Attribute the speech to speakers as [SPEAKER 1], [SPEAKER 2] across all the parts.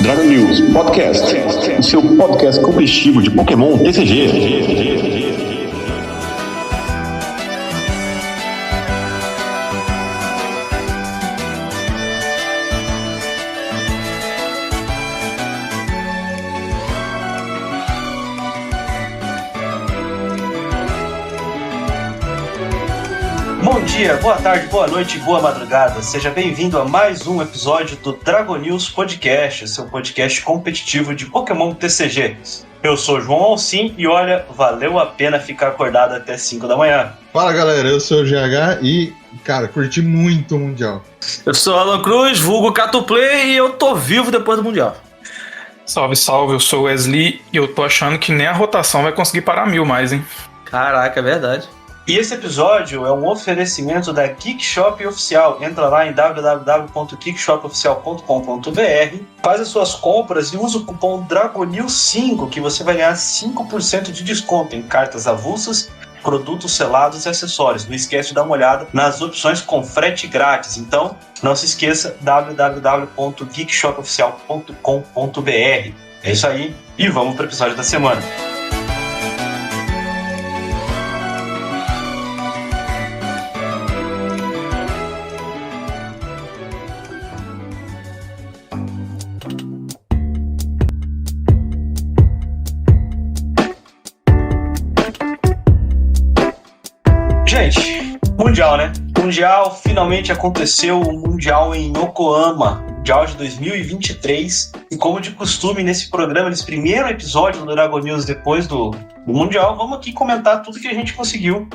[SPEAKER 1] Dragon News Podcast, o seu podcast competitivo de Pokémon TCG.
[SPEAKER 2] Bom dia, boa tarde, boa noite, boa madrugada. Seja bem-vindo a mais um episódio do Dragon News Podcast, seu podcast competitivo de Pokémon TCG. Eu sou João Alcim e olha, valeu a pena ficar acordado até 5 da manhã.
[SPEAKER 3] Fala galera, eu sou o GH e, cara, curti muito o Mundial.
[SPEAKER 4] Eu sou Alan Cruz, vulgo Catoplay e eu tô vivo depois do Mundial.
[SPEAKER 5] Salve, salve, eu sou o Wesley e eu tô achando que nem a rotação vai conseguir parar 1000 mais, hein?
[SPEAKER 4] Caraca, é verdade.
[SPEAKER 2] E esse episódio é um oferecimento da Geek Shop Oficial. Entra lá em www.geekshopoficial.com.br, faz as suas compras e usa o cupom DRAGONEWS5 que você vai ganhar 5% de desconto em cartas avulsas, produtos selados e acessórios. Não esquece de dar uma olhada nas opções com frete grátis. Então, não se esqueça, www.geekshopoficial.com.br. É isso aí, e vamos para o episódio da semana. Gente, Mundial, né? Mundial finalmente aconteceu, o Mundial em Yokohama, Mundial de 2023. E como de costume nesse programa, nesse primeiro episódio do Dragon News depois do Mundial, vamos aqui comentar tudo que a gente conseguiu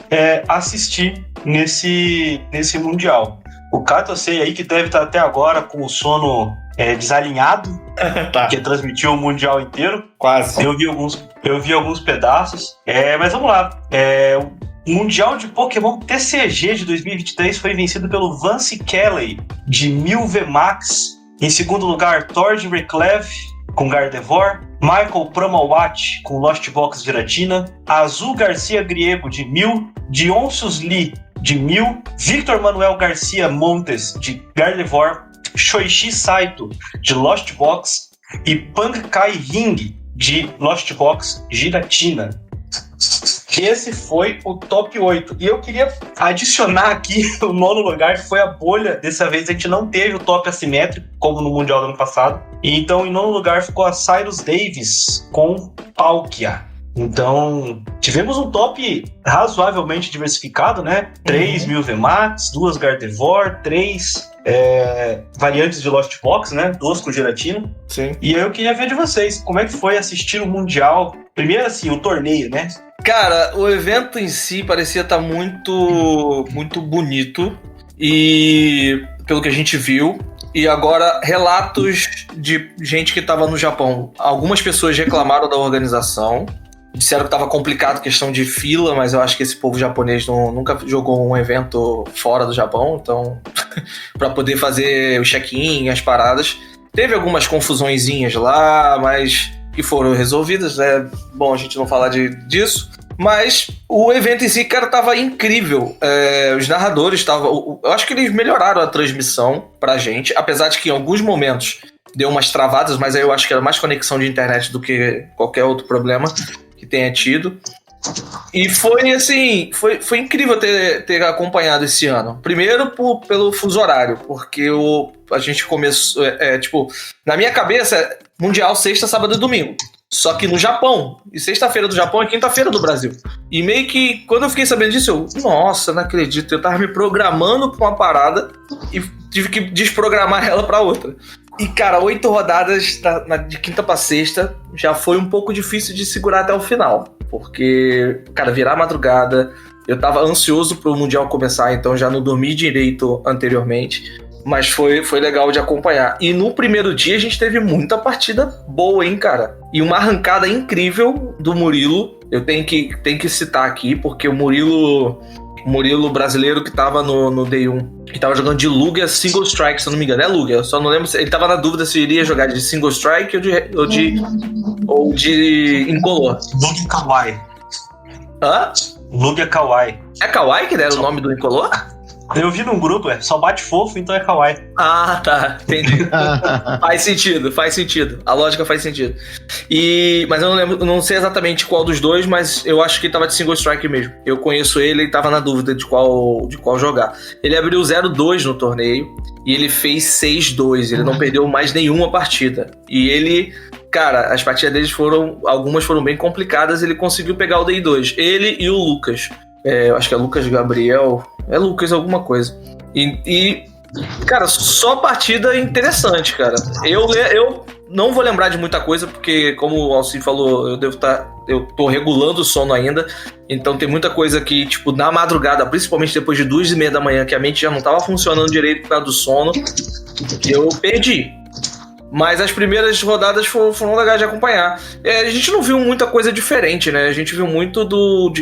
[SPEAKER 2] assistir nesse Mundial. O Kato, eu sei aí que deve estar até agora com o sono desalinhado,
[SPEAKER 4] Tá.
[SPEAKER 2] que transmitiu o Mundial inteiro.
[SPEAKER 4] Quase.
[SPEAKER 2] Eu vi alguns pedaços, mas vamos lá. O Mundial de Pokémon TCG de 2023 foi vencido pelo Vance Kelly, de 1000 VMAX. Em segundo lugar, Tord Recleve, com Gardevoir. Michael Pramawat, com Lost Box Giratina. Azul Garcia Griego, de 1000. Dioncius Lee, de 1000. Victor Manuel Garcia Montes, de Gardevoir. Shoichi Saito, de Lost Box. E Pankai Ring, de Lost Box Giratina. Esse foi o top 8. E eu queria adicionar aqui o nono lugar, que foi a bolha. Dessa vez a gente não teve o top assimétrico, como no Mundial do ano passado. E então, em nono lugar, ficou a Cyrus Davis com Palkia. Então, tivemos um top razoavelmente diversificado, né? 3.000 VMAX, 2 Gardevoir, 3 variantes de Lost Box, né? 2 com Giratina.
[SPEAKER 4] Sim.
[SPEAKER 2] E eu queria ver de vocês, como é que foi assistir o Mundial? Primeiro, assim, o torneio, né?
[SPEAKER 4] Cara, o evento em si parecia estar muito bonito, e pelo que a gente viu. E agora, relatos de gente que estava no Japão. Algumas pessoas reclamaram da organização, disseram que estava complicado, questão de fila, mas eu acho que esse povo japonês nunca jogou um evento fora do Japão, então para poder fazer o check-in, as paradas. Teve algumas confusõezinhas lá, mas que foram resolvidas, né? Bom a gente não falar disso. Mas o evento em si, cara, tava incrível. Os narradores estavam... Eu acho que eles melhoraram a transmissão pra gente, apesar de que em alguns momentos deu umas travadas, mas aí eu acho que era mais conexão de internet do que qualquer outro problema que tenha tido. E foi assim, foi incrível ter acompanhado esse ano. Primeiro pelo fuso horário, porque a gente começou, na minha cabeça, Mundial sexta, sábado e domingo. Só que no Japão, e sexta-feira do Japão é quinta-feira do Brasil. E meio que, quando eu fiquei sabendo disso, nossa, não acredito, eu tava me programando pra uma parada e tive que desprogramar ela pra outra. E, cara, 8 rodadas de quinta pra sexta já foi um pouco difícil de segurar até o final. Porque, cara, virar madrugada, eu tava ansioso pro Mundial começar, então já não dormi direito anteriormente. Mas foi legal de acompanhar. E no primeiro dia a gente teve muita partida boa, hein, cara? E uma arrancada incrível do Murilo. Eu tenho que citar aqui, porque o Murilo brasileiro que tava no Day 1, que tava jogando de Lugia Single Strike, se eu não me engano. É Lugia, eu só não lembro. Ele tava na dúvida se iria jogar de Single Strike ou de Incolor.
[SPEAKER 2] Lugia Kawaii.
[SPEAKER 4] Hã?
[SPEAKER 2] Lugia Kawaii.
[SPEAKER 4] É Kawaii que deram o nome do Incolor?
[SPEAKER 2] Eu vi num grupo, só bate fofo, então é kawaii.
[SPEAKER 4] Ah, tá. Entendi. Faz sentido. A lógica faz sentido. Mas eu não lembro, não sei exatamente qual dos dois, mas eu acho que ele tava de single strike mesmo. Eu conheço ele e tava na dúvida de qual jogar. Ele abriu 0-2 no torneio e ele fez 6-2. Ele não perdeu mais nenhuma partida. E ele... Cara, as partidas deles algumas foram bem complicadas, ele conseguiu pegar o DI2. Ele e o Lucas. Eu acho que é Lucas Gabriel. É Lucas alguma coisa. E cara, só partida interessante, cara. Eu não vou lembrar de muita coisa, porque, como o Alci falou, eu tô regulando o sono ainda. Então tem muita coisa que, tipo, na madrugada, principalmente depois de 2:30 da manhã, que a mente já não tava funcionando direito por causa do sono, eu perdi. Mas as primeiras rodadas foram legais de acompanhar. A gente não viu muita coisa diferente, né? A gente viu muito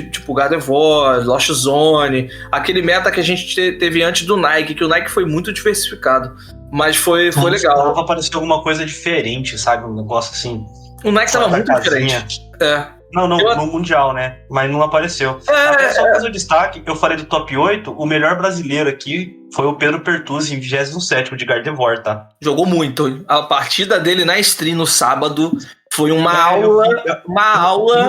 [SPEAKER 4] tipo Gardevoir, Lost Zone, aquele meta que a gente teve antes do Nike, que o Nike foi muito diversificado. Mas foi legal.
[SPEAKER 2] Tava aparecendo alguma coisa diferente, sabe? Um negócio assim.
[SPEAKER 4] O Nike tava muito diferente.
[SPEAKER 2] Não, no Mundial, né? Mas não apareceu. Até só fazer o destaque, eu falei do top 8, o melhor brasileiro aqui foi o Pedro Pertuzzi, em 27º de Gardevoir, tá?
[SPEAKER 4] Jogou muito. A partida dele na stream no sábado foi uma aula.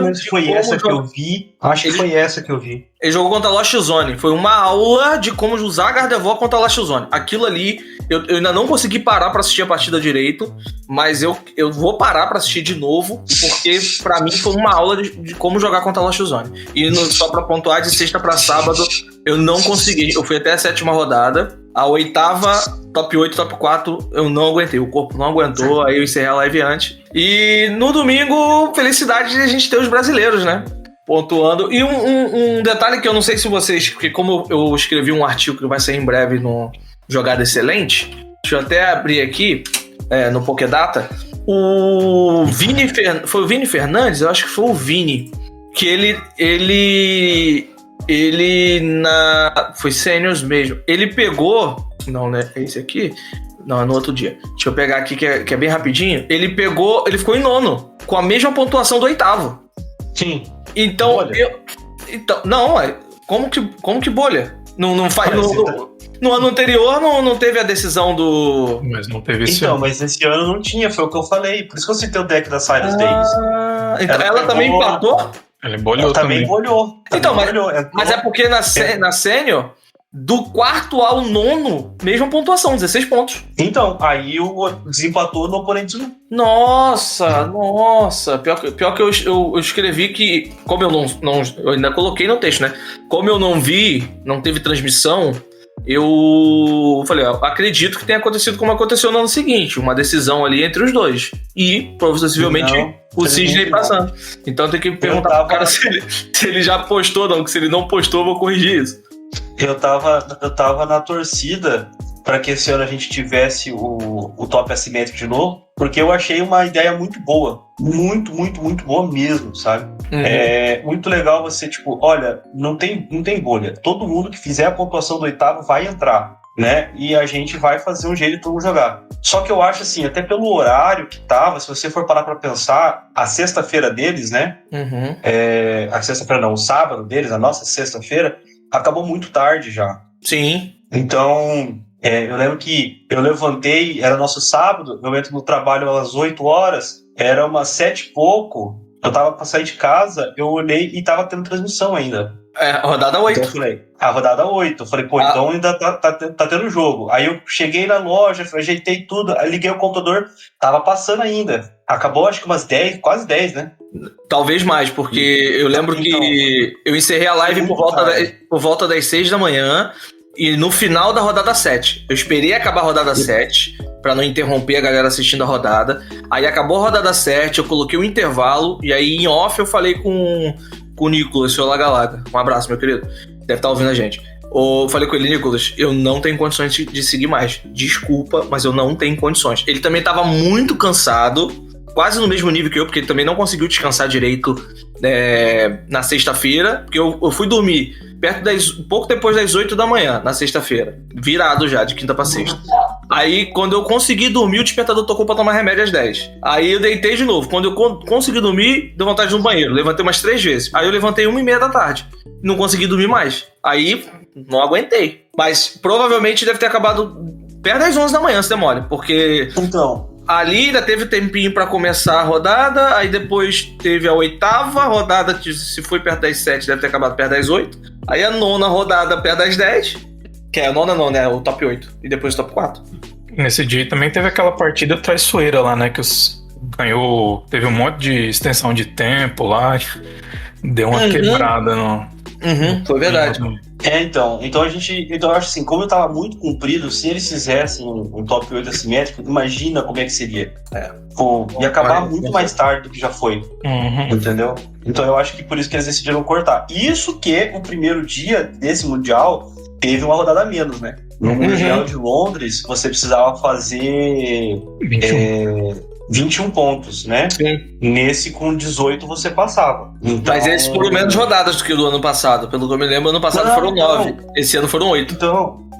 [SPEAKER 2] Não sei se foi essa que eu vi. Acho que foi essa que eu vi.
[SPEAKER 4] Ele jogou contra a Lost Zone. Foi uma aula de como usar Gardevoir contra a Lost Zone. Aquilo ali, eu ainda não consegui parar pra assistir a partida direito, mas eu vou parar pra assistir de novo, porque pra mim foi uma aula de como jogar contra a Lost Zone. E só pra pontuar, de sexta pra sábado, eu não consegui. Eu fui até a 7ª rodada. A 8ª, top 8, top 4, eu não aguentei. O corpo não aguentou, aí eu encerrei a live antes. E no domingo, felicidade de a gente ter os brasileiros, né? Pontuando. E um detalhe que eu não sei se vocês... Porque como eu escrevi um artigo que vai sair em breve no Jogada Excelente, deixa eu até abrir aqui, no Pokédata. O Vini... Foi o Vini Fernandes? Eu acho que foi o Vini. Que ele foi Seniors mesmo. Ele pegou... Não, né? É esse aqui? Não, é no outro dia. Deixa eu pegar aqui que é bem rapidinho. Ele ficou em 9º, com a mesma pontuação do 8º.
[SPEAKER 2] Sim.
[SPEAKER 4] Então, como que bolha? Não faz... No ano anterior não teve a decisão do...
[SPEAKER 5] Mas não teve esse ano.
[SPEAKER 2] Mas esse ano não tinha, foi o que eu falei. Por isso que eu citei o deck da Cyrus Davis.
[SPEAKER 4] Então ela também empatou?
[SPEAKER 5] Ele bolhou também.
[SPEAKER 4] Então, mas é porque na Sênior, do 4º ao 9º, mesma pontuação, 16 pontos.
[SPEAKER 2] Então, aí desempatou no oponente 1.
[SPEAKER 4] Nossa. Pior que eu escrevi que, como eu eu ainda coloquei no texto, né? Como eu não vi, não teve transmissão, eu falei, acredito que tenha acontecido como aconteceu no ano seguinte, uma decisão ali entre os dois. E, possivelmente, o Sidney passando. Então tem que perguntar pro cara se ele já postou, não, que se ele não postou, eu vou corrigir isso.
[SPEAKER 2] Eu tava na torcida para que esse ano a gente tivesse o top assimétrico de novo, porque eu achei uma ideia muito boa. Muito, muito, muito boa mesmo, sabe? Uhum. É muito legal você, tipo, olha, não tem bolha. Todo mundo que fizer a pontuação do 8º vai entrar, né? E a gente vai fazer um jeito de todo mundo jogar. Só que eu acho assim, até pelo horário que tava, se você for parar pra pensar, a sexta-feira deles, né?
[SPEAKER 4] Uhum.
[SPEAKER 2] A sexta-feira não, o sábado deles, a nossa sexta-feira, acabou muito tarde já.
[SPEAKER 4] Sim.
[SPEAKER 2] Então, eu lembro que eu levantei, era nosso sábado, eu entro no trabalho às 8 horas, era umas 7 e pouco, eu tava pra sair de casa, eu olhei e tava tendo transmissão ainda.
[SPEAKER 4] Rodada 8.
[SPEAKER 2] Então eu falei, a rodada 8. Eu falei, então ainda tá tendo jogo. Aí eu cheguei na loja, ajeitei tudo, aí liguei o computador, tava passando ainda. Acabou acho que umas 10, quase 10, né?
[SPEAKER 4] Talvez mais, porque eu lembro que eu encerrei a live por volta das 6 da manhã e no final da rodada 7. Eu esperei acabar a rodada 7 pra não interromper a galera assistindo a rodada. Aí acabou a rodada 7, eu coloquei um intervalo e aí em off eu falei com o Nicolas, seu Lagalaga. Um abraço, meu querido. Deve estar ouvindo a gente. Eu falei com ele, Nicolas, eu não tenho condições de seguir mais. Desculpa, mas eu não tenho condições. Ele também estava muito cansado, quase no mesmo nível que eu, porque ele também não conseguiu descansar direito na sexta-feira, porque eu fui dormir pouco depois das 8 da manhã, na sexta-feira. Virado já, de quinta pra sexta. Aí, quando eu consegui dormir, o despertador tocou pra tomar remédio às 10. Aí eu deitei de novo. Quando eu consegui dormir, deu vontade de ir no banheiro. Levantei umas 3 vezes. Aí eu levantei 1:30 da tarde. Não consegui dormir mais. Aí não aguentei. Mas provavelmente deve ter acabado perto das 11 da manhã, se demora, porque
[SPEAKER 2] Então,
[SPEAKER 4] ali ainda teve tempinho pra começar a rodada, aí depois teve a 8ª rodada, que se foi perto das 7, deve ter acabado perto das 8. Aí a 9ª rodada perto das 10, que é a 9ª não, né? O top 8. E depois o top 4.
[SPEAKER 5] Nesse dia também teve aquela partida traiçoeira lá, né? Que ganhou. Teve um monte de extensão de tempo lá. Deu uma quebrada no.
[SPEAKER 4] Foi verdade.
[SPEAKER 2] então a gente. Então eu acho assim, como eu tava muito comprido, se eles fizessem um top 8 assimétrico, imagina como é que seria. Pô, ia acabar muito mais tarde do que já foi. Entendeu? Então eu acho que por isso que eles decidiram cortar. Isso que o primeiro dia desse Mundial teve uma rodada a menos, né? No Mundial de Londres, você precisava fazer 21 pontos, né?
[SPEAKER 4] Sim.
[SPEAKER 2] Nesse com 18 você passava. Então,
[SPEAKER 4] Mas esses foram menos rodadas do que o do ano passado. Pelo que eu me lembro, ano passado foram 9. Esse ano foram 8.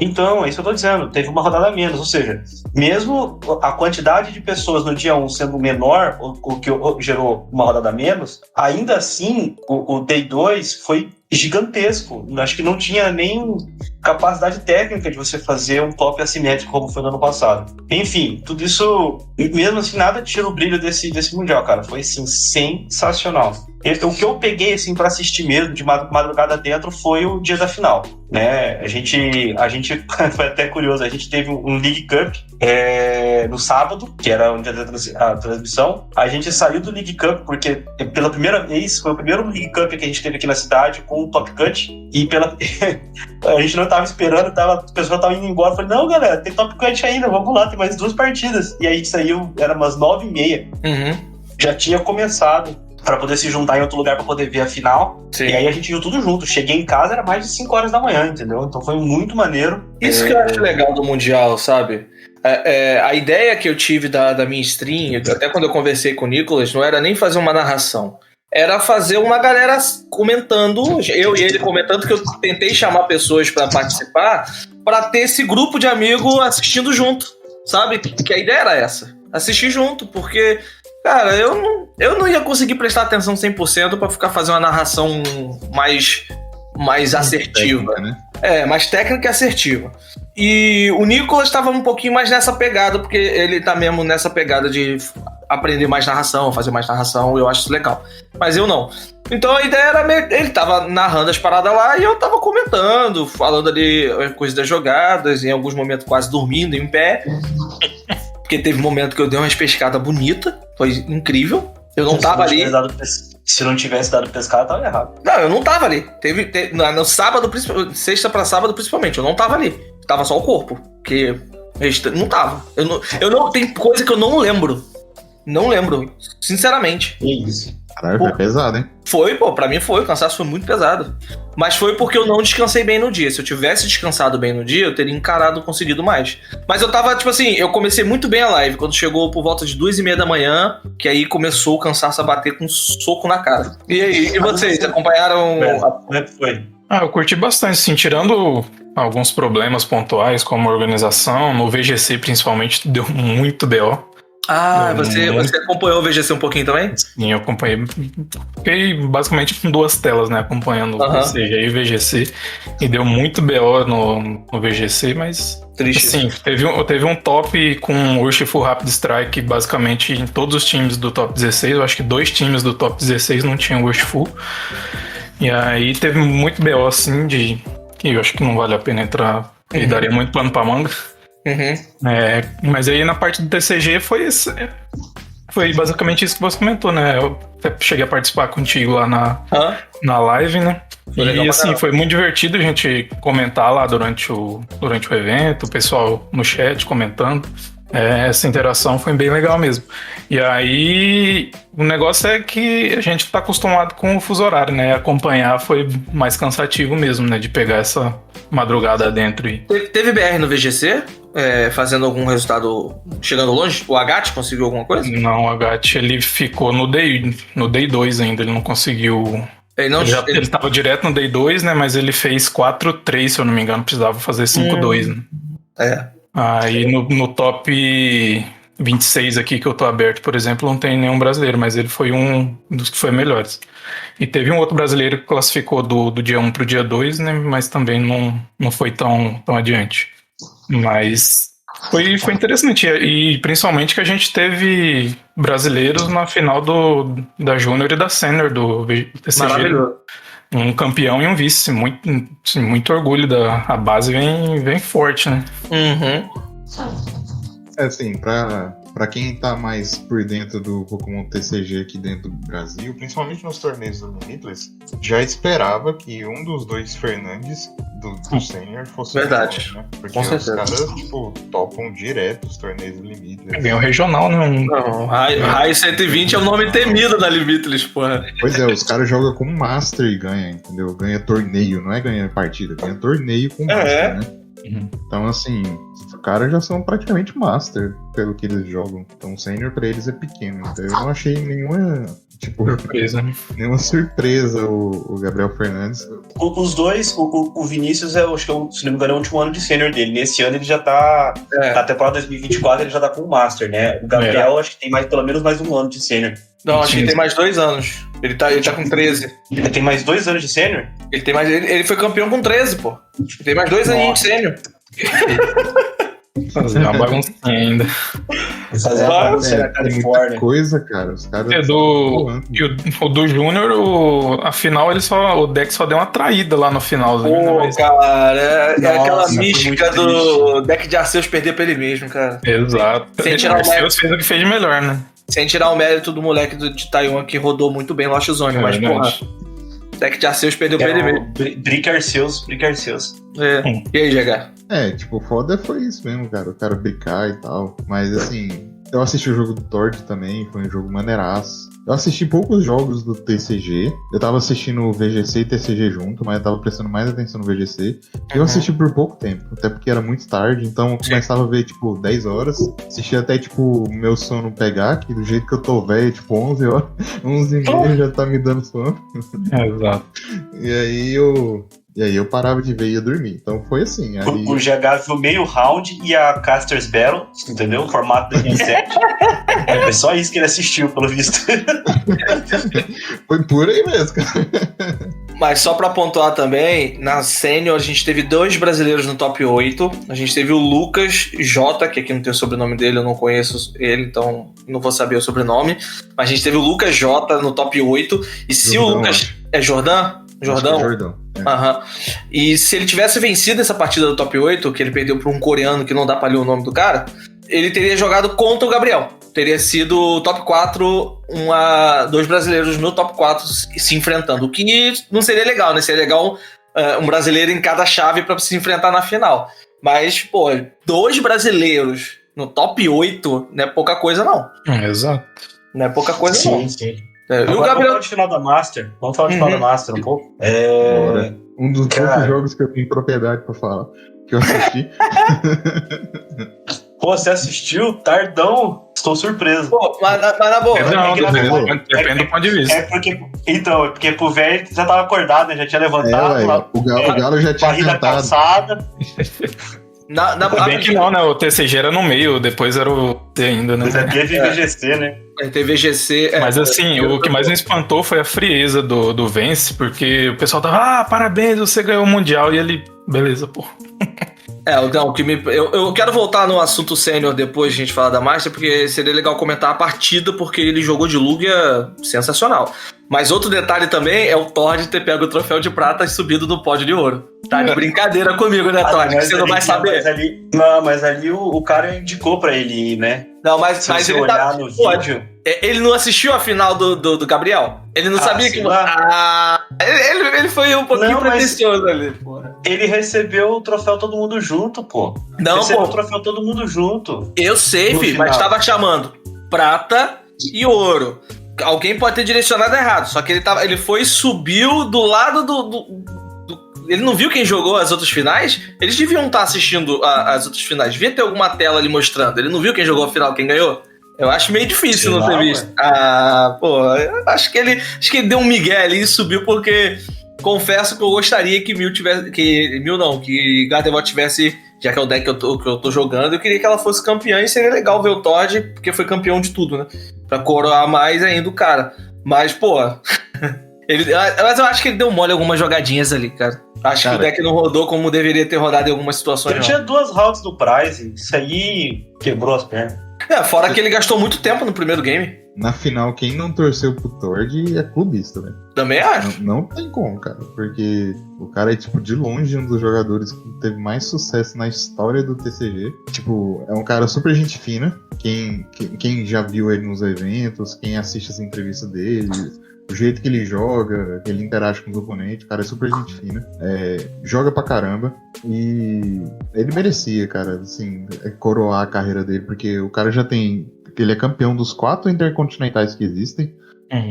[SPEAKER 2] Então, é isso que eu tô dizendo. Teve uma rodada a menos. Ou seja, mesmo a quantidade de pessoas no dia 1 sendo menor, o que gerou uma rodada a menos, ainda assim, o Day 2 foi gigantesco. Acho que não tinha nem capacidade técnica de você fazer um top assimétrico como foi no ano passado. Enfim, tudo isso, mesmo assim, nada tira o brilho desse Mundial, cara. Foi, assim, sensacional. O que eu peguei, assim, pra assistir mesmo, de madrugada dentro, foi o dia da final, né? A gente foi até curioso, a gente teve um League Cup no sábado, que era o dia da transmissão. A gente saiu do League Cup porque, pela primeira vez, foi o primeiro League Cup que a gente teve aqui na cidade com o Top Cut, e a gente não tava esperando, o pessoal tava indo embora. Eu falei, não, galera, tem Top Cut ainda, vamos lá, tem mais 2 partidas. E aí a gente saiu, era umas 9h30. Já tinha começado, pra poder se juntar em outro lugar pra poder ver a final.
[SPEAKER 4] Sim.
[SPEAKER 2] E aí a gente viu tudo junto. Cheguei em casa, era mais de 5 horas da manhã, entendeu? Então foi muito maneiro.
[SPEAKER 4] Isso que eu acho legal do Mundial, sabe? A ideia que eu tive da minha stream, até quando eu conversei com o Nicolas, não era nem fazer uma narração. Era fazer uma galera comentando, eu e ele comentando, que eu tentei chamar pessoas pra participar, pra ter esse grupo de amigos assistindo junto, sabe? Que a ideia era essa. Assistir junto, porque... Cara, eu não ia conseguir prestar atenção 100% pra ficar fazendo uma narração mais assertiva.
[SPEAKER 3] Técnica, né?
[SPEAKER 4] Mais técnica e assertiva. E o Nicolas estava um pouquinho mais nessa pegada, porque ele tá mesmo nessa pegada de aprender mais narração, fazer mais narração, eu acho isso legal. Mas eu não. Então a ideia era ele tava narrando as paradas lá e eu tava comentando, falando ali coisas das jogadas, em alguns momentos quase dormindo em pé. Porque teve um momento que eu dei uma pescada bonita, foi incrível. Eu não tava ali.
[SPEAKER 2] Se não tivesse dado pescada, tava errado.
[SPEAKER 4] Não, eu não tava ali. No sábado, sexta pra sábado principalmente, eu não tava ali. Tava só o corpo. Porque não tava. Eu não tem coisa que eu não lembro. Não lembro, sinceramente.
[SPEAKER 2] Que isso.
[SPEAKER 3] Caralho, foi pesado, hein?
[SPEAKER 4] Pra mim foi, o cansaço foi muito pesado. Mas foi porque eu não descansei bem no dia. Se eu tivesse descansado bem no dia, eu teria conseguido mais. Mas eu tava, tipo assim, eu comecei muito bem a live, quando chegou por volta de 2h30 da manhã, que aí começou o cansaço a bater com um soco na cara. E aí, e vocês, acompanharam?
[SPEAKER 2] Como é que foi?
[SPEAKER 5] Eu curti bastante, assim, tirando alguns problemas pontuais, como organização, no VGC principalmente, deu muito BO.
[SPEAKER 4] Você acompanhou o VGC um pouquinho também?
[SPEAKER 5] Sim, eu acompanhei. Fiquei basicamente com 2 telas, né? Acompanhando o CGI e o VGC. E deu muito BO no VGC, mas.
[SPEAKER 4] Triste.
[SPEAKER 5] Sim, teve um top com o Urshifu Rapid Strike, basicamente em todos os times do top 16. Eu acho que 2 times do top 16 não tinham Urshifu. E aí teve muito BO, assim, que eu acho que não vale a pena entrar. E daria muito pano pra manga. Mas aí na parte do TCG foi basicamente isso que você comentou, né? Eu até cheguei a participar contigo lá na live, né? E assim, foi muito divertido a gente comentar lá durante o evento, o pessoal no chat comentando. Essa interação foi bem legal mesmo. E aí, o negócio é que a gente tá acostumado com o fuso horário, né? Acompanhar foi mais cansativo mesmo, né? De pegar essa madrugada dentro.
[SPEAKER 4] Teve BR no VGC? Fazendo algum resultado chegando longe? O Agat conseguiu alguma coisa?
[SPEAKER 5] Não, o Agat ele ficou no Day 2 ainda, ele não conseguiu. Ele tava direto no Day 2, né? Mas ele fez 4-3, se eu não me engano, precisava fazer 5-2, né?
[SPEAKER 4] É.
[SPEAKER 5] Aí no top 26 aqui que eu tô aberto, por exemplo, não tem nenhum brasileiro, mas ele foi um dos que foi melhores. E teve um outro brasileiro que classificou do dia 1 pro dia 2, né? Mas também não foi tão adiante. Mas foi interessante. E principalmente que a gente teve brasileiros na final da Júnior e da Sênior do TCG.
[SPEAKER 4] Maravilhoso.
[SPEAKER 5] Um campeão e um vice. Muito orgulho. A base vem forte, né?
[SPEAKER 3] Assim, pra quem tá mais por dentro do Pokémon TCG aqui dentro do Brasil, principalmente nos torneios do Limitless, já esperava que um dos dois Fernandes do Sênior fosse
[SPEAKER 4] Verdade.
[SPEAKER 3] o João, né? Porque
[SPEAKER 4] Com
[SPEAKER 3] os
[SPEAKER 4] certeza.
[SPEAKER 3] caras, tipo, topam direto os torneios do Limitless.
[SPEAKER 5] Ganhou regional, né?
[SPEAKER 4] Não, Raio 120 é o nome temido da Limitless, porra.
[SPEAKER 3] Pois é, os caras jogam com Master e ganha, entendeu? Ganha torneio, não é ganha partida, ganha torneio com Master, né? Então, assim, os caras já são praticamente Master pelo que eles jogam. Então, o Sênior pra eles é pequeno. Então, eu não achei nenhuma
[SPEAKER 5] Surpresa, né?
[SPEAKER 3] nenhuma surpresa o Gabriel Fernandes.
[SPEAKER 2] Os dois, o Vinícius, acho que se não me engano, é o último ano de sênior dele. Nesse ano ele já tá. Na temporada 2024 ele já tá com o Master, né? O Gabriel acho que tem pelo menos mais um ano de sênior.
[SPEAKER 4] Não, acho que ele tem mais 2 anos. Ele tá com 13.
[SPEAKER 2] Ele tem mais 2 anos de sênior?
[SPEAKER 4] Ele foi campeão com 13, pô. Ele tem mais 2 aninhos de sênior.
[SPEAKER 5] Fazer uma baguncinha ainda.
[SPEAKER 2] Fazer a bagunça na
[SPEAKER 3] Tem muita
[SPEAKER 2] Califórnia.
[SPEAKER 3] coisa, cara. Os caras.
[SPEAKER 5] O do Júnior, afinal, o deck só deu uma traída lá no finalzinho.
[SPEAKER 4] Pô,
[SPEAKER 5] Mas...
[SPEAKER 4] cara, é
[SPEAKER 2] Nossa,
[SPEAKER 4] aquela
[SPEAKER 2] foi
[SPEAKER 4] mística
[SPEAKER 2] muito
[SPEAKER 4] do deck de Arceus perder pra ele mesmo, cara.
[SPEAKER 5] Exato.
[SPEAKER 4] Sem tirar o
[SPEAKER 5] Arceus fez o que fez de melhor, né?
[SPEAKER 4] Sem tirar o mérito do moleque de Taiwan que rodou muito bem Lost Zone, mas porra, o deck de Arceus perdeu pra ele mesmo.
[SPEAKER 2] Brick Arceus.
[SPEAKER 4] É. E aí, GH?
[SPEAKER 3] Tipo, foda foi isso mesmo, cara. O cara brincar e tal. Mas assim, eu assisti o jogo do Tord também, foi um jogo maneiraço. Eu assisti poucos jogos do TCG. Eu tava assistindo o VGC e TCG junto, mas eu tava prestando mais atenção no VGC. Eu assisti por pouco tempo, até porque era muito tarde, então eu começava a ver, tipo, 10 horas. Assisti até, tipo, o meu sono pegar, que do jeito que eu tô velho, tipo, 11 horas, 11 e meia já tá me dando sono.
[SPEAKER 5] Exato.
[SPEAKER 3] E aí eu parava de ver e ia dormir. Então foi assim. Aí...
[SPEAKER 2] O GH viu meio round e a Casters Battle, entendeu? O formato 2007. É só isso que ele assistiu, pelo visto.
[SPEAKER 3] Foi por aí mesmo, cara.
[SPEAKER 4] Mas só pra pontuar também, na Sênior a gente teve 2 brasileiros no top 8. A gente teve o Lucas J, que aqui não tem o sobrenome dele, eu não conheço ele, então não vou saber o sobrenome. Mas a gente teve o Lucas J no top 8. E se
[SPEAKER 3] Jordão,
[SPEAKER 4] o Lucas... É Jordão? Jordão?
[SPEAKER 3] Jordão.
[SPEAKER 4] Aham. E se ele tivesse vencido essa partida do top 8, que ele perdeu pra um coreano que não dá pra ler o nome do cara, ele teria jogado contra o Gabriel. Teria sido top 4, 2 brasileiros no top 4 se enfrentando. O que não seria legal, né? Seria legal um brasileiro em cada chave pra se enfrentar na final. Mas, pô, 2 brasileiros no top 8 não é pouca coisa, não.
[SPEAKER 5] Exato.
[SPEAKER 4] Não é pouca coisa, não.
[SPEAKER 2] Sim.
[SPEAKER 4] E
[SPEAKER 2] Agora,
[SPEAKER 4] o Gabriel...
[SPEAKER 2] vamos falar de final da Master. Vamos falar de final da Master um pouco.
[SPEAKER 3] Um dos
[SPEAKER 2] Cara.
[SPEAKER 3] poucos jogos que eu tenho propriedade pra falar, que eu assisti.
[SPEAKER 2] Pô, você assistiu? Tardão. Estou surpreso.
[SPEAKER 4] Pô, mas na boa...
[SPEAKER 5] Não,
[SPEAKER 2] que na
[SPEAKER 5] depende do ponto de vista.
[SPEAKER 2] É porque pro velho já tava acordado, né? Já tinha levantado. Lá,
[SPEAKER 3] O Galo já tinha
[SPEAKER 2] barriga
[SPEAKER 3] cantado.
[SPEAKER 2] calçada.
[SPEAKER 5] Bem que não, né? O TCG era no meio, depois era o T ainda, né?
[SPEAKER 2] Mas é teve VGC, né?
[SPEAKER 4] Teve VGC...
[SPEAKER 5] Mas assim, o que mais me espantou foi a frieza do Vence, porque o pessoal tava, parabéns, você ganhou o Mundial, e ele, beleza, pô.
[SPEAKER 4] Eu quero voltar no assunto sênior depois de a gente falar da Master, porque seria legal comentar a partida, porque ele jogou de Lugia sensacional. Mas outro detalhe também é o Tord ter pego o troféu de prata e subido no pódio de ouro. Tá de brincadeira comigo, né, Tord? Que você não vai saber.
[SPEAKER 2] Mas ali o cara indicou pra ele ir, né?
[SPEAKER 4] Não, mas
[SPEAKER 2] Se
[SPEAKER 4] ele
[SPEAKER 2] olhar
[SPEAKER 4] tá...
[SPEAKER 2] no vídeo...
[SPEAKER 4] Ele não assistiu a final do Gabriel? Ele não sabia que... Ele foi um pouquinho pretensioso ali, porra.
[SPEAKER 2] Ele recebeu o troféu todo mundo junto, pô. Recebeu o troféu todo mundo junto.
[SPEAKER 4] Eu sei, filho, mas tava chamando prata e ouro. Alguém pode ter direcionado errado, só que ele foi e subiu do lado ele não viu quem jogou as outras finais? Eles deviam estar assistindo as outras finais. Devia ter alguma tela ali mostrando. Ele não viu quem jogou a final, quem ganhou? Eu acho meio difícil não ter visto. Eu acho que ele deu um migué ali e subiu porque confesso que eu gostaria que que Gardevoir tivesse já que é o deck que eu tô jogando, eu queria que ela fosse campeã e seria legal ver o Todd, porque foi campeão de tudo, né? Pra coroar mais ainda o cara. Mas, pô... mas eu acho que ele deu mole algumas jogadinhas ali, cara. Acho que o deck não rodou como deveria ter rodado em algumas situações.
[SPEAKER 2] Ele tinha 2 rounds do Prize, isso aí quebrou as pernas.
[SPEAKER 4] Fora que ele gastou muito tempo no primeiro game.
[SPEAKER 3] Na final, quem não torceu pro Tord é clubista, velho.
[SPEAKER 4] Também acho.
[SPEAKER 3] Não tem como, cara. Porque o cara é, tipo, de longe um dos jogadores que teve mais sucesso na história do TCG. Tipo, é um cara super gente fina. Quem já viu ele nos eventos, quem assiste as entrevistas dele, o jeito que ele joga, que ele interage com os oponentes, o cara é super gente fina. Joga pra caramba. E ele merecia, cara, assim, coroar a carreira dele, porque o cara já tem... Ele é campeão dos 4 intercontinentais que existem,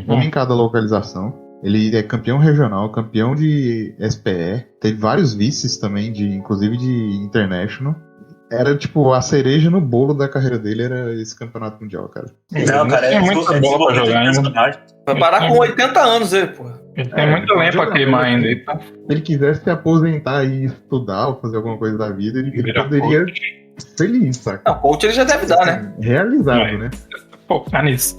[SPEAKER 3] um em cada localização. Ele é campeão regional, campeão de SPE, teve vários vices também, inclusive de International. Era tipo, a cereja no bolo da carreira dele era esse campeonato mundial, cara.
[SPEAKER 2] Não, cara,
[SPEAKER 5] é muito bom pra jogar ainda.
[SPEAKER 4] Vai parar com 80 anos ele, pô.
[SPEAKER 5] Ele tem muito lenha pra queimar ainda. Então.
[SPEAKER 3] Se ele quisesse se aposentar e estudar ou fazer alguma coisa da vida, ele poderia... Feliz, saca?
[SPEAKER 4] Coach ele já deve dar, né?
[SPEAKER 3] Realizado, né?
[SPEAKER 5] Pô, tá nisso.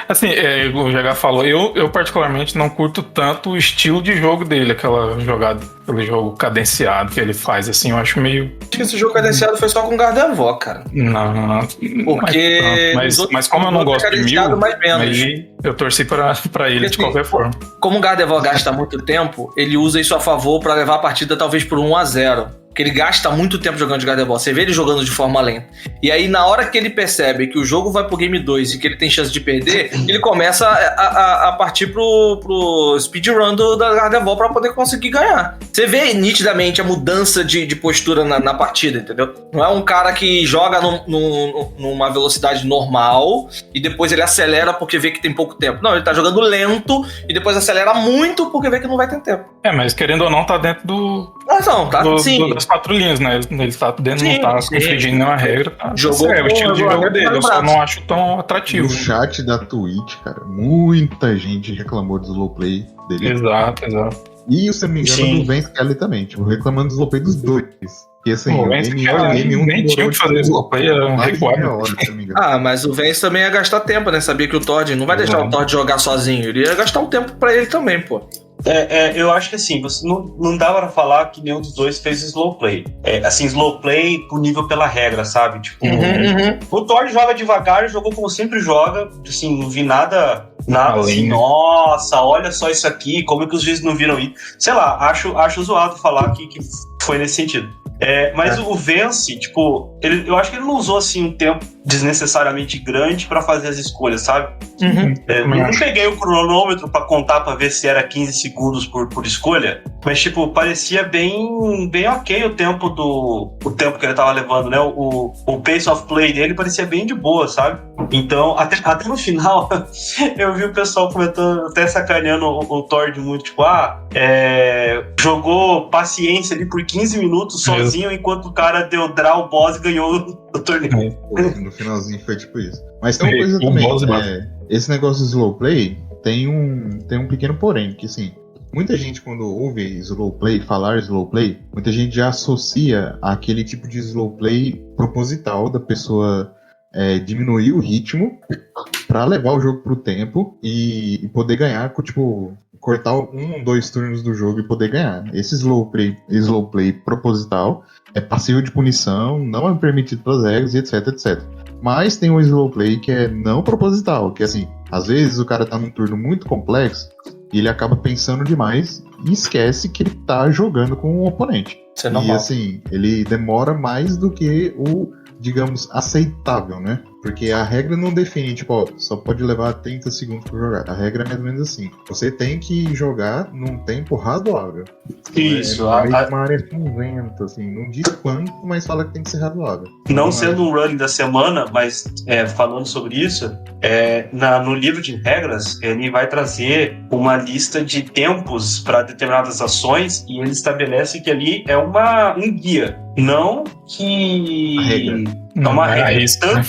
[SPEAKER 5] Assim, o GH falou, eu particularmente não curto tanto o estilo de jogo dele, aquele jogo cadenciado que ele faz, assim, eu acho meio...
[SPEAKER 4] Acho que esse jogo cadenciado foi só com Gardevoir, cara.
[SPEAKER 5] Não.
[SPEAKER 4] Porque...
[SPEAKER 5] Mas como eu não gosto de Mil, aí eu torci pra ele de qualquer forma.
[SPEAKER 4] Como o Gardevoir gasta muito tempo, ele usa isso a favor pra levar a partida talvez por 1-0. Porque ele gasta muito tempo jogando de Gardevoir. Você vê ele jogando de forma lenta. E aí, na hora que ele percebe que o jogo vai pro Game 2 e que ele tem chance de perder, ele começa a partir pro speedrun da Gardevoir pra poder conseguir ganhar. Você vê nitidamente a mudança de postura na partida, entendeu? Não é um cara que joga numa velocidade normal e depois ele acelera porque vê que tem pouco tempo. Não, ele tá jogando lento e depois acelera muito porque vê que não vai ter tempo.
[SPEAKER 5] Mas querendo ou não, tá dentro das 4 linhas, né? Ele tá dentro, não tá infringindo nenhuma regra. Tá?
[SPEAKER 4] Jogou
[SPEAKER 5] o estilo de jogo dele, eu só não acho tão atrativo.
[SPEAKER 3] No chat da Twitch, cara, muita gente reclamou do slow play dele.
[SPEAKER 5] Exato.
[SPEAKER 3] E, se não me engano, do Vance Kelly também, tipo, reclamando do slow play dos dois. E assim, o
[SPEAKER 5] Game 1 nem tinha que fazer slow play, era recuado.
[SPEAKER 4] Mas o Vance também ia gastar tempo, né? Sabia que o Todd não vai deixar o Todd jogar sozinho, ele ia gastar um tempo pra ele também, pô.
[SPEAKER 2] Eu acho que assim, você não dá pra falar que nenhum dos dois fez slow play. Slow play punível pela regra, sabe? Tipo, o Thor joga devagar, jogou como sempre joga, assim, não vi nada assim, nossa, olha só isso aqui, como é que os juízes não viram isso? Sei lá, acho zoado falar que foi nesse sentido. Mas o Vance, tipo, eu acho que ele não usou assim um tempo desnecessariamente grande pra fazer as escolhas, sabe? Não peguei o cronômetro pra contar pra ver se era 15 segundos por escolha, mas tipo, parecia bem ok o tempo que ele tava levando, né? O pace of play dele parecia bem de boa, sabe? Então, até no final, eu vi o pessoal comentando, até sacaneando o Tord muito, tipo, jogou paciência ali por 15 minutos sozinho, enquanto o cara deu draw boss e ganhou o torneio.
[SPEAKER 3] No finalzinho foi tipo isso. Mas tem uma coisa também, esse negócio de slow play tem um pequeno porém, que assim, muita gente quando ouve falar slow play, muita gente já associa aquele tipo de slow play proposital da pessoa diminuir o ritmo pra levar o jogo pro tempo e poder ganhar, tipo, cortar 1-2 turnos do jogo e poder ganhar. Esse slow play proposital é passível de punição, não é permitido pelas regras e etc. Mas tem um slow play que é não proposital, que assim, às vezes o cara tá num turno muito complexo e ele acaba pensando demais e esquece que ele tá jogando com um oponente.
[SPEAKER 4] Isso é normal.
[SPEAKER 3] E assim, ele demora mais do que o, digamos, aceitável, né? Porque a regra não define, tipo, só pode levar 30 segundos pra jogar. A regra é mais ou menos assim. Você tem que jogar num tempo razoável.
[SPEAKER 2] Isso.
[SPEAKER 3] Uma área cinzenta, assim. Não diz quanto, mas fala que tem que ser razoável.
[SPEAKER 2] Não sendo um running da semana, mas falando sobre isso, no livro de regras, ele vai trazer uma lista de tempos para determinadas ações e ele estabelece que ali é um guia. Não que... É uma regra.
[SPEAKER 5] Arrisca, né?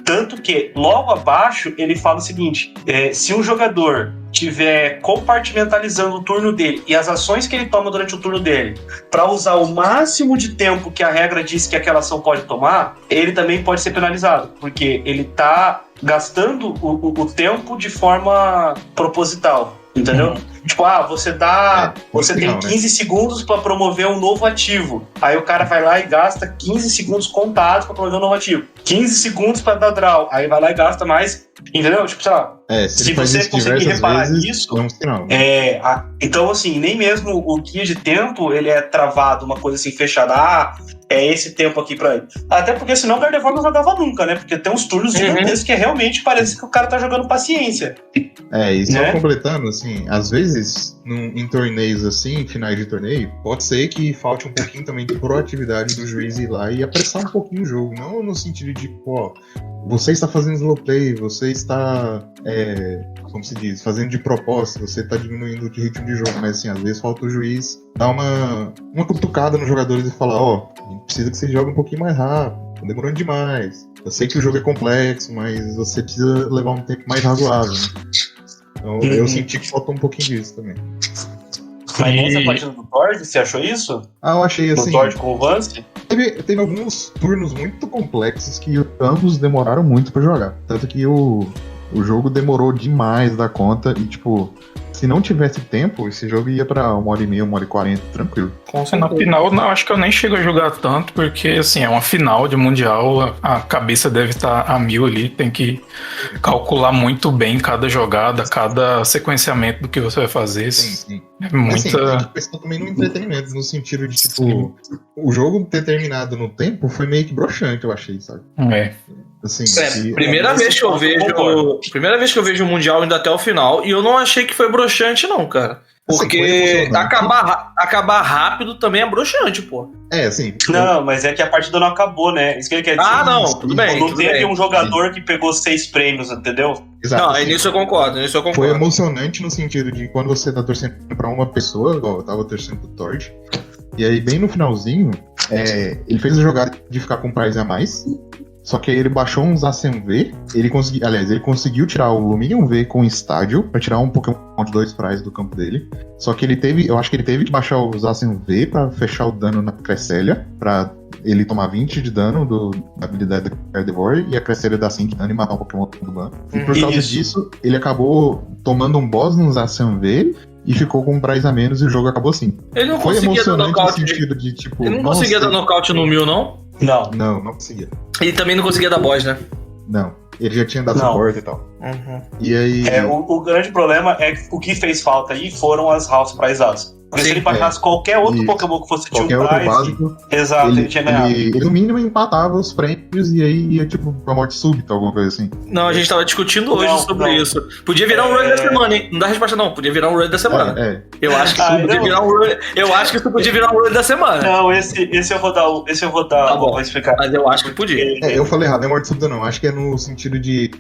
[SPEAKER 2] Tanto que, logo abaixo, ele fala o seguinte: se um jogador estiver compartimentalizando o turno dele e as ações que ele toma durante o turno dele para usar o máximo de tempo que a regra diz que aquela ação pode tomar, ele também pode ser penalizado, porque ele tá gastando o tempo de forma proposital. Entendeu? Tipo, você tem 15 segundos pra promover um novo ativo. Aí o cara vai lá e gasta 15 segundos contados pra promover um novo ativo. 15 segundos pra dar draw. Aí vai lá e gasta mais. Entendeu? Tipo, sei lá.
[SPEAKER 3] Se
[SPEAKER 2] você conseguir reparar isso.
[SPEAKER 3] É um sinal.
[SPEAKER 2] Então, assim, nem mesmo o guia de tempo ele é travado, uma coisa assim fechada. É esse tempo aqui pra ele. Até porque senão o Gardevoir não jogava nunca, né? Porque tem uns turnos gigantescos que realmente parece que o cara tá jogando paciência.
[SPEAKER 3] E só
[SPEAKER 2] né?
[SPEAKER 3] completando, assim, às vezes, em torneios assim, finais de torneio, pode ser que falte um pouquinho também de proatividade do juiz ir lá e apressar um pouquinho o jogo. Não no sentido de, você está fazendo slow play, você está, como se diz, fazendo de propósito, você está diminuindo o ritmo de jogo, mas assim, às vezes falta o juiz dar uma cutucada nos jogadores e falar, precisa que você jogue um pouquinho mais rápido, tá demorando demais. Eu sei que o jogo é complexo, mas você precisa levar um tempo mais razoável, né? Então eu senti que faltou um pouquinho disso também.
[SPEAKER 2] Mas nessa partida do Tord, você achou isso?
[SPEAKER 3] Eu achei assim.
[SPEAKER 2] No Tord com o Vance?
[SPEAKER 3] Teve alguns turnos muito complexos que ambos demoraram muito pra jogar. Tanto que o jogo demorou demais da conta e, tipo, se não tivesse tempo, esse jogo ia pra 1h30, 1h40, tranquilo.
[SPEAKER 5] Na final, não, acho que eu nem chego a jogar tanto, porque, assim, é uma final de Mundial, a cabeça deve estar a 1000 ali, tem que calcular muito bem cada jogada, cada sequenciamento do que você vai fazer.
[SPEAKER 3] Sim.
[SPEAKER 5] É muita...
[SPEAKER 3] Assim, tem que pensar também no entretenimento, no sentido de, tipo, o jogo ter terminado no tempo foi meio que broxante, eu achei, sabe? Assim,
[SPEAKER 4] primeira vez que eu vejo o Mundial indo até o final, e eu não achei que foi broxante, não, cara. Porque acabar rápido também é broxante, pô.
[SPEAKER 3] Assim.
[SPEAKER 2] Não, mas é que a partida não acabou, né? Isso que ele quer dizer.
[SPEAKER 4] Não, tudo bem.
[SPEAKER 2] Não teve um jogador que pegou 6 prêmios, entendeu?
[SPEAKER 3] Exato,
[SPEAKER 4] não, nisso eu concordo,
[SPEAKER 3] Foi emocionante no sentido de quando você tá torcendo pra uma pessoa, igual eu tava torcendo pro Tord, e aí bem no finalzinho, ele fez a jogada de ficar com prize a mais. Só que aí ele baixou uns ACMV, ele conseguiu tirar o Luminium V com estádio, pra tirar um Pokémon de 2 prizes do campo dele. Só que eu acho que ele teve que baixar os ACMV pra fechar o dano na Cresselia, pra ele tomar 20 de dano da habilidade do Gardevoir, e a Cresselia dar 5 de dano e matar o Pokémon do ban. E por causa disso, ele acabou tomando um boss nos ACMV, e ficou com um prize a menos e o jogo acabou assim.
[SPEAKER 4] Ele não
[SPEAKER 3] foi
[SPEAKER 4] conseguia dar
[SPEAKER 3] emocionante
[SPEAKER 4] nocaute
[SPEAKER 3] no sentido de, tipo...
[SPEAKER 4] Ele não conseguia dar nocaute no 1000, não?
[SPEAKER 3] Não conseguia.
[SPEAKER 4] E também não conseguia dar boss, né?
[SPEAKER 3] Não. Ele já tinha dado suporte e tal. E aí...
[SPEAKER 2] O grande problema é que o que fez falta aí foram as house prizadas. Porque se ele baixasse qualquer outro Pokémon que fosse
[SPEAKER 3] qualquer outro básico,
[SPEAKER 2] exato, ele tinha ganhado.
[SPEAKER 3] Ele no mínimo empatava os prêmios e aí ia tipo pra morte súbita, alguma coisa assim.
[SPEAKER 4] Não, a gente tava discutindo hoje sobre isso. Podia virar um run da semana, hein? Não dá resposta não, podia virar um run da semana. Eu acho que isso podia virar um run. Eu acho que isso podia virar um run da semana.
[SPEAKER 2] Não, esse eu vou dar,
[SPEAKER 4] tá bom,
[SPEAKER 2] vou explicar.
[SPEAKER 4] Mas eu acho que podia.
[SPEAKER 3] Eu falei errado, não é morte súbita não. Acho que é no sentido de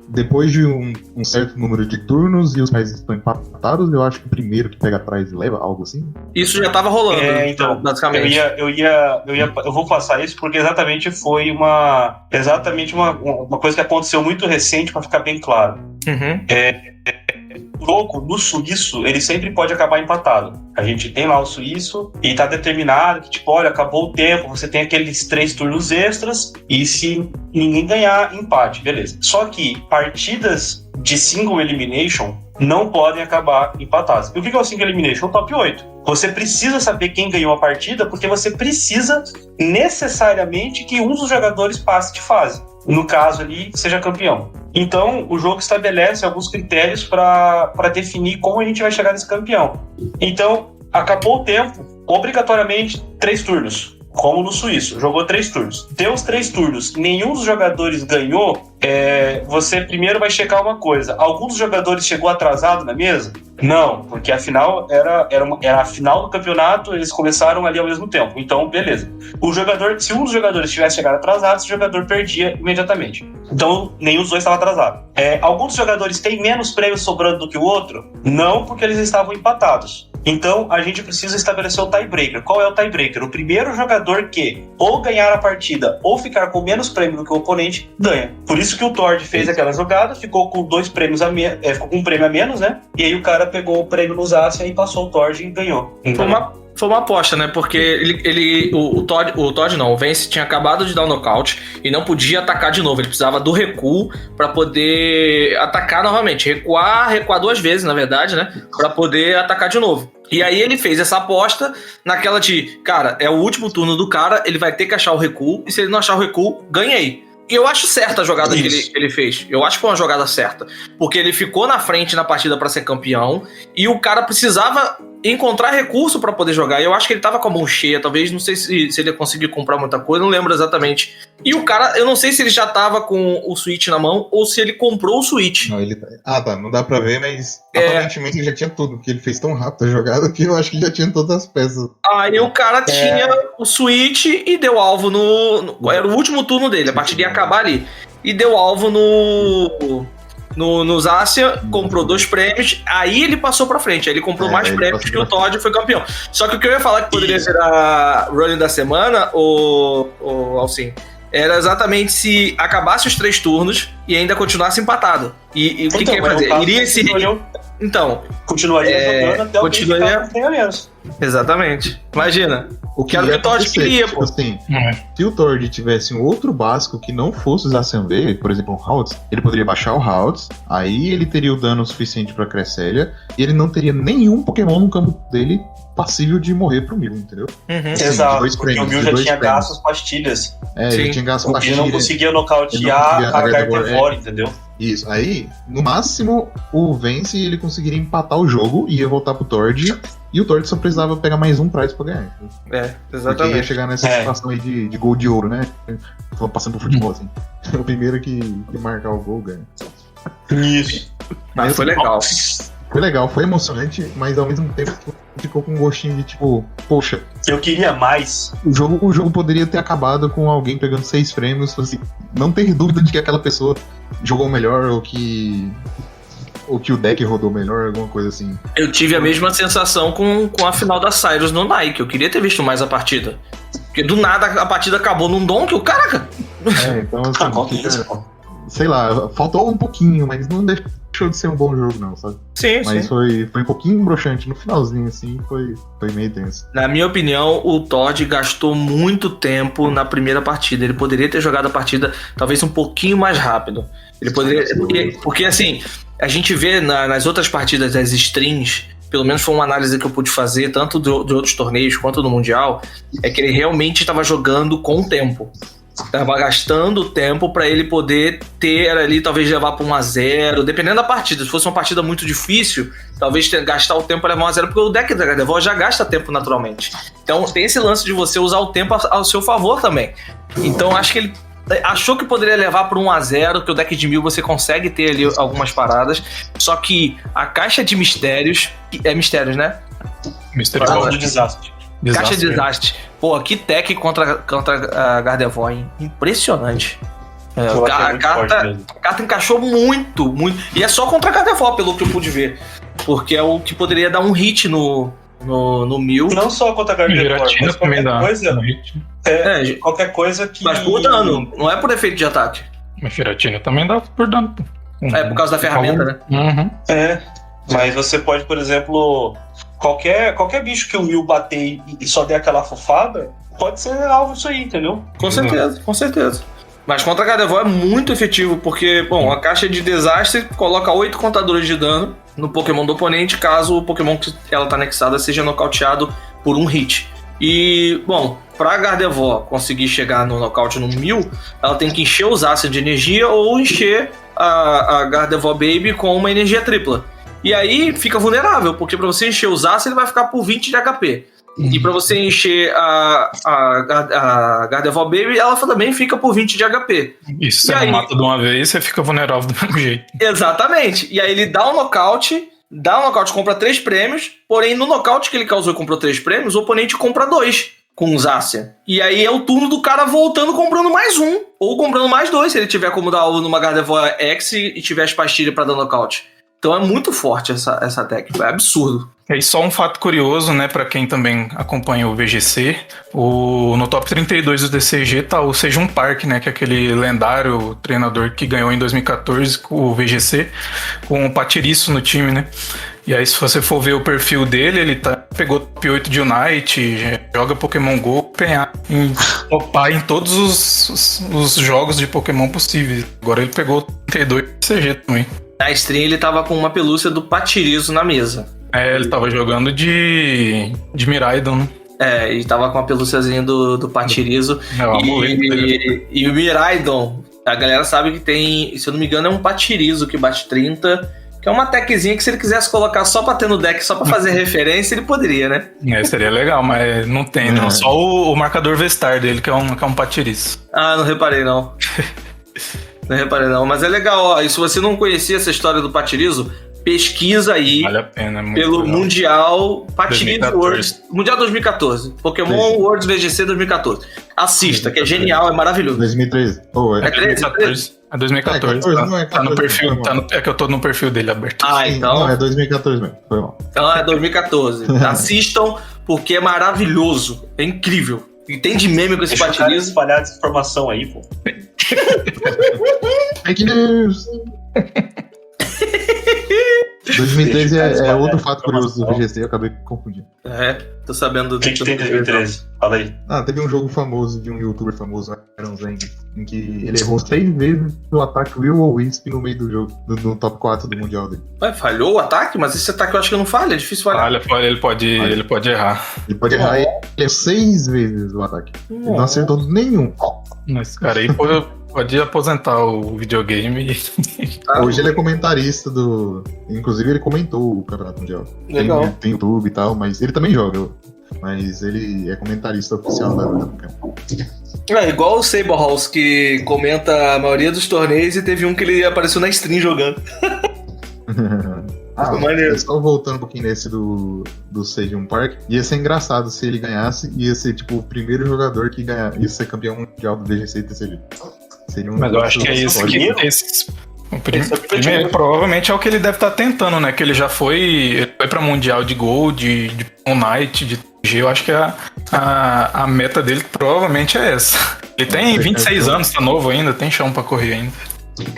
[SPEAKER 3] depois de um certo número de turnos e os prizes estão empatados, eu acho que o primeiro que pega a prize leva, algo assim.
[SPEAKER 4] Isso já tava rolando,
[SPEAKER 2] então,
[SPEAKER 4] basicamente.
[SPEAKER 2] Eu vou passar isso porque exatamente foi uma coisa que aconteceu muito recente, pra ficar bem claro. O jogo no suíço, ele sempre pode acabar empatado. A gente tem lá o suíço e tá determinado que, tipo, olha, acabou o tempo, você tem aqueles 3 turnos extras e se ninguém ganhar, empate, beleza. Só que partidas de single elimination não podem acabar empatadas. E o que é o single elimination? O top 8. Você precisa saber quem ganhou a partida porque você precisa necessariamente que um dos jogadores passe de fase. No caso ali, seja campeão. Então, o jogo estabelece alguns critérios para definir como a gente vai chegar nesse campeão. Então, acabou o tempo, obrigatoriamente 3 turnos. Como no suíço, jogou 3 turnos. Deu os 3 turnos, nenhum dos jogadores ganhou, você primeiro vai checar uma coisa. Algum dos jogadores chegou atrasado na mesa? Não, porque afinal era a final do campeonato, eles começaram ali ao mesmo tempo. Então, beleza. Se um dos jogadores tivesse chegado atrasado, esse jogador perdia imediatamente. Então, nenhum dos dois estava atrasado. Alguns dos jogadores têm menos prêmios sobrando do que o outro? Não, porque eles estavam empatados. Então, a gente precisa estabelecer o tiebreaker. Qual é o tiebreaker? O primeiro jogador que ou ganhar a partida ou ficar com menos prêmio do que o oponente, ganha. Por isso que o Tord fez aquela jogada, ficou com 2 prêmios ficou com um prêmio a menos, né? E aí o cara pegou o prêmio no Zacian e passou o Tord e ganhou.
[SPEAKER 4] Foi uma aposta, né? Porque o Vence tinha acabado de dar o nocaute e não podia atacar de novo. Ele precisava do recuo pra poder atacar novamente. Recuar 2 vezes, na verdade, né? Pra poder atacar de novo. E aí ele fez essa aposta naquela de, cara, é o último turno do cara, ele vai ter que achar o recuo, e se ele não achar o recuo, ganhei. E eu acho certa a jogada que ele fez. Eu acho que foi uma jogada certa. Porque ele ficou na frente na partida pra ser campeão, e o cara precisava encontrar recurso pra poder jogar. E eu acho que ele tava com a mão cheia, talvez, não sei se ele ia conseguir comprar muita coisa, não lembro exatamente. E o cara, eu não sei se ele já tava com o Switch na mão, ou se ele comprou o Switch.
[SPEAKER 3] Não, tá, não dá pra ver, mas aparentemente ele já tinha tudo, porque ele fez tão rápido a jogada que eu acho que já tinha todas as peças.
[SPEAKER 4] Aí o cara tinha o Switch e deu alvo era o último turno dele, a partida ia acabar ali. E deu alvo no Zacian, comprou 2 prêmios, aí ele passou pra frente, aí ele comprou mais prêmios que o Todd foi campeão. Só que o que eu ia falar que poderia ser a running da semana, o Alcim, era exatamente se acabasse os 3 turnos e ainda continuasse empatado. E o que ia fazer? Iria se... Então...
[SPEAKER 2] Continuaria jogando até o que tenha menos.
[SPEAKER 4] Exatamente. Imagina.
[SPEAKER 3] O que
[SPEAKER 4] era o que o Todd queria, pô.
[SPEAKER 3] Assim, se o Tord tivesse um outro básico que não fosse o Zacian V, por exemplo, um Haltz, ele poderia baixar o Haltz, aí ele teria o dano suficiente pra Cresselia, e ele não teria nenhum Pokémon no campo dele passível de morrer pro Mil, entendeu?
[SPEAKER 2] Assim, exato, porque o Mil já tinha gasto as pastilhas.
[SPEAKER 3] Ele tinha gasto as pastilhas.
[SPEAKER 2] Ele não conseguia nocautear a Gardevoir, entendeu?
[SPEAKER 3] Isso, aí, no máximo, o Vence ele conseguiria empatar o jogo, ia voltar pro Tord, e o Tord só precisava pegar mais um prize pra ganhar.
[SPEAKER 4] Exatamente.
[SPEAKER 3] Porque ia chegar nessa situação aí de gol de ouro, né? Tô passando pro futebol, assim. O primeiro que marcar o gol ganha.
[SPEAKER 2] Isso.
[SPEAKER 4] Mas foi legal.
[SPEAKER 3] Foi legal, foi emocionante, mas ao mesmo tempo ficou com um gostinho de tipo, poxa.
[SPEAKER 2] Eu queria mais.
[SPEAKER 3] O jogo poderia ter acabado com alguém pegando 6 prêmios, assim, não ter dúvida de que aquela pessoa jogou melhor ou que o deck rodou melhor, alguma coisa assim.
[SPEAKER 4] Eu tive a mesma sensação com a final da Cyrus no Nike. Eu queria ter visto mais a partida. Porque do nada a partida acabou num dom que o caraca.
[SPEAKER 3] Então assim, sei lá, faltou um pouquinho, mas não deixou de ser um bom jogo, não, sabe?
[SPEAKER 4] Sim,
[SPEAKER 3] mas
[SPEAKER 4] sim.
[SPEAKER 3] Foi um pouquinho broxante no finalzinho, assim, foi meio tenso.
[SPEAKER 4] Na minha opinião, o Todd gastou muito tempo na primeira partida. Ele poderia ter jogado a partida talvez um pouquinho mais rápido. Ele poderia. Porque assim, a gente vê nas outras partidas das streams, pelo menos foi uma análise que eu pude fazer, tanto de outros torneios quanto do Mundial, é que ele realmente estava jogando com o tempo. Tava gastando tempo pra ele poder ter ali, talvez levar pra 1-0, dependendo da partida. Se fosse uma partida muito difícil, talvez gastar o tempo pra levar 1-0, porque o deck da Gardevoir já gasta tempo naturalmente. Então tem esse lance de você usar o tempo ao seu favor também. Então acho que ele achou que poderia levar para 1-0, que o deck de 1000 você consegue ter ali algumas paradas, só que a caixa de mistérios, é mistérios, né?
[SPEAKER 5] Mistérios
[SPEAKER 2] de desastre.
[SPEAKER 4] Caixa de desastre. Pô, que tech contra a Gardevoir, hein? Impressionante. A carta encaixou muito. E é só contra a Gardevoir, pelo que eu pude ver. Porque é o que poderia dar um hit no 1000.
[SPEAKER 2] Não só contra a Gardevoir, mas qualquer coisa. Qualquer coisa que.
[SPEAKER 4] Mas por dano, não é por efeito de ataque.
[SPEAKER 5] Mas Giratina também dá por dano.
[SPEAKER 4] É por causa da ferramenta, né?
[SPEAKER 5] Uhum.
[SPEAKER 2] Mas você pode, por exemplo, qualquer bicho que o Mil bater e só der aquela fofada, pode ser alvo disso aí, entendeu?
[SPEAKER 4] Com certeza. Mas contra a Gardevoir é muito efetivo, porque, bom, a caixa de desastre coloca 8 contadores de dano no Pokémon do oponente, caso o Pokémon que ela tá anexada seja nocauteado por um hit. E, bom, pra Gardevoir conseguir chegar no nocaute no 1000, ela tem que encher os Zacian de energia ou encher a Gardevoir Baby com uma energia tripla. E aí fica vulnerável, porque pra você encher o Zacian ele vai ficar por 20 de HP. E pra você encher a Gardevoir Baby, ela também fica por 20 de HP.
[SPEAKER 5] E se você mata de uma vez, você fica vulnerável do mesmo jeito.
[SPEAKER 4] Exatamente. E aí ele dá um nocaute, compra 3 prêmios, porém no nocaute que ele causou e comprou 3 prêmios, o oponente compra 2 com o Zacian. E aí é o turno do cara voltando comprando mais 1, ou comprando mais 2, se ele tiver como dar alvo numa Gardevoir X e tiver as pastilhas pra dar nocaute. Então é muito forte essa técnica, é absurdo.
[SPEAKER 5] E só um fato curioso, né, pra quem também acompanha o VGC, no top 32 do TCG tá o Sejun Park, né, que é aquele lendário treinador que ganhou em 2014 com o VGC, com o Patiriço no time, né. E aí, se você for ver o perfil dele, ele pegou top 8 de Unite, joga Pokémon GO, em topar em todos os jogos de Pokémon possíveis. Agora ele pegou 32 do TCG também.
[SPEAKER 4] Na stream ele tava com uma pelúcia do Patiriço na mesa.
[SPEAKER 5] Ele tava jogando de Miraidon, né?
[SPEAKER 4] E tava com a pelúciazinha do Patiriço. E o Miraidon, a galera sabe que tem, se eu não me engano, é um Patiriço que bate 30, que é uma techzinha que se ele quisesse colocar só pra ter no deck, só pra fazer referência, ele poderia, né?
[SPEAKER 5] Seria legal, mas não tem, não. Só o marcador Vestar dele, que é um Patiriço.
[SPEAKER 4] Ah, não reparei, não. Não reparei, não. Mas é legal, ó. E se você não conhecia essa história do Patiriço, pesquisa aí.
[SPEAKER 5] Vale a pena, muito
[SPEAKER 4] pelo
[SPEAKER 5] legal.
[SPEAKER 4] Mundial Patiriço Worlds. Mundial 2014. Pokémon Worlds VGC 2014. Assista, que é genial, é maravilhoso.
[SPEAKER 3] 2013.
[SPEAKER 4] É 2014?
[SPEAKER 5] É 2014. Tá no perfil. É que eu tô no perfil dele aberto.
[SPEAKER 4] Então.
[SPEAKER 3] Não, é 2014 mesmo. Foi mal.
[SPEAKER 4] Então é 2014. Assistam, porque é maravilhoso. É incrível. E tem de meme com esse Patiriço.
[SPEAKER 2] Espalhar desinformação aí, pô.
[SPEAKER 3] Fake news! 2013 é outro fato curioso do VGC, eu acabei confundindo.
[SPEAKER 4] Tô sabendo
[SPEAKER 2] O que tem em 2013? Fala aí.
[SPEAKER 3] Teve um jogo famoso de um youtuber famoso, Aaron Zeng, em que ele errou 6 vezes no ataque Will ou Wisp no meio do jogo, no top 4 do mundial dele.
[SPEAKER 4] Ué, falhou o ataque? Mas esse ataque eu acho que não falha, é difícil falhar.
[SPEAKER 5] Falha, ele pode errar.
[SPEAKER 3] Ele pode errar, ele errou 6 vezes o ataque. Ele não acertou nenhum.
[SPEAKER 5] Esse cara aí pode aposentar o videogame.
[SPEAKER 3] Hoje ele é comentarista do... Inclusive ele comentou o Campeonato Mundial.
[SPEAKER 4] Legal.
[SPEAKER 3] Tem YouTube e tal, mas ele também joga. Mas ele é comentarista oficial da Pokémon.
[SPEAKER 4] É igual o Saberhouse, que comenta a maioria dos torneios e teve um que ele apareceu na stream jogando. Maneiro.
[SPEAKER 3] Só voltando um pouquinho nesse do Sejun Park, ia ser engraçado se ele ganhasse, ia ser tipo o primeiro jogador que ia ser campeão mundial do VGC e TCG.
[SPEAKER 5] Mas eu acho que é isso que primeiro, provavelmente é o que ele deve estar tentando, né? Que ele já foi pra Mundial de Gold, de Unite, de TG. Eu acho que a meta dele provavelmente é essa. Ele tem 26 anos, tá novo ainda, tem chão pra correr ainda.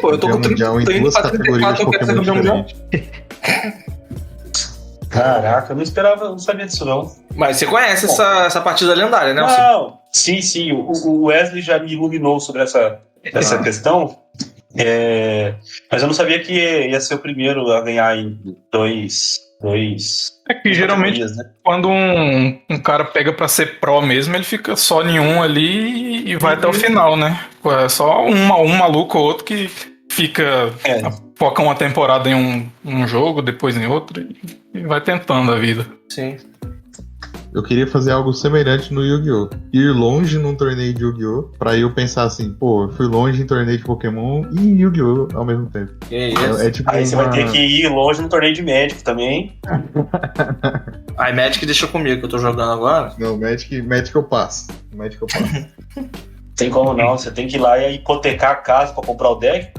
[SPEAKER 4] Pô, eu tô com
[SPEAKER 3] mundial em duas categorias de Pokémon diferentes.
[SPEAKER 2] Caraca, eu não esperava, não sabia disso não.
[SPEAKER 4] Mas você conhece essa partida lendária, né?
[SPEAKER 2] Não, sim, o Wesley já me iluminou sobre essa questão, mas eu não sabia que ia ser o primeiro a ganhar em dois
[SPEAKER 5] É que geralmente, né? Quando um cara pega pra ser pró mesmo, ele fica só em um ali e vai até o final, né? É só um maluco ou outro que fica... foca uma temporada em um jogo, depois em outro e vai tentando a vida.
[SPEAKER 4] Sim.
[SPEAKER 3] Eu queria fazer algo semelhante no Yu-Gi-Oh! Ir longe num torneio de Yu-Gi-Oh! Pra eu pensar assim, pô, eu fui longe em torneio de Pokémon e em Yu-Gi-Oh! Ao mesmo tempo. Tipo
[SPEAKER 2] aí você vai ter que ir longe no torneio de Magic também.
[SPEAKER 4] Aí Magic deixa comigo, que eu tô jogando agora.
[SPEAKER 3] Não, Magic eu passo.
[SPEAKER 2] Tem como não, você tem que ir lá e hipotecar a casa pra comprar o deck.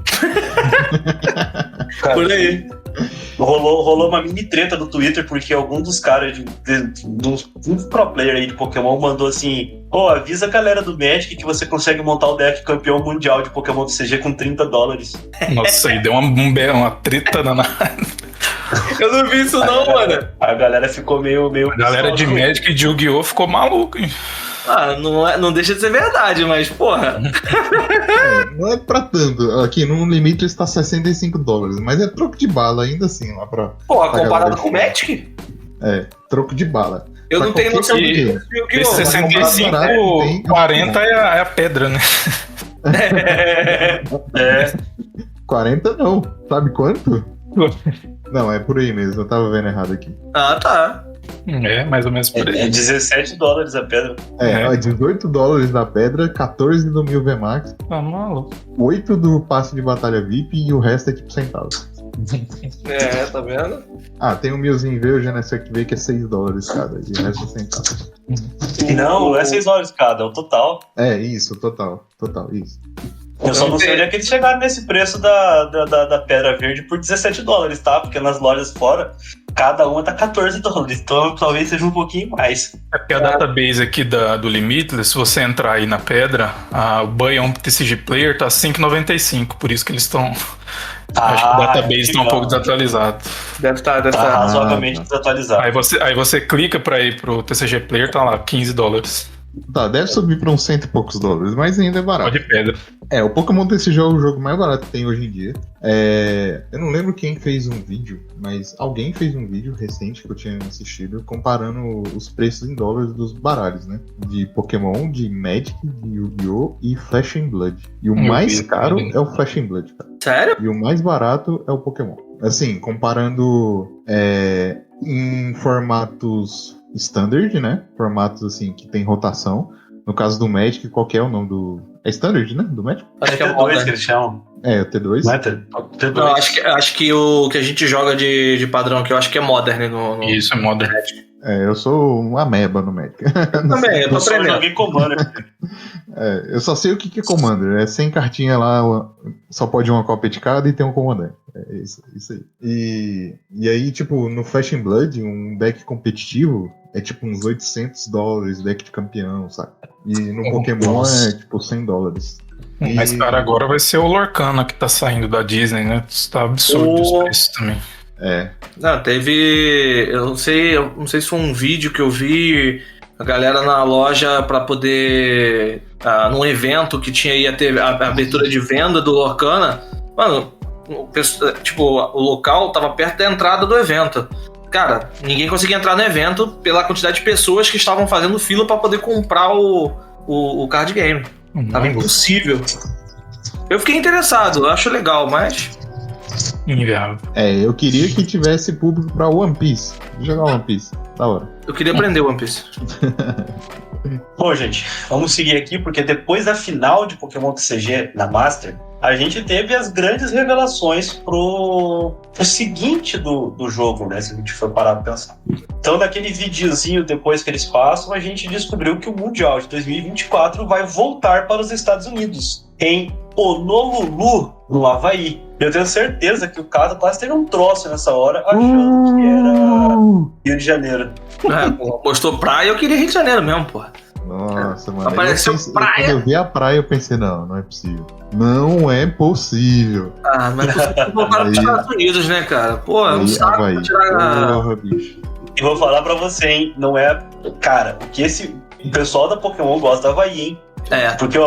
[SPEAKER 2] Cara,
[SPEAKER 4] por aí.
[SPEAKER 2] Rolou uma mini treta no Twitter porque algum dos caras um pro player aí de Pokémon mandou assim: avisa a galera do Magic que você consegue montar o deck campeão mundial de Pokémon do CG com $30.
[SPEAKER 5] Nossa, aí deu uma treta danada.
[SPEAKER 4] Eu não vi isso não, mano.
[SPEAKER 2] A galera ficou meio...
[SPEAKER 5] A galera de Magic e de Yu-Gi-Oh! Ficou maluca, hein?
[SPEAKER 4] Não deixa de ser verdade, mas porra.
[SPEAKER 3] Não é pra tanto. Aqui no limite está $65, mas é troco de bala ainda assim lá pra.
[SPEAKER 4] Porra, comparado com o Magic?
[SPEAKER 3] Troco de bala.
[SPEAKER 4] Eu não tenho noção de Yu-Gi-Oh!
[SPEAKER 5] Esse 65, 40 é a pedra, né?
[SPEAKER 3] 40 não. Sabe quanto? Não, é por aí mesmo. Eu tava vendo errado aqui.
[SPEAKER 4] Ah, tá.
[SPEAKER 5] Mais ou menos por aí.
[SPEAKER 2] É $17 a pedra.
[SPEAKER 3] $18 da pedra, 14 do 1000 VMAX.
[SPEAKER 5] Tá maluco.
[SPEAKER 3] 8 do passe de batalha VIP e o resto é tipo centavos.
[SPEAKER 4] Tá vendo?
[SPEAKER 3] Ah, tem um milzinho verde nessa aqui que é $6 cada, e o resto é centavos.
[SPEAKER 2] Não é $6 cada, é o total.
[SPEAKER 3] É, isso, total, isso.
[SPEAKER 2] Eu só não sei onde é que eles chegaram nesse preço da Pedra Verde por $17, tá? Porque nas lojas fora, cada uma tá $14. Então talvez seja um pouquinho mais.
[SPEAKER 5] É porque a database aqui do Limitless, se você entrar aí na pedra, o Buy on TCG Player tá 5,95. Por isso que eles estão. Acho que o database tá um pouco desatualizado.
[SPEAKER 4] Deve estar.
[SPEAKER 2] Razoavelmente desatualizado.
[SPEAKER 5] Aí você clica pra ir pro TCG Player, tá lá, $15.
[SPEAKER 3] Tá, deve subir pra uns $100 e poucos, mas ainda é barato.
[SPEAKER 5] Só de pedra.
[SPEAKER 3] O Pokémon TCG é o jogo mais barato que tem hoje em dia. Eu não lembro quem fez um vídeo, mas alguém fez um vídeo recente que eu tinha assistido comparando os preços em dólares dos baralhos, né? De Pokémon, de Magic, de Yu-Gi-Oh! E Flesh and Blood. E o mais caro é o Flesh and Blood, cara.
[SPEAKER 4] Sério?
[SPEAKER 3] E o mais barato é o Pokémon. Assim, comparando em formatos standard, né? Formatos assim que tem rotação. No caso do Magic, qual que é o nome do... É standard, né? Do Magic?
[SPEAKER 4] Acho que é
[SPEAKER 2] T2 que eles chamam.
[SPEAKER 3] É, o T2.
[SPEAKER 2] Não é T2?
[SPEAKER 4] Não, acho que o que a gente joga de padrão aqui, eu acho que é Modern no
[SPEAKER 5] Isso, é Modern.
[SPEAKER 3] Eu sou um ameba no Magic.
[SPEAKER 4] Também, eu tô
[SPEAKER 2] só
[SPEAKER 4] aprendendo.
[SPEAKER 2] joguei Commander.
[SPEAKER 3] Eu só sei o que é Commander. É 100 cartinhas lá, só pode uma cópia de cada e tem um comandante. É isso aí. E aí, tipo, no Flesh and Blood, um deck competitivo é tipo uns $800, deck de campeão, sabe? E no Pokémon é tipo $100.
[SPEAKER 5] Mas, cara, agora vai ser o Lorcana que tá saindo da Disney, né? Tá absurdo os preços também.
[SPEAKER 4] Não, teve... Eu não sei se foi um vídeo que eu vi a galera na loja pra poder... num evento que ia ter a abertura de venda do Lorcana. Mano, o local tava perto da entrada do evento. Cara, ninguém conseguia entrar no evento pela quantidade de pessoas que estavam fazendo fila pra poder comprar o card game. Tava impossível. Eu fiquei interessado, eu acho legal, mas...
[SPEAKER 5] Inviável.
[SPEAKER 3] Eu queria que tivesse público pra One Piece. Vou jogar One Piece, da hora.
[SPEAKER 4] Eu queria aprender One Piece.
[SPEAKER 2] Bom, gente, vamos seguir aqui, porque depois da final de Pokémon TCG na Master, a gente teve as grandes revelações pro seguinte do jogo, né? Se a gente for parar pra pensar. Então, naquele videozinho depois que eles passam, a gente descobriu que o Mundial de 2024 vai voltar para os Estados Unidos, em Honolulu, no Havaí. Eu tenho certeza que o Caso quase teve um troço nessa hora, achando que era Rio de Janeiro.
[SPEAKER 4] Mostrou praia, eu queria Rio de Janeiro mesmo, porra.
[SPEAKER 3] Nossa, mano.
[SPEAKER 4] Apareceu praia.
[SPEAKER 3] Quando eu vi a praia, eu pensei, não é possível. Não é possível.
[SPEAKER 4] Mas voltaram para os Estados Unidos, né, cara? Pô, é um saco pra tirar...
[SPEAKER 3] Porra, bicho.
[SPEAKER 2] E vou falar pra você, hein, não é... Cara, o pessoal da Pokémon gosta do Havaí, hein? Porque,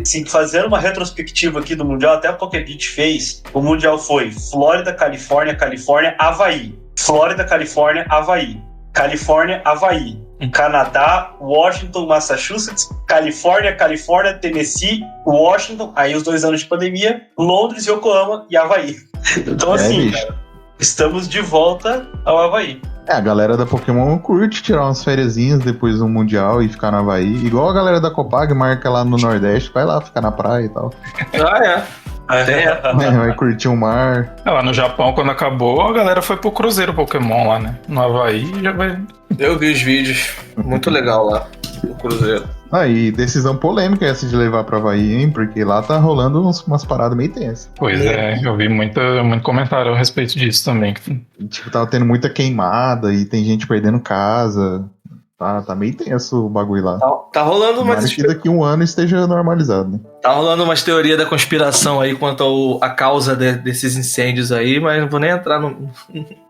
[SPEAKER 2] se fazendo uma retrospectiva aqui do Mundial, até a Pokébit fez, o Mundial foi Flórida, Califórnia, Havaí. Flórida, Califórnia, Havaí. Califórnia, Havaí. Canadá, Washington, Massachusetts, Califórnia, Tennessee, Washington, aí os 2 anos de pandemia, Londres, Yokohama e Havaí. Então, assim, cara, estamos de volta ao Havaí.
[SPEAKER 3] A galera da Pokémon curte tirar umas fériasinhas depois do Mundial e ficar no Havaí. Igual a galera da Copag marca lá no Nordeste, vai lá ficar na praia e tal. Vai curtir o mar.
[SPEAKER 5] Lá no Japão, quando acabou, a galera foi pro Cruzeiro Pokémon lá, né? No Havaí já vai...
[SPEAKER 4] Eu vi os vídeos. Muito legal lá, no Cruzeiro.
[SPEAKER 3] E decisão polêmica essa de levar pra Havaí, hein? Porque lá tá rolando umas paradas meio tensas.
[SPEAKER 5] Pois eu vi muito comentário a respeito disso também.
[SPEAKER 3] Tipo, tava tendo muita queimada e tem gente perdendo casa. Tá meio tenso o bagulho lá.
[SPEAKER 4] Tá rolando umas...
[SPEAKER 3] Mas que daqui a um ano esteja normalizado, né?
[SPEAKER 4] Tá rolando umas teorias da conspiração aí quanto a causa desses incêndios aí, mas não vou nem entrar no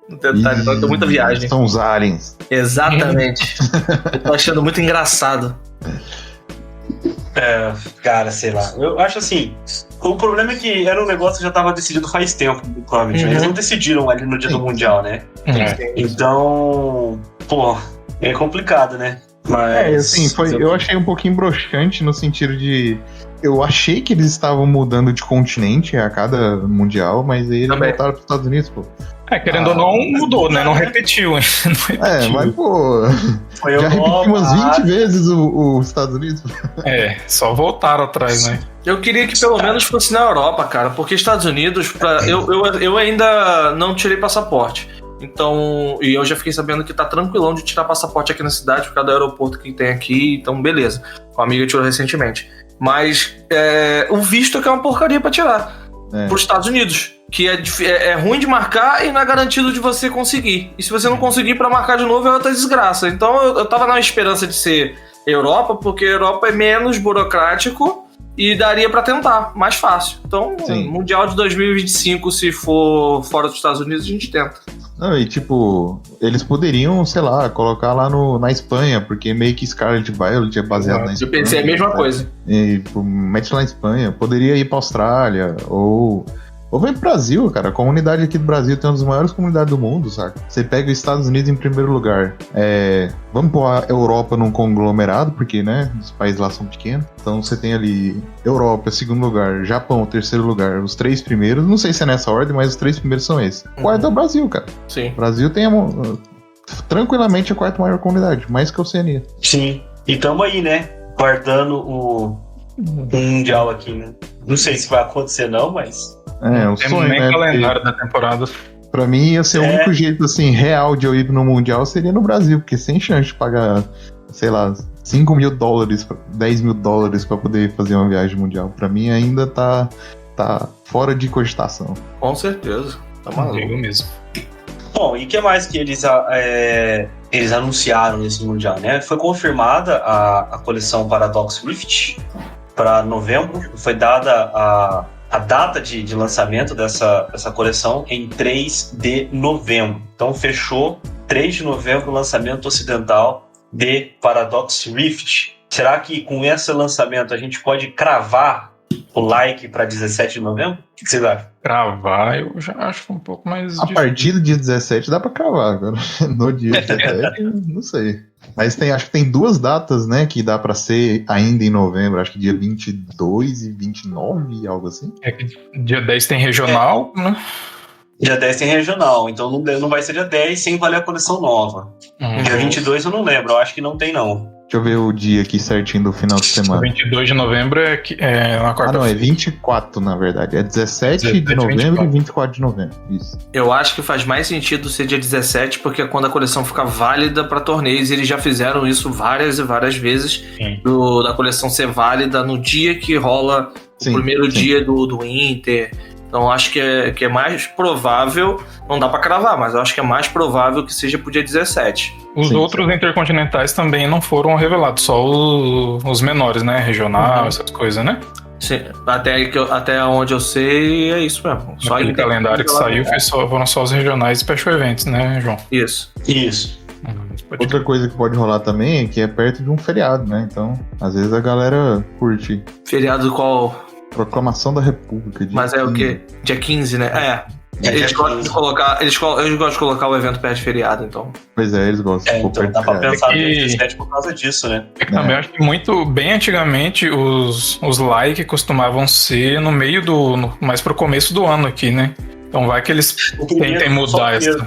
[SPEAKER 4] detalhe, não. Tem muita viagem.
[SPEAKER 3] São os aliens.
[SPEAKER 4] Exatamente. Eu tô achando muito engraçado.
[SPEAKER 2] Cara, sei lá. Eu acho assim, o problema é que era um negócio que já tava decidido faz tempo, provavelmente. Eles não decidiram ali no dia do Mundial, né? Então, é complicado, né? Mas...
[SPEAKER 3] assim, eu achei um pouquinho broxante no sentido de... Eu achei que eles estavam mudando de continente a cada Mundial, mas aí eles voltaram pros Estados Unidos, pô.
[SPEAKER 5] Querendo ou não, mudou, né? Não repetiu.
[SPEAKER 3] Mas, pô... Já repetiu umas 20 vezes os Estados Unidos.
[SPEAKER 5] Só voltaram atrás, né?
[SPEAKER 4] Eu queria que pelo menos fosse na Europa, cara, porque Estados Unidos, eu ainda não tirei passaporte. Então, e eu já fiquei sabendo que tá tranquilão de tirar passaporte aqui na cidade por causa do aeroporto que tem aqui, então beleza. Uma amiga tirou recentemente. Mas o visto é que é uma porcaria pra tirar pros Estados Unidos, que é ruim de marcar e não é garantido de você conseguir. E se você não conseguir pra marcar de novo é outra desgraça. Então eu tava na esperança de ser Europa, porque a Europa é menos burocrático e daria pra tentar, mais fácil. Então, Mundial de 2025, se for fora dos Estados Unidos, a gente tenta.
[SPEAKER 3] Não, e tipo, eles poderiam, sei lá, colocar lá na Espanha, porque meio que Scarlet Violet é baseado na Espanha.
[SPEAKER 4] Eu pensei a mesma coisa.
[SPEAKER 3] E mete lá na Espanha. Poderia ir pra Austrália, ou vem pro Brasil, cara. A comunidade aqui do Brasil tem uma das maiores comunidades do mundo, saca? Você pega os Estados Unidos em primeiro lugar. Vamos pôr a Europa num conglomerado, porque, né, os países lá são pequenos. Então você tem ali Europa, segundo lugar, Japão, terceiro lugar, os 3 primeiros. Não sei se é nessa ordem, mas os 3 primeiros são esses. O quarto é o Brasil, cara.
[SPEAKER 4] Sim.
[SPEAKER 3] O Brasil tem tranquilamente a quarta maior comunidade, mais que a Oceania.
[SPEAKER 2] Sim. E tamo aí, né? Guardando o Mundial aqui, né? Não sei se vai acontecer não, mas...
[SPEAKER 3] Um
[SPEAKER 5] Tem
[SPEAKER 3] sonho,
[SPEAKER 5] nem
[SPEAKER 3] né?
[SPEAKER 5] calendário da temporada.
[SPEAKER 3] Pra mim, ia ser o único jeito, assim, real de eu ir no Mundial seria no Brasil, porque sem chance de pagar, sei lá, $5 mil, $10 mil pra poder fazer uma viagem mundial. Pra mim, ainda tá fora de cogitação.
[SPEAKER 4] Com certeza. Tá maluco.
[SPEAKER 5] Digo mesmo.
[SPEAKER 2] Bom, e o que mais que eles anunciaram nesse Mundial, né? Foi confirmada a coleção Paradox Rift para novembro. Foi dada a data de lançamento dessa coleção em 3 de novembro. Então fechou 3 de novembro o lançamento ocidental de Paradox Rift. Será que com esse lançamento a gente pode cravar o like para 17 de novembro? O que vocês acham?
[SPEAKER 5] Cravar, eu já acho um pouco mais
[SPEAKER 3] A
[SPEAKER 5] difícil.
[SPEAKER 3] partir do dia 17 dá pra cravar, agora no dia 17, não sei. Mas acho que tem 2 datas, né, que dá pra ser ainda em novembro, acho que dia 22 e 29, algo assim.
[SPEAKER 5] É que dia 10 tem regional, né?
[SPEAKER 2] Dia 10 tem regional, então não vai ser dia 10 sem valer a coleção nova. Dia 22 eu não lembro, eu acho que não tem não.
[SPEAKER 3] Deixa eu ver o dia aqui certinho do final de semana.
[SPEAKER 5] 22 de novembro é na quarta-feira.
[SPEAKER 3] Não, é 24 na verdade. É 17 de novembro e 24 de novembro. Isso.
[SPEAKER 4] Eu acho que faz mais sentido ser dia 17, porque é quando a coleção fica válida para torneios. Eles já fizeram isso várias e várias vezes. Da coleção ser válida no dia que rola o primeiro dia do Inter. Então acho que é mais provável, não dá pra cravar, mas eu acho que é mais provável que seja pro dia 17.
[SPEAKER 5] Os outros intercontinentais também não foram revelados, só os menores, né? Regional, essas coisas, né?
[SPEAKER 4] Sim, até onde eu sei é isso mesmo. Só
[SPEAKER 5] aquele calendário que saiu foram só os regionais e special events, né, João?
[SPEAKER 4] Isso.
[SPEAKER 3] Outra coisa que pode rolar também é que é perto de um feriado, né? Então, às vezes a galera curte.
[SPEAKER 4] Feriado qual?
[SPEAKER 3] Proclamação da República.
[SPEAKER 4] Mas é 15. O quê? Dia 15, né? Eles gostam de colocar. Eles gostam de colocar o evento perto de feriado, então.
[SPEAKER 3] Pois é, eles gostam de
[SPEAKER 2] então dá pra pensar no 17 por causa disso, né?
[SPEAKER 5] Também acho que bem antigamente, os like costumavam ser no meio mais pro começo do ano aqui, né? Então vai que eles tentem mudar isso.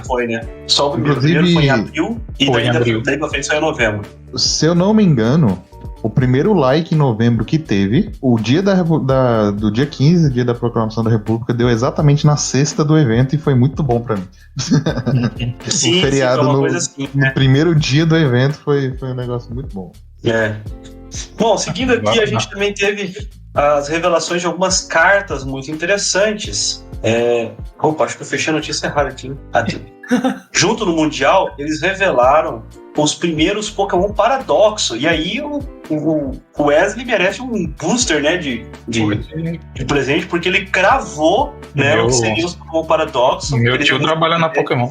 [SPEAKER 2] Só o primeiro foi em abril e daí pra frente saiu em novembro.
[SPEAKER 3] Se eu não me engano, o primeiro like em novembro que teve, o dia do dia 15, dia da proclamação da República, deu exatamente na sexta do evento e foi muito bom pra mim.
[SPEAKER 2] Sim,
[SPEAKER 3] o feriado no primeiro dia do evento foi um negócio muito bom.
[SPEAKER 2] Bom, seguindo aqui, a gente também teve as revelações de algumas cartas muito interessantes. Acho que eu fechei a notícia errada aqui. Junto no Mundial, eles revelaram os primeiros Pokémon Paradoxo. E aí o Wesley merece um booster, né, de presente, porque ele cravou, né, o que seriam os Pokémon Paradoxo.
[SPEAKER 5] Meu tio trabalha na Pokémon.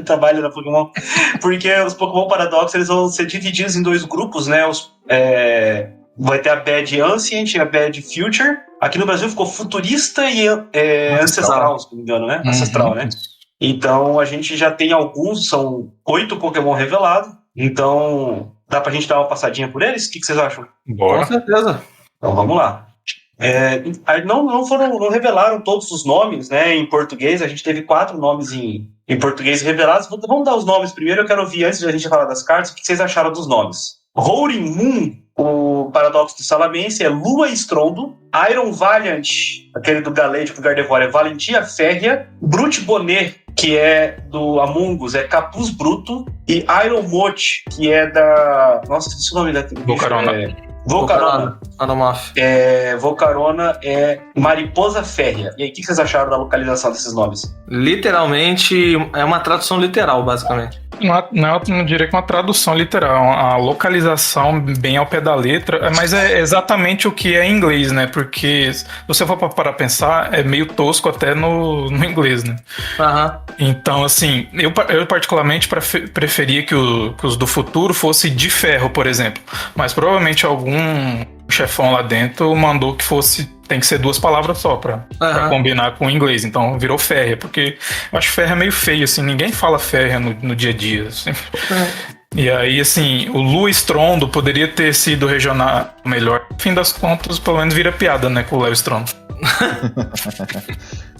[SPEAKER 2] Trabalha na Pokémon. Porque os Pokémon Paradoxo, eles vão ser divididos em 2 grupos, né? Vai ter a Bad Ancient e a Bad Future. Aqui no Brasil ficou Futurista e Ancestral, se não me engano, né? Ancestral, né? Então a gente já tem são 8 Pokémon revelados. Então dá pra gente dar uma passadinha por eles? O que vocês acham?
[SPEAKER 5] Bora.
[SPEAKER 4] Com certeza.
[SPEAKER 2] Então vamos lá. Não revelaram todos os nomes, né? Em português, a gente teve 4 nomes em português revelados. Vamos dar os nomes primeiro, eu quero ouvir, antes de a gente falar das cartas, o que vocês acharam dos nomes. Roaring Moon O Paradoxo do Salamence é Lua Estrondo. Iron Valiant, aquele do Galédico Gardevoir, é Valentia Férrea. Brute Bonnet, que é do Among Us, é Capuz Bruto. E Iron Mote, que é da... Nossa, esqueci o nome daquele bicho. Volcarona. Volcarona é Mariposa Férrea. E aí, o que vocês acharam da localização desses nomes?
[SPEAKER 4] Literalmente, é uma tradução literal, basicamente.
[SPEAKER 5] Não diria que é uma tradução literal, a localização bem ao pé da letra, mas é exatamente o que é em inglês, né? Porque se você for para pensar, é meio tosco até no inglês, né? Então, assim, eu particularmente preferia que os do futuro fosse de ferro, por exemplo. Mas provavelmente algum chefão lá dentro mandou que tem que ser 2 palavras só pra combinar com o inglês. Então virou férrea, porque eu acho férrea meio feio, assim, ninguém fala férrea no dia a dia. Assim. E aí, assim, o Lua Estrondo poderia ter sido regional melhor. No fim das contas, pelo menos vira piada, né, com o Léo Estrondo.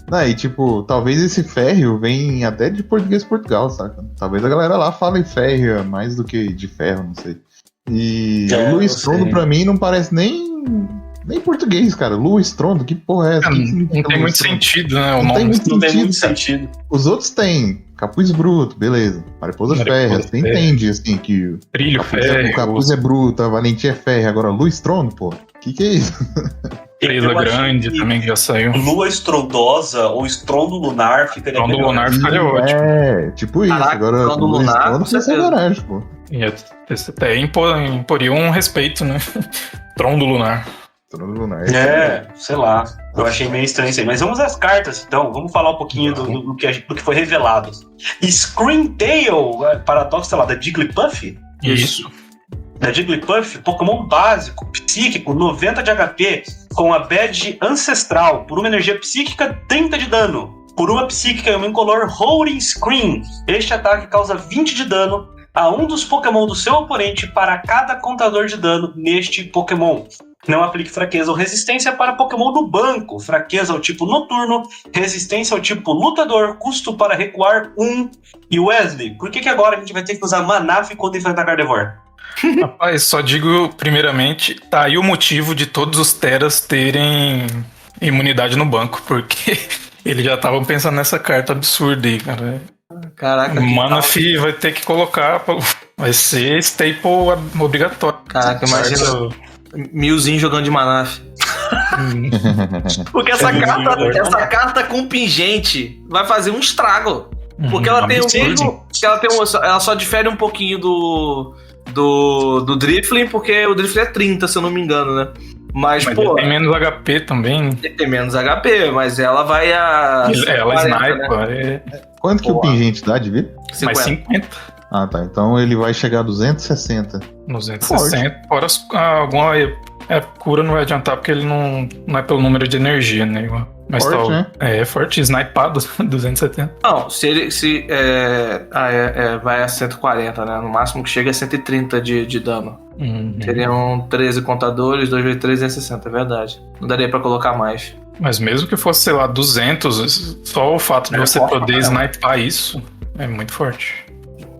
[SPEAKER 3] Não, e tipo, talvez esse férreo vem até de português Portugal, saca? Talvez a galera lá fale férrea mais do que de ferro, não sei. E o Lua Estrondo pra mim não parece nem português, cara. Lua Estrondo, que porra é essa?
[SPEAKER 5] Não tem muito sentido, né?
[SPEAKER 3] Não tem muito
[SPEAKER 2] sentido.
[SPEAKER 3] Os outros têm Capuz Bruto, beleza. Mariposa Férrea, você entende, assim, que
[SPEAKER 5] Trilho
[SPEAKER 3] o capuz é bruto, a valentia é férrea. Agora, Lua Estrondo, pô, que é isso?
[SPEAKER 5] Presa Grande também que já saiu.
[SPEAKER 2] Lua Estrondosa ou Estrondo Lunar ficaria
[SPEAKER 5] Estrondo
[SPEAKER 2] melhor.
[SPEAKER 5] Lunar ficaria ótimo.
[SPEAKER 3] É, tipo isso.
[SPEAKER 4] Caraca,
[SPEAKER 3] agora,
[SPEAKER 4] Estrondo
[SPEAKER 3] Lua
[SPEAKER 4] Lunar,
[SPEAKER 3] Estrondo
[SPEAKER 4] com
[SPEAKER 3] você é garagem, pô.
[SPEAKER 5] E até imporia um respeito, né? Estrondo Lunar.
[SPEAKER 3] Estrondo Lunar.
[SPEAKER 2] Sei lá. Eu achei meio estranho isso aí. Mas vamos às cartas, então. Vamos falar um pouquinho do que foi revelado. Screamtail, paradoxo, sei lá, da Jigglypuff?
[SPEAKER 5] Isso.
[SPEAKER 2] Da Jigglypuff, Pokémon básico, psíquico, 90 de HP, com a badge ancestral, por uma energia psíquica, 30 de dano. Por uma psíquica e uma incolor Roaring Scream. Este ataque causa 20 de dano a um dos Pokémon do seu oponente para cada contador de dano neste Pokémon. Não aplique fraqueza ou resistência para Pokémon do banco. Fraqueza ao tipo noturno, resistência ao tipo lutador, custo para recuar 1. E Wesley, por que agora a gente vai ter que usar Manaphy quando enfrentar Gardevoir?
[SPEAKER 5] Rapaz, só digo primeiramente, tá aí o motivo de todos os Teras terem imunidade no banco, porque eles já estavam pensando nessa carta absurda aí, cara.
[SPEAKER 4] Caraca.
[SPEAKER 5] Manaphy vai ter que colocar, vai ser staple obrigatório.
[SPEAKER 4] Caraca, imagina Milzinho jogando de Manaphy. Porque essa carta com pingente vai fazer um estrago. Porque ela tem o mesmo. Ela só difere um pouquinho do Drifloon, porque o Drifloon é 30, se eu não me engano, né? Mas pô.
[SPEAKER 5] Tem menos HP também.
[SPEAKER 4] Tem menos HP, mas ela vai a.
[SPEAKER 5] Ela 40, sniper.
[SPEAKER 4] Né?
[SPEAKER 3] Quanto que o pingente dá de vida?
[SPEAKER 5] 50. Mais 50.
[SPEAKER 3] Ah, tá. Então ele vai chegar a 260.
[SPEAKER 5] 260. Fora alguma cura não vai adiantar, porque ele não é pelo número de energia, né? Mas
[SPEAKER 3] forte, né?
[SPEAKER 5] É forte, snipado, 270.
[SPEAKER 4] Não, vai a 140, né? No máximo que chega é 130 de dano. Seriam 13 contadores, 2 vezes 3 é 60, é verdade. Não daria pra colocar mais.
[SPEAKER 5] Mas mesmo que fosse, sei lá, 200, só o fato de você poder snipar isso é muito forte.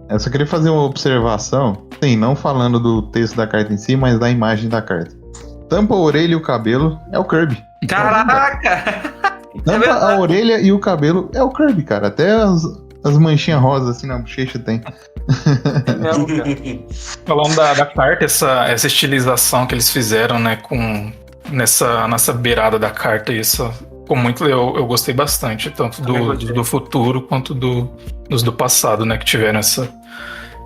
[SPEAKER 3] Eu só queria fazer uma observação, sim, não falando do texto da carta em si, mas da imagem da carta. Tampa a orelha e o cabelo é o Kirby.
[SPEAKER 4] Caraca!
[SPEAKER 3] Tampa a orelha e o cabelo é o Kirby, cara. Até as manchinhas rosas assim na bochecha tem.
[SPEAKER 5] Falando da carta, essa estilização que eles fizeram, né, nessa beirada da carta, isso ficou muito legal. Eu gostei bastante, tanto do futuro quanto dos do passado, né, que tiveram esse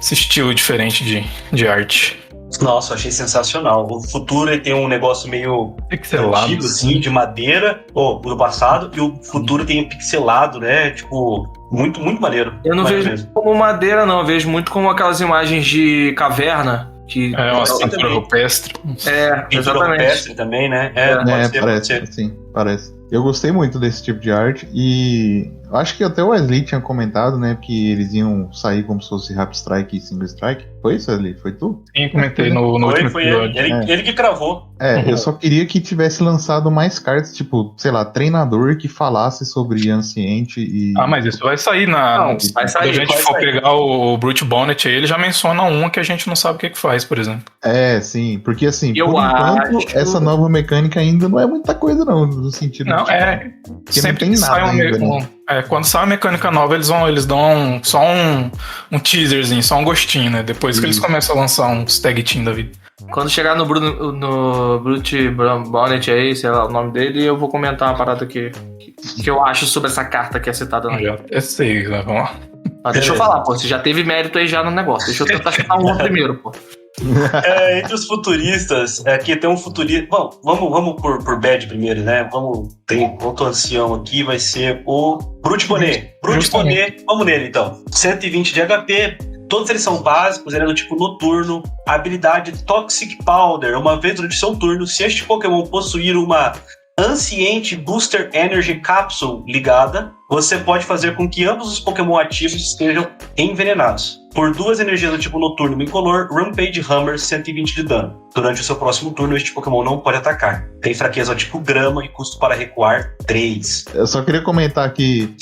[SPEAKER 5] estilo diferente de arte.
[SPEAKER 2] Nossa, achei sensacional. O futuro ele tem um negócio meio
[SPEAKER 5] pixelado,
[SPEAKER 2] antigo, assim, de madeira, do passado, e o futuro tem pixelado, né? Tipo, muito, muito maneiro.
[SPEAKER 4] Eu não vejo mesmo como madeira, não. Eu vejo muito como aquelas imagens de caverna.
[SPEAKER 5] Uma pintura rupestre.
[SPEAKER 2] Pintura rupestre também, né?
[SPEAKER 3] Pode ser. Sim. parece. Eu gostei muito desse tipo de arte e acho que até o Wesley tinha comentado, né, que eles iam sair como se fosse Rap Strike e Single Strike. Foi isso, Wesley? Foi tu?
[SPEAKER 5] Sim, comentei no último
[SPEAKER 2] Foi
[SPEAKER 5] episódio.
[SPEAKER 2] ele que cravou.
[SPEAKER 3] Eu só queria que tivesse lançado mais cartas, tipo, sei lá, treinador que falasse sobre Anciente e...
[SPEAKER 5] Ah, mas isso vai sair
[SPEAKER 4] Vai
[SPEAKER 5] quando
[SPEAKER 4] sair,
[SPEAKER 5] a gente for pegar o Brute Bonnet aí, ele já menciona uma que a gente não sabe o que faz, por exemplo.
[SPEAKER 3] Sim, porque assim,
[SPEAKER 4] Eu
[SPEAKER 3] por enquanto,
[SPEAKER 4] acho-
[SPEAKER 3] essa nova mecânica ainda não é muita coisa não, no sentido
[SPEAKER 5] Não,
[SPEAKER 3] que
[SPEAKER 5] sempre
[SPEAKER 3] não tem
[SPEAKER 5] que sai
[SPEAKER 3] nada ainda, né?
[SPEAKER 5] quando sai uma mecânica nova, eles dão só um teaserzinho, só um gostinho, né? Depois que eles
[SPEAKER 3] Isso.
[SPEAKER 5] começam a lançar uns tag team da vida.
[SPEAKER 4] Quando chegar no Brute Bonnet aí, sei lá o nome dele, eu vou comentar uma parada que eu acho sobre essa carta que é citada na.
[SPEAKER 5] Já até sei, né? Vamos lá.
[SPEAKER 4] Mas deixa eu falar, pô, você já teve mérito aí já no negócio. Deixa eu tentar citar uma primeiro, pô.
[SPEAKER 2] Entre os futuristas, aqui tem um futurista. Bom, vamos por bad primeiro, né? Tem outro ancião aqui, vai ser o Brute Bonnet. Brute Bonnet, vamos nele então. 120 de HP. Todos eles são básicos, ele é do tipo noturno. Habilidade Toxic Powder. Uma vez durante seu turno, se este Pokémon possuir uma Anciente Booster Energy Capsule ligada, você pode fazer com que ambos os Pokémon ativos estejam envenenados. Por 2 energias do tipo noturno incolor, Rampage Hammer 120 de dano. Durante o seu próximo turno, este Pokémon não pode atacar. Tem fraqueza ao tipo grama e custo para recuar 3.
[SPEAKER 3] Eu só queria comentar que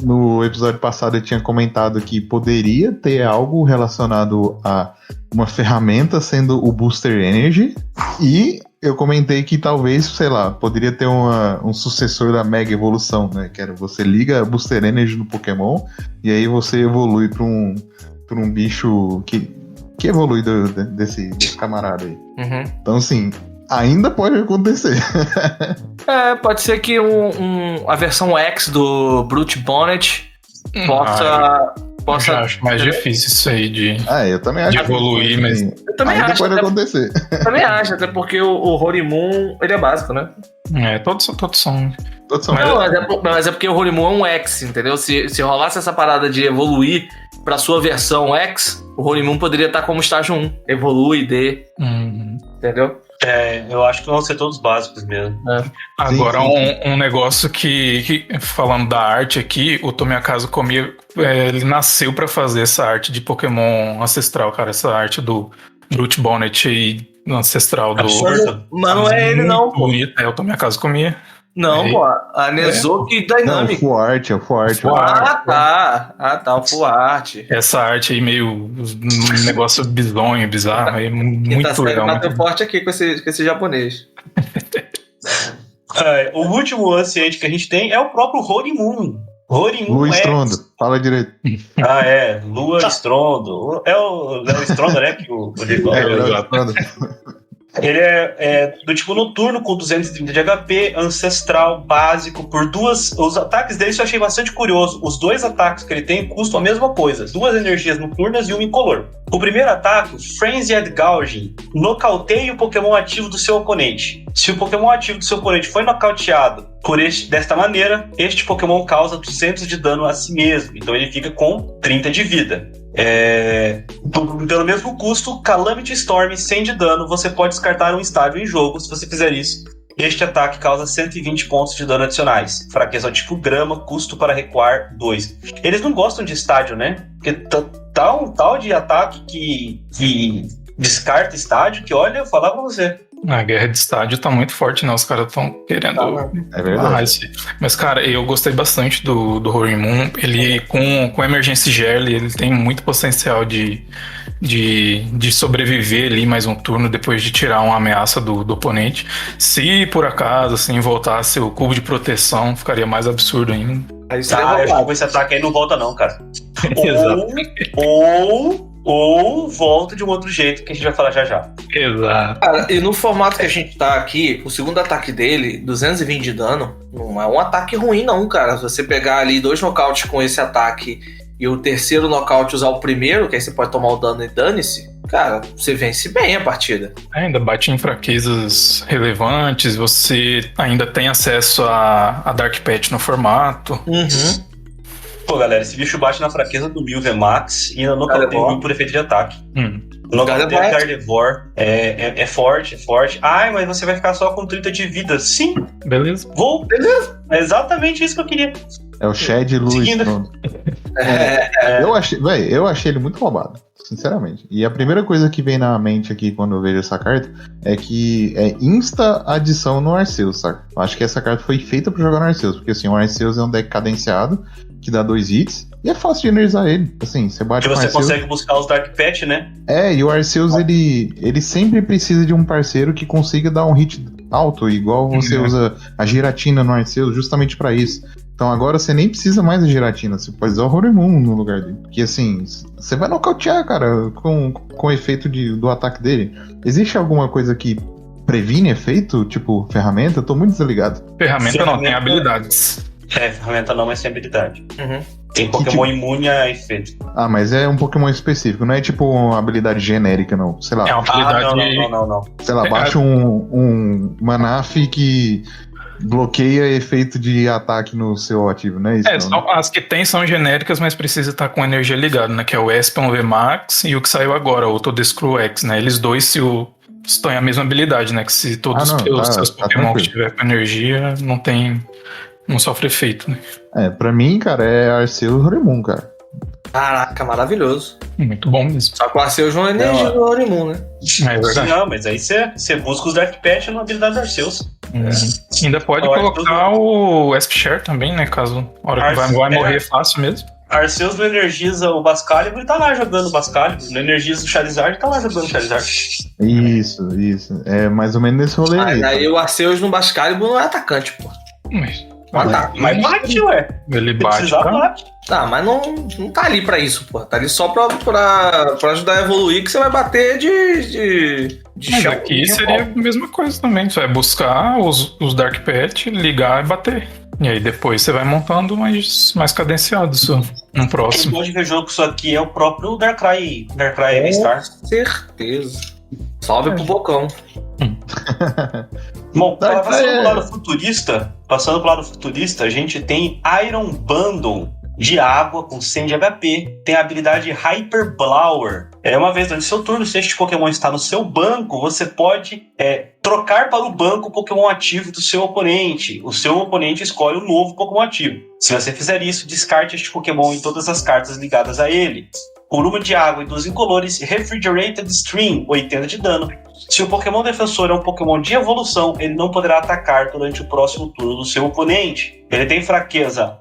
[SPEAKER 3] no episódio passado eu tinha comentado que poderia ter algo relacionado a uma ferramenta sendo o Booster Energy, e eu comentei que talvez, sei lá, poderia ter um sucessor da Mega Evolução, né? Que era você liga a Booster Energy no Pokémon e aí você evolui para um bicho que evolui desse camarada aí.
[SPEAKER 4] Uhum.
[SPEAKER 3] Então, assim, ainda pode acontecer.
[SPEAKER 4] Pode ser que a versão X do Brute Bonnet possa.
[SPEAKER 5] Eu já acho mais difícil isso aí de
[SPEAKER 3] Eu também acho.
[SPEAKER 5] De evoluir, mas-
[SPEAKER 4] Eu também
[SPEAKER 3] ainda
[SPEAKER 4] acho.
[SPEAKER 3] pode acontecer.
[SPEAKER 4] Eu também acho, até porque o Horimun, ele é básico, né?
[SPEAKER 5] todos são.
[SPEAKER 3] Todos são
[SPEAKER 4] Mas é porque o Horimun é um X, entendeu? Se rolasse essa parada de evoluir pra sua versão X, o Horimun poderia estar como estágio 1. Evolui, D, entendeu?
[SPEAKER 2] Eu acho que vão ser todos básicos mesmo.
[SPEAKER 5] Agora,
[SPEAKER 3] sim.
[SPEAKER 5] um negócio que, falando da arte aqui, o Tomiakazu Komi, ele nasceu pra fazer essa arte de Pokémon ancestral, cara. Essa arte do Brute Bonnet e ancestral do...
[SPEAKER 2] Absurdo.
[SPEAKER 4] Mas não é ele, não, pô.
[SPEAKER 5] Bonito, o Tomiakazu Komi.
[SPEAKER 4] Não,
[SPEAKER 5] Aí.
[SPEAKER 4] pô. A Nezoki
[SPEAKER 3] Não,
[SPEAKER 4] Dynamic.
[SPEAKER 3] o Full Art.
[SPEAKER 4] O Full Art.
[SPEAKER 5] Essa arte aí meio um negócio bizonho, bizarro, aí
[SPEAKER 4] Quem
[SPEAKER 5] muito
[SPEAKER 4] tá saindo
[SPEAKER 5] legal.
[SPEAKER 4] bateu forte aqui com esse japonês.
[SPEAKER 2] O último anciente que a gente tem é o próprio Horimun. Horimun
[SPEAKER 3] Lu
[SPEAKER 2] X.
[SPEAKER 3] Estrondo. Fala direito.
[SPEAKER 2] Lua Estrondo. É o Léo Estrondo, né? Que o Diego falou.
[SPEAKER 3] Lu Estrondo.
[SPEAKER 2] Ele é do tipo noturno, com 230 de HP, ancestral, básico, por 2... Os ataques dele eu achei bastante curioso. Os 2 ataques que ele tem custam a mesma coisa. 2 energias noturnas e uma incolor. O primeiro ataque, Frenzied Gouging, nocauteia o Pokémon ativo do seu oponente. Se o Pokémon ativo do seu oponente foi nocauteado desta maneira, este Pokémon causa 200 de dano a si mesmo. Então ele fica com 30 de vida. Pelo mesmo custo, Calamity Storm 100 de dano, você pode descartar um estágio em jogo. Se você fizer isso, este ataque causa 120 pontos de dano adicionais. Fraqueza ao tipo grama, custo para recuar 2. Eles não gostam de estádio, né? Porque tá um tal de ataque que descarta estádio que, olha, eu falar pra você.
[SPEAKER 5] A guerra de estádio tá muito forte, né? Os caras estão querendo...
[SPEAKER 3] É verdade.
[SPEAKER 5] Mas, cara, eu gostei bastante do Horimun. Ele, com Emergency Gel, ele tem muito potencial de sobreviver ali mais um turno depois de tirar uma ameaça do oponente. Se, por acaso, assim, voltasse o cubo de proteção, ficaria mais absurdo ainda.
[SPEAKER 4] Aí
[SPEAKER 2] Eu acho que com esse ataque aí não volta não, cara. Ou volta de um outro jeito, que a gente vai falar já.
[SPEAKER 5] Exato.
[SPEAKER 4] Cara, e no formato que a gente tá aqui, o segundo ataque dele, 220 de dano, não é um ataque ruim não, cara. Se você pegar ali 2 nocautes com esse ataque e o terceiro nocaute usar o primeiro, que aí você pode tomar o dano e dane-se, cara, você vence bem a partida.
[SPEAKER 5] Ainda bate em fraquezas relevantes, você ainda tem acesso a Dark Patch no formato.
[SPEAKER 4] Uhum.
[SPEAKER 2] Pô, galera, esse bicho bate na fraqueza do Mil VMAX e ainda nocauteia o Mil por efeito de ataque. O nome dele é Gardevoir. É forte. Ai, mas você vai ficar só com 30 de vida. Sim,
[SPEAKER 5] Beleza.
[SPEAKER 2] vou. Beleza. É exatamente isso que eu queria.
[SPEAKER 3] É o Shed Lewis.
[SPEAKER 2] Seguindo.
[SPEAKER 3] Eu achei ele muito roubado, sinceramente. E a primeira coisa que vem na mente aqui quando eu vejo essa carta é que é insta adição no Arceus, saca? Eu acho que essa carta foi feita pra jogar no Arceus, porque assim, o Arceus é um deck cadenciado, que dá 2 hits, e é fácil de energizar ele. Assim, você bate
[SPEAKER 2] Que
[SPEAKER 3] com o
[SPEAKER 2] você
[SPEAKER 3] Arceus.
[SPEAKER 2] consegue buscar os Dark Patch, né?
[SPEAKER 3] E o Arceus, ele sempre precisa de um parceiro que consiga dar um hit alto, igual você usa a Giratina no Arceus, justamente pra isso. Então agora você nem precisa mais da Giratina, você pode usar o Horemon no lugar dele. Porque assim, você vai nocautear, cara, com o efeito do ataque dele. Existe alguma coisa que previne efeito, tipo ferramenta? Eu tô muito desligado.
[SPEAKER 5] Ferramenta não, tem habilidades.
[SPEAKER 2] Ferramenta não, mas tem habilidade.
[SPEAKER 4] Uhum.
[SPEAKER 2] Tem Pokémon imune a efeito.
[SPEAKER 3] Ah, mas é um Pokémon específico, não é tipo uma habilidade genérica, não. Sei lá,
[SPEAKER 5] É uma habilidade.
[SPEAKER 2] Não.
[SPEAKER 3] sei lá, baixa um Manaf que bloqueia efeito de ataque no seu ativo, não é isso? Não, né?
[SPEAKER 5] As que tem são genéricas, mas precisa estar com energia ligada, né? Que é o Espion VMAX e o que saiu agora, o Todescru X, né? Eles dois estão em a mesma habilidade, né? Que se todos os seus Pokémon que estiver com energia, não sofre efeito, né?
[SPEAKER 3] Pra mim, cara, é Arceus e Horemon, cara.
[SPEAKER 4] Caraca, maravilhoso.
[SPEAKER 5] Muito bom mesmo.
[SPEAKER 4] Só que o Arceus não é energia do Horemon, né?
[SPEAKER 5] É verdade.
[SPEAKER 2] Não, mas aí você busca os Dark Patch na habilidade do Arceus.
[SPEAKER 5] Ainda pode colocar o Espshare também, né? Caso a hora que vai morrer fácil mesmo.
[SPEAKER 2] Arceus não energiza o Bascalibur e tá lá jogando o Bascalibur. Não energiza o Charizard e tá lá jogando o Charizard.
[SPEAKER 3] Isso. É mais ou menos nesse rolê aí.
[SPEAKER 4] Aí o Arceus no Bascalibur não é atacante, pô.
[SPEAKER 2] Mas bate, ué.
[SPEAKER 5] Ele bate.
[SPEAKER 4] Tá, mas não tá ali pra isso, pô. Tá ali só pra ajudar a evoluir, que você vai bater de
[SPEAKER 5] Mas
[SPEAKER 4] chão.
[SPEAKER 5] aqui seria a mesma coisa também. Você vai buscar os Dark Patch, ligar e bater. E aí depois você vai montando mais cadenciado isso no próximo.
[SPEAKER 2] Quem pode ver jogo com isso aqui é o próprio Darkrai Star.
[SPEAKER 4] Com certeza. Salve pro Bocão.
[SPEAKER 2] Bom, passando pro lado futurista, a gente tem Iron Bundle de água com 100 de HP, tem a habilidade Hyper Blower. Uma vez durante seu turno, se este Pokémon está no seu banco, você pode trocar para o banco o Pokémon ativo do seu oponente. O seu oponente escolhe um novo Pokémon ativo. Se você fizer isso, descarte este Pokémon em todas as cartas ligadas a ele. Por uma de água e 2 incolores, Refrigerated Stream, 80 de dano. Se o Pokémon defensor é um Pokémon de evolução, ele não poderá atacar durante o próximo turno do seu oponente. Ele tem fraqueza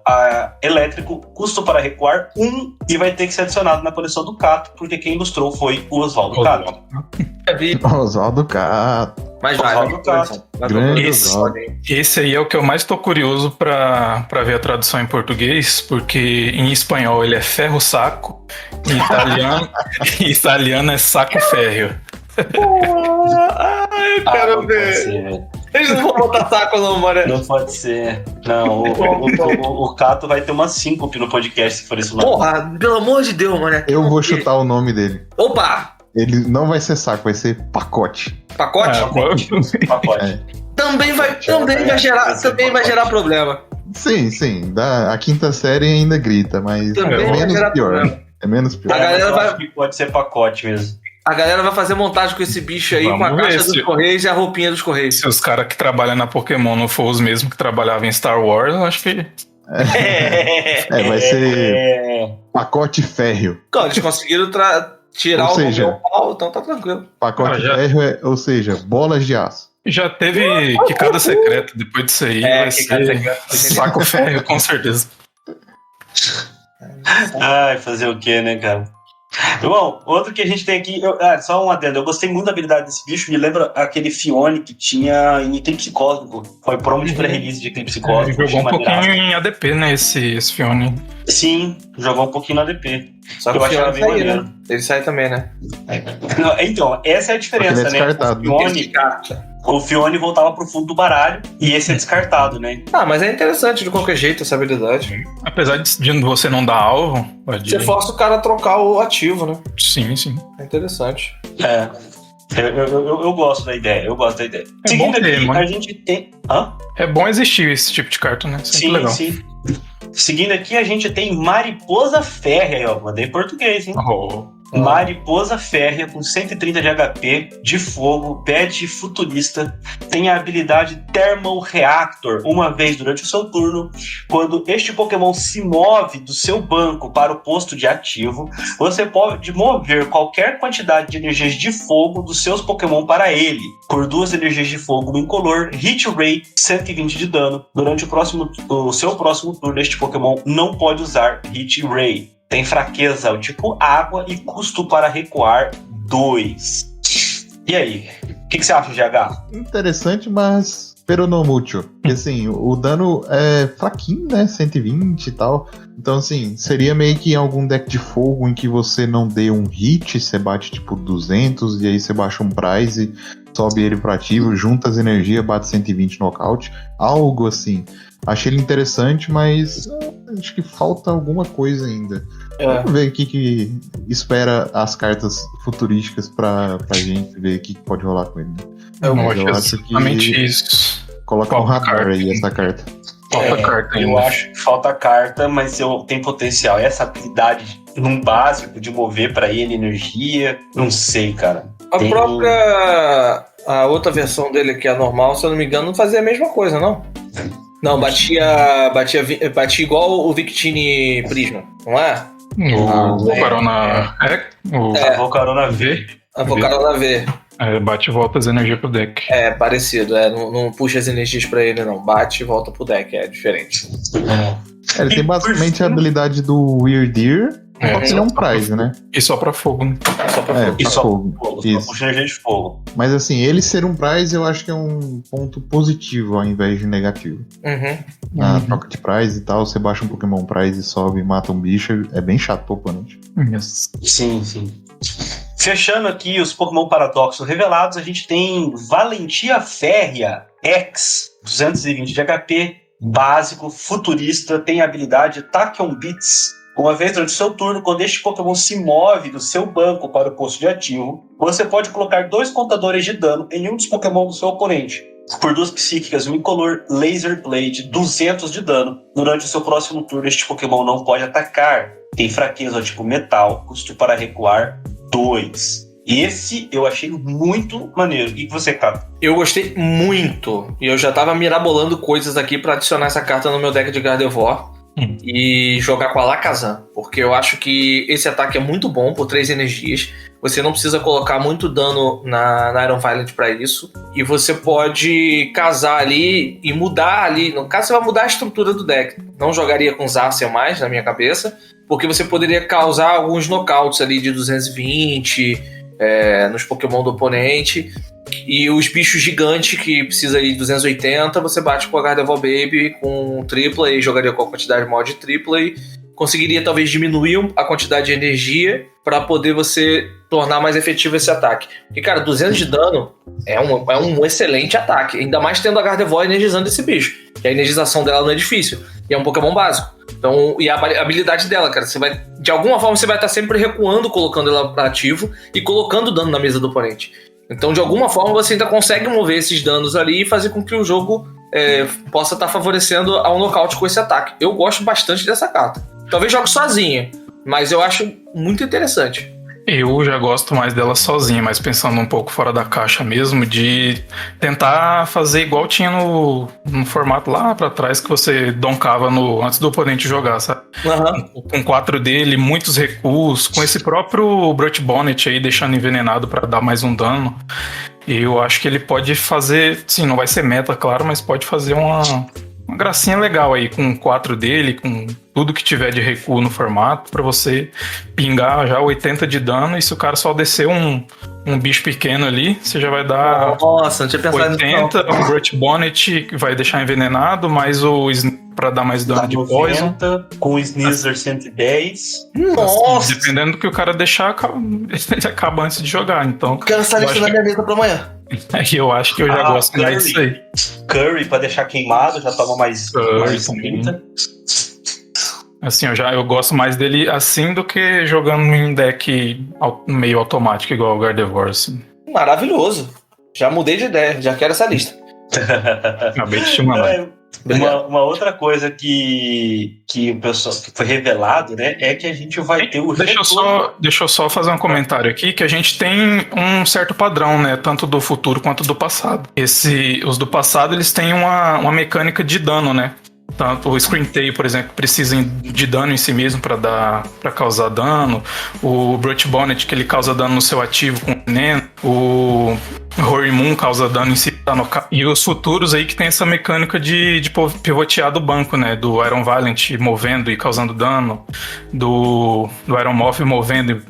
[SPEAKER 2] elétrico, custo para recuar 1 e vai ter que ser adicionado na coleção do Cato, porque quem ilustrou foi o Oswaldo Cato.
[SPEAKER 3] Oswaldo Cato.
[SPEAKER 4] Mas vai,
[SPEAKER 5] Esse aí é o que eu mais tô curioso pra ver a tradução em português, porque em espanhol ele é ferro saco, em italiano é saco férreo.
[SPEAKER 4] Eu quero ver. Eles não vão botar saco não, mano.
[SPEAKER 2] Não pode ser. Não, o Cato vai ter uma síncope no podcast se for isso lá.
[SPEAKER 4] Porra, pelo amor de Deus, mano.
[SPEAKER 3] Eu vou chutar o nome dele.
[SPEAKER 4] Opa!
[SPEAKER 3] Ele não vai ser saco, vai ser pacote.
[SPEAKER 4] Pacote?
[SPEAKER 2] Pacote.
[SPEAKER 4] Também vai gerar problema.
[SPEAKER 3] Sim. A quinta série ainda grita, mas é menos pior. É menos pior.
[SPEAKER 4] A galera
[SPEAKER 2] acho que pode ser pacote mesmo.
[SPEAKER 4] A galera vai fazer montagem com esse bicho aí,
[SPEAKER 5] Vamos
[SPEAKER 4] com a caixa
[SPEAKER 5] ver
[SPEAKER 4] dos Correios e a roupinha dos Correios.
[SPEAKER 5] Se os caras que trabalham na Pokémon não for os mesmos que trabalhavam em Star Wars, eu acho que...
[SPEAKER 3] vai ser pacote férreo.
[SPEAKER 4] Então, eles conseguiram tirar o pau, então tá tranquilo.
[SPEAKER 3] Pacote férreo ou seja, bolas de aço.
[SPEAKER 5] Já teve quicada secreta, depois disso aí vai ser saco férreo, com certeza.
[SPEAKER 2] Ai, fazer o quê, né, cara? Bom, outro que a gente tem aqui, só um adendo, eu gostei muito da habilidade desse bicho, me lembra aquele Phione que tinha em Eclipse Cósmico, foi promo de pré-release de Eclipse Cósmico.
[SPEAKER 5] Jogou um pouquinho em ADP, né, esse Phione.
[SPEAKER 2] Sim, jogou um pouquinho no ADP.
[SPEAKER 4] Só que
[SPEAKER 2] eu achava bem maneiro.
[SPEAKER 4] Né? Ele sai também, né?
[SPEAKER 2] Então, essa é a diferença,
[SPEAKER 3] ele é descartado.
[SPEAKER 2] né? O Phione voltava pro fundo do baralho e esse é descartado, né?
[SPEAKER 4] Mas é interessante de qualquer jeito essa habilidade.
[SPEAKER 5] Apesar de você não dar alvo...
[SPEAKER 4] Você força o cara a trocar o ativo, né?
[SPEAKER 5] Sim.
[SPEAKER 4] É interessante.
[SPEAKER 2] Eu gosto da ideia, Seguindo aqui, a gente tem...
[SPEAKER 5] É bom existir esse tipo de carta, né? Sempre legal.
[SPEAKER 2] Sim. Seguindo aqui, a gente tem Mariposa Férrea, ó. Mandei em português, hein? Mariposa Férrea com 130 de HP, de fogo, pet futurista, tem a habilidade Thermal Reactor. Uma vez durante o seu turno, quando este Pokémon se move do seu banco para o posto de ativo, você pode mover qualquer quantidade de energias de fogo dos seus Pokémon para ele. Por 2 energias de fogo incolor, Hit Rate 120 de dano. Durante o seu próximo turno, este Pokémon não pode usar Hit Ray. Tem fraqueza ao tipo água e custo para recuar 2. E aí? O que você acha, GH?
[SPEAKER 3] Interessante, mas pero no mucho. Porque assim, o dano é fraquinho, né? 120 e tal. Então, assim, seria meio que em algum deck de fogo em que você não dê um hit, você bate tipo 200 e aí você baixa um prize, sobe ele pro ativo, junta as energias, bate 120 nocaute. Algo assim. Achei ele interessante, mas acho que falta alguma coisa ainda. Vamos ver o que espera as cartas futurísticas pra gente ver o que pode rolar com ele.
[SPEAKER 5] Eu acho exatamente isso.
[SPEAKER 3] Coloca um radar aí essa carta.
[SPEAKER 5] Falta carta ainda.
[SPEAKER 2] Eu acho que falta carta, mas tem potencial. Essa habilidade num básico de mover pra ele energia, não sei, cara.
[SPEAKER 4] A outra versão dele, que é a normal, se eu não me engano, não fazia a mesma coisa, não? Não, batia igual o Victini Prisma, não é?
[SPEAKER 5] O Volcarona
[SPEAKER 2] A Volcarona V.
[SPEAKER 4] A Volcarona V.
[SPEAKER 5] Bate e volta as energias pro deck.
[SPEAKER 4] É, parecido. Não puxa as energias pra ele, não. Bate e volta pro deck, é diferente.
[SPEAKER 3] Ele tem basicamente a habilidade do Weirdir, só que ele é um prize, né?
[SPEAKER 5] E só pra fogo.
[SPEAKER 4] Só pra fogo.
[SPEAKER 2] E só
[SPEAKER 3] fogo.
[SPEAKER 2] só puxa energia de fogo.
[SPEAKER 3] Mas assim, ele ser um prize eu acho que é um ponto positivo ao invés de negativo. Na troca de prize e tal, você baixa um Pokémon prize, sobe e mata um bicho, é bem chato pro oponente.
[SPEAKER 5] Yes.
[SPEAKER 2] Sim. Fechando aqui os Pokémon Paradoxos revelados, a gente tem Valentia Férrea X, 220 de HP, básico, futurista, tem a habilidade Tachyon Beats. Uma vez durante o seu turno, quando este Pokémon se move do seu banco para o posto de ativo, você pode colocar 2 contadores de dano em um dos Pokémon do seu oponente. Por 2 psíquicas e um incolor Laser Blade, 200 de dano. Durante o seu próximo turno, este Pokémon não pode atacar. Tem fraqueza ao tipo metal, custo para recuar 2. Esse eu achei muito maneiro. E você, cara?
[SPEAKER 4] Eu gostei muito. E eu já tava mirabolando coisas aqui pra adicionar essa carta no meu deck de Gardevoir. E jogar com a Alakazam, porque eu acho que esse ataque é muito bom por 3 energias. Você não precisa colocar muito dano na Iron Violent pra isso, e você pode casar ali e mudar ali. No caso, você vai mudar a estrutura do deck. Não jogaria com Zacian mais, na minha cabeça, porque você poderia causar alguns knockouts ali de 220 nos Pokémon do oponente. E os bichos gigantes que precisa ir de 280, você bate com a Gardevoir Baby com tripla e jogaria com a quantidade maior de tripla e conseguiria talvez diminuir a quantidade de energia para poder você tornar mais efetivo esse ataque. Porque, cara, 200 de dano é um excelente ataque, ainda mais tendo a Gardevoir energizando esse bicho. E a energização dela não é difícil, e é um Pokémon básico. Então, e a habilidade dela, cara, de alguma forma você vai estar sempre recuando, colocando ela para ativo e colocando dano na mesa do oponente. Então, de alguma forma, você ainda consegue mover esses danos ali e fazer com que o jogo possa estar favorecendo ao nocaute com esse ataque. Eu gosto bastante dessa carta. Talvez jogue sozinha, mas eu acho muito interessante.
[SPEAKER 5] Eu já gosto mais dela sozinha, mas pensando um pouco fora da caixa mesmo, de tentar fazer igual tinha no formato lá pra trás, que você doncava antes do oponente jogar, sabe? Com 4 dele, muitos recuos, com esse próprio Brute Bonnet aí deixando envenenado pra dar mais um dano. Eu acho que ele pode fazer, sim, não vai ser meta, claro, mas pode fazer uma gracinha legal aí com 4 dele, com tudo que tiver de recuo no formato, pra você pingar já 80 de dano, e se o cara só descer um bicho pequeno ali, você já vai dar
[SPEAKER 4] Nossa, não tinha pensado
[SPEAKER 5] 80, o Brute Bonnet vai deixar envenenado, mais o pra dar mais dano de poison.
[SPEAKER 2] Com o Sneasler 110.
[SPEAKER 4] Nossa!
[SPEAKER 5] Dependendo do que o cara deixar, ele acaba antes de jogar, então...
[SPEAKER 4] Quero essa lista na minha mesa pra amanhã.
[SPEAKER 5] Eu acho que eu já gosto mais disso aí.
[SPEAKER 2] Curry pra deixar queimado, já toma mais 30.
[SPEAKER 5] Assim, eu gosto mais dele assim do que jogando em deck meio automático, igual o Gardevoir, assim.
[SPEAKER 4] Maravilhoso. Já mudei de ideia, já quero essa lista.
[SPEAKER 5] Acabei de te mandar.
[SPEAKER 2] Uma outra coisa que o pessoal que foi revelado, né, é que a gente vai ter o
[SPEAKER 5] Deixa eu só fazer um comentário aqui, que a gente tem um certo padrão, né, tanto do futuro quanto do passado. Os do passado, eles têm uma mecânica de dano, né? Tanto o Screamtail, por exemplo, precisa de dano em si mesmo para causar dano. O Brute Bonnet, que ele causa dano no seu ativo com veneno. O Roaring Moon causa dano em si. E os futuros aí que tem essa mecânica de pivotear do banco, né? Do Iron Valiant movendo e causando dano. Do Iron Moth movendo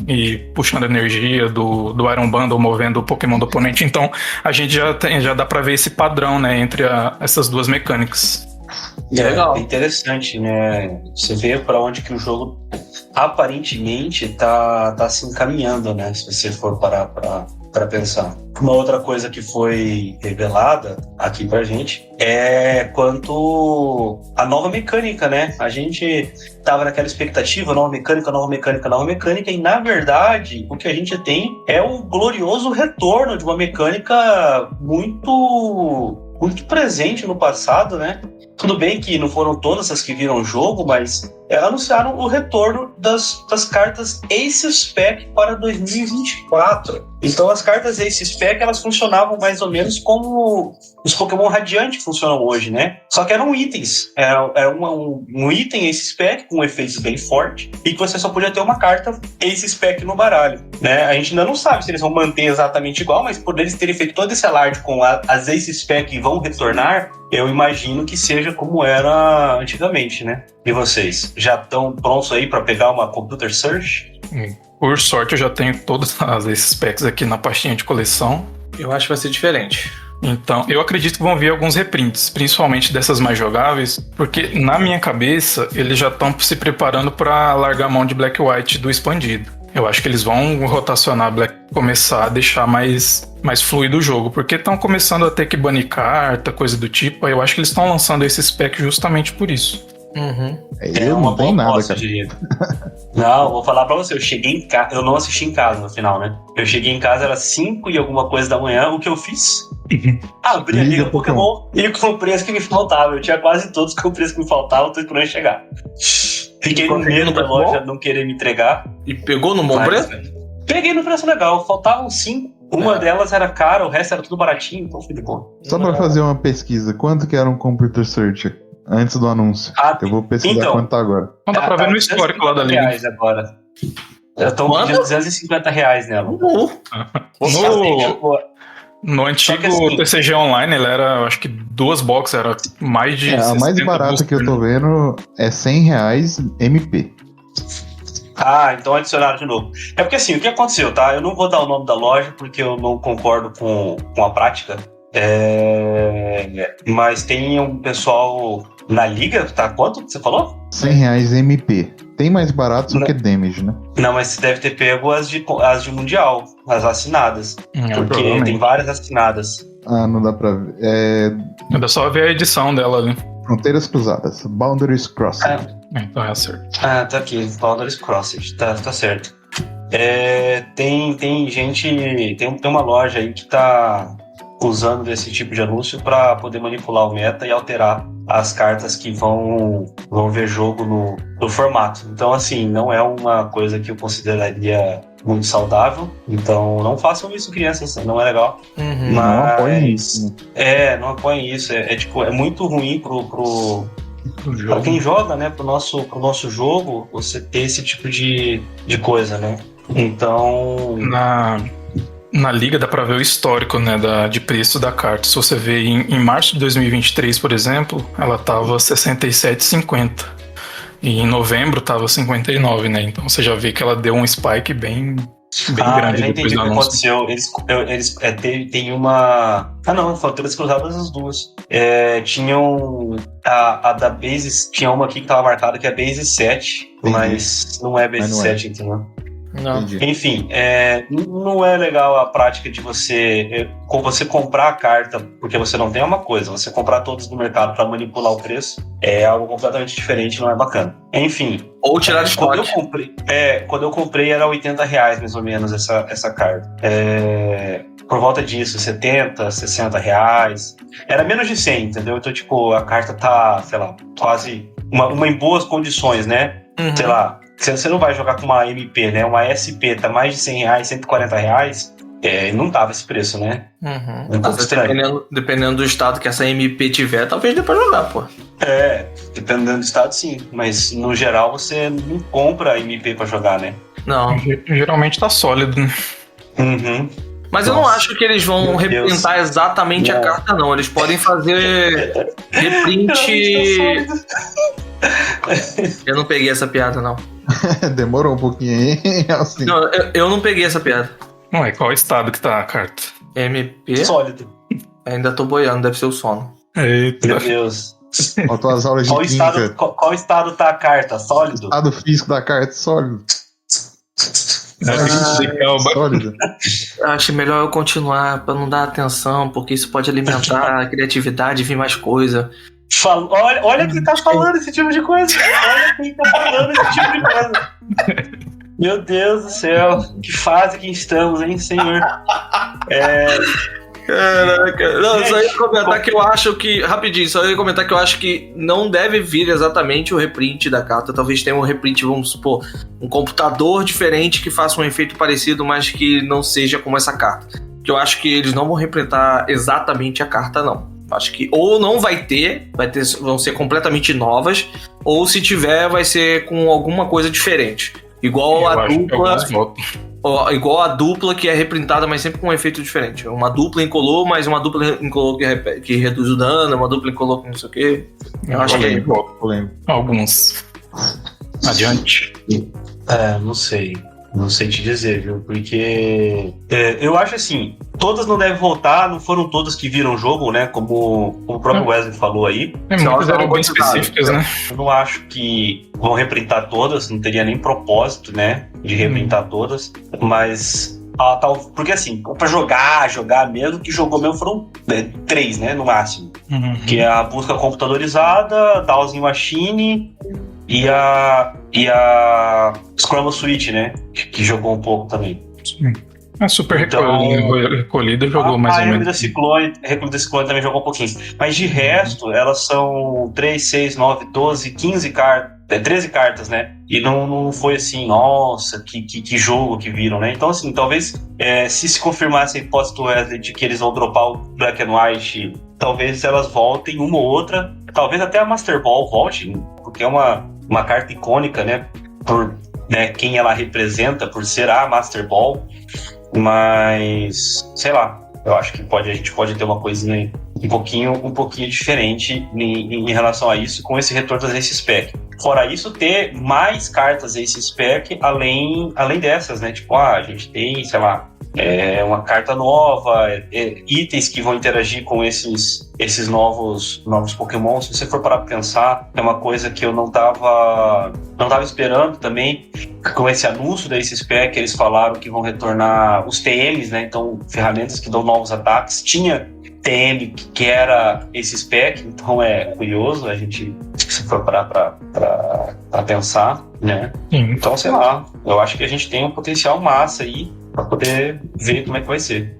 [SPEAKER 5] e puxando energia. Do Iron Bundle movendo o Pokémon do oponente. Então a gente já dá pra ver esse padrão, né? Entre essas duas mecânicas.
[SPEAKER 2] Legal. É interessante, né? Você vê para onde que o jogo aparentemente tá se encaminhando, né? Se você for parar para pensar. Uma outra coisa que foi revelada aqui pra gente é quanto a nova mecânica, né? A gente tava naquela expectativa, nova mecânica, e na verdade o que a gente tem é o glorioso retorno de uma mecânica muito presente no passado, né? Tudo bem que não foram todas as que viram o jogo, mas anunciaram o retorno das cartas Ace Spec para 2024. Então as cartas Ace Spec, elas funcionavam mais ou menos como os Pokémon Radiante funcionam hoje, né? Só que eram itens. Era um item Ace Spec com efeitos bem fortes e que você só podia ter uma carta Ace Spec no baralho, né? A gente ainda não sabe se eles vão manter exatamente igual, mas por eles terem feito todo esse alarde com as Ace Spec vão retornar, eu imagino que seja como era antigamente, né? E vocês, já estão prontos aí para pegar uma Computer Search?
[SPEAKER 5] Por sorte, eu já tenho todas as specs aqui na pastinha de coleção.
[SPEAKER 4] Eu acho que vai ser diferente.
[SPEAKER 5] Então, eu acredito que vão vir alguns reprints, principalmente dessas mais jogáveis, porque na minha cabeça, eles já estão se preparando para largar a mão de Black White do expandido. Eu acho que eles vão rotacionar Black, começar a deixar mais fluido o jogo, porque estão começando a ter que banir carta, coisa do tipo. Aí eu acho que eles estão lançando esse spec justamente por isso.
[SPEAKER 4] Uhum.
[SPEAKER 3] Eu não tenho nada, cara.
[SPEAKER 2] Não, vou falar pra você, eu cheguei em casa, eu não assisti em casa no final, né? Eu cheguei em casa, era 5 e alguma coisa da manhã, o que eu fiz? Abri a Liga Pokémon e comprei as que me faltavam. Eu tinha quase todos que comprei as que me faltavam, tô esperando chegar. Fiquei com medo da loja não querer me entregar.
[SPEAKER 4] E pegou no bom preço?
[SPEAKER 2] Peguei no preço legal, faltavam 5. Uma delas era cara, o resto era tudo baratinho, então fui de boa.
[SPEAKER 3] Só pra fazer uma pesquisa, quanto que era um Computer Search antes do anúncio? Eu vou pesquisar então, quanto tá agora.
[SPEAKER 5] Dá pra ver no histórico lá da Liga.
[SPEAKER 2] Agora. Eu tô pedindo R$250 nela.
[SPEAKER 5] No antigo assim, TCG Online, ele era, eu acho que 2 boxes, era mais de...
[SPEAKER 3] a mais barata que eu tô vendo é R$100 MP.
[SPEAKER 2] Ah, então adicionaram de novo. É porque assim, o que aconteceu, tá? Eu não vou dar o nome da loja porque eu não concordo com a prática. Mas tem um pessoal na liga, tá? Quanto que você falou?
[SPEAKER 3] R$100 MP. Tem mais barato só que Damage, né?
[SPEAKER 2] Não, mas você deve ter pego as de Mundial, as assinadas. Porque tem várias assinadas.
[SPEAKER 3] Ah, não dá pra ver.
[SPEAKER 5] É só ver a edição dela ali.
[SPEAKER 3] Fronteiras Cruzadas, Boundaries Crossed.
[SPEAKER 5] Então é certo.
[SPEAKER 2] Ah, tá aqui, Boundaries Crossed, tá certo. Tem gente, tem uma loja aí que tá usando desse tipo de anúncio para poder manipular o meta e alterar as cartas que vão ver jogo no formato. Então, assim, não é uma coisa que eu consideraria muito saudável. Então, não façam isso, crianças, não é legal.
[SPEAKER 3] Uhum. Mas, não apoiem isso.
[SPEAKER 2] Não apoiem isso. É muito ruim pra quem joga, né? Pro nosso jogo, você ter esse tipo de coisa, né? Então...
[SPEAKER 5] Na liga dá pra ver o histórico, né, de preço da carta. Se você ver em março de 2023, por exemplo, ela tava R$ 67,50. E em novembro tava 59, né? Então você já vê que ela deu um spike bem grande depois do anúncio.
[SPEAKER 2] O que aconteceu? Tem uma... Ah, não, Fronteiras Cruzadas as duas. Tinham... A da Base... Tinha uma aqui que tava marcada que é a Base 7, mas não é Base 7, entendeu?
[SPEAKER 4] Não.
[SPEAKER 3] Entendi.
[SPEAKER 2] Enfim, não é legal a prática de você comprar a carta porque você não tem uma coisa, você comprar todos no mercado para manipular o preço é algo completamente diferente, não é bacana. Enfim,
[SPEAKER 4] Ou tirar de
[SPEAKER 2] quando
[SPEAKER 4] estoque.
[SPEAKER 2] eu comprei era R$80 mais ou menos essa carta. Por volta disso, R$70, R$60. Era menos de 100, entendeu? Então, tipo, a carta tá, sei lá, quase uma em boas condições, né?
[SPEAKER 4] Uhum.
[SPEAKER 2] Sei lá, você não vai jogar com uma MP, né? Uma SP tá mais de R$100, R$140. Não tava esse preço, né?
[SPEAKER 4] Uhum.
[SPEAKER 2] Um pouco estranho.
[SPEAKER 4] Dependendo do estado que essa MP tiver, talvez dê pra jogar, pô.
[SPEAKER 2] Dependendo do estado, sim. Mas, no geral, você não compra MP pra jogar, né?
[SPEAKER 4] Não.
[SPEAKER 5] Geralmente tá sólido, né?
[SPEAKER 2] Uhum.
[SPEAKER 4] Mas eu não acho que eles vão reprintar exatamente a carta, não. Eles podem fazer reprint. Eu não peguei essa piada, não.
[SPEAKER 3] Demorou um pouquinho aí, assim.
[SPEAKER 4] Não, eu não peguei essa piada.
[SPEAKER 5] Ué, qual estado que tá a carta?
[SPEAKER 4] MP?
[SPEAKER 2] Sólido.
[SPEAKER 4] Ainda tô boiando, deve ser o sono.
[SPEAKER 5] Eita.
[SPEAKER 2] Meu Deus.
[SPEAKER 3] Faltou as aulas de química.
[SPEAKER 2] Qual estado tá a carta? Sólido?
[SPEAKER 3] Estado físico da carta, sólido. Sólido.
[SPEAKER 4] Acho melhor eu continuar pra não dar atenção, porque isso pode alimentar a criatividade e vir mais coisa.
[SPEAKER 2] Olha quem tá falando esse tipo de coisa. Olha quem tá falando esse tipo de coisa. Meu Deus do céu. Que fase que estamos, hein, senhor?
[SPEAKER 4] Caraca. Não, só ia comentar que eu acho que... Rapidinho, só ia comentar que eu acho que não deve vir exatamente o reprint da carta. Talvez tenha um reprint, vamos supor, um computador diferente que faça um efeito parecido, mas que não seja como essa carta. Que eu acho que eles não vão reprintar exatamente a carta, não. Acho que ou não vai ter, vão ser completamente novas, ou se tiver, vai ser com alguma coisa diferente. Igual a dupla. Igual a dupla que é reprintada, mas sempre com um efeito diferente. Uma dupla incolor, mas uma dupla incolor que reduz o dano, uma dupla incolor que não sei o quê. Eu acho que é.
[SPEAKER 5] Alguns. Adiante.
[SPEAKER 2] Não sei. Não sei te dizer, viu? Porque eu acho assim, todas não devem voltar, não foram todas que viram o jogo, né? Como o próprio Wesley falou aí.
[SPEAKER 5] Muitas eram bem específicas, né?
[SPEAKER 2] Eu não acho que vão reprintar todas, não teria nem propósito, né? De reprintar todas, mas... porque assim, pra jogar mesmo, que jogou mesmo foram 3, né? No máximo.
[SPEAKER 5] Uhum.
[SPEAKER 2] Que é a busca computadorizada, Dowsing Machine... E a Scramble Switch, né? Que jogou um pouco também.
[SPEAKER 5] Sim. A Super Recolhida jogou mais ou menos.
[SPEAKER 2] A Recolhida Ciclone também jogou um pouquinho. Mas de resto, elas são 3, 6, 9, 12, 15 cartas. 13 cartas, né? E não foi assim, nossa, que jogo que viram, né? Então, assim, talvez se confirmasse a hipótese do Wesley de que eles vão dropar o Black and White, talvez elas voltem uma ou outra. Talvez até a Master Ball volte, porque é uma carta icônica, né? Por quem ela representa, por ser a Master Ball. Mas, sei lá, eu acho que a gente pode ter uma coisinha aí um pouquinho diferente em relação a isso, com esse retorno das Ace Spec. Fora isso, ter mais cartas Ace Spec além dessas, né? Tipo, a gente tem, sei lá, uma carta nova, itens que vão interagir com esses novos Pokémon. Se você for parar pra pensar, é uma coisa que eu não tava esperando também. Com esse anúncio da Ace Spec, eles falaram que vão retornar os TMs, né? Então, ferramentas que dão novos ataques. Tinha TM que era esse spec, então é curioso a gente, se for parar pra pensar, né?
[SPEAKER 5] Sim.
[SPEAKER 2] Então, sei lá, eu acho que a gente tem um potencial massa aí pra poder ver como é que vai ser.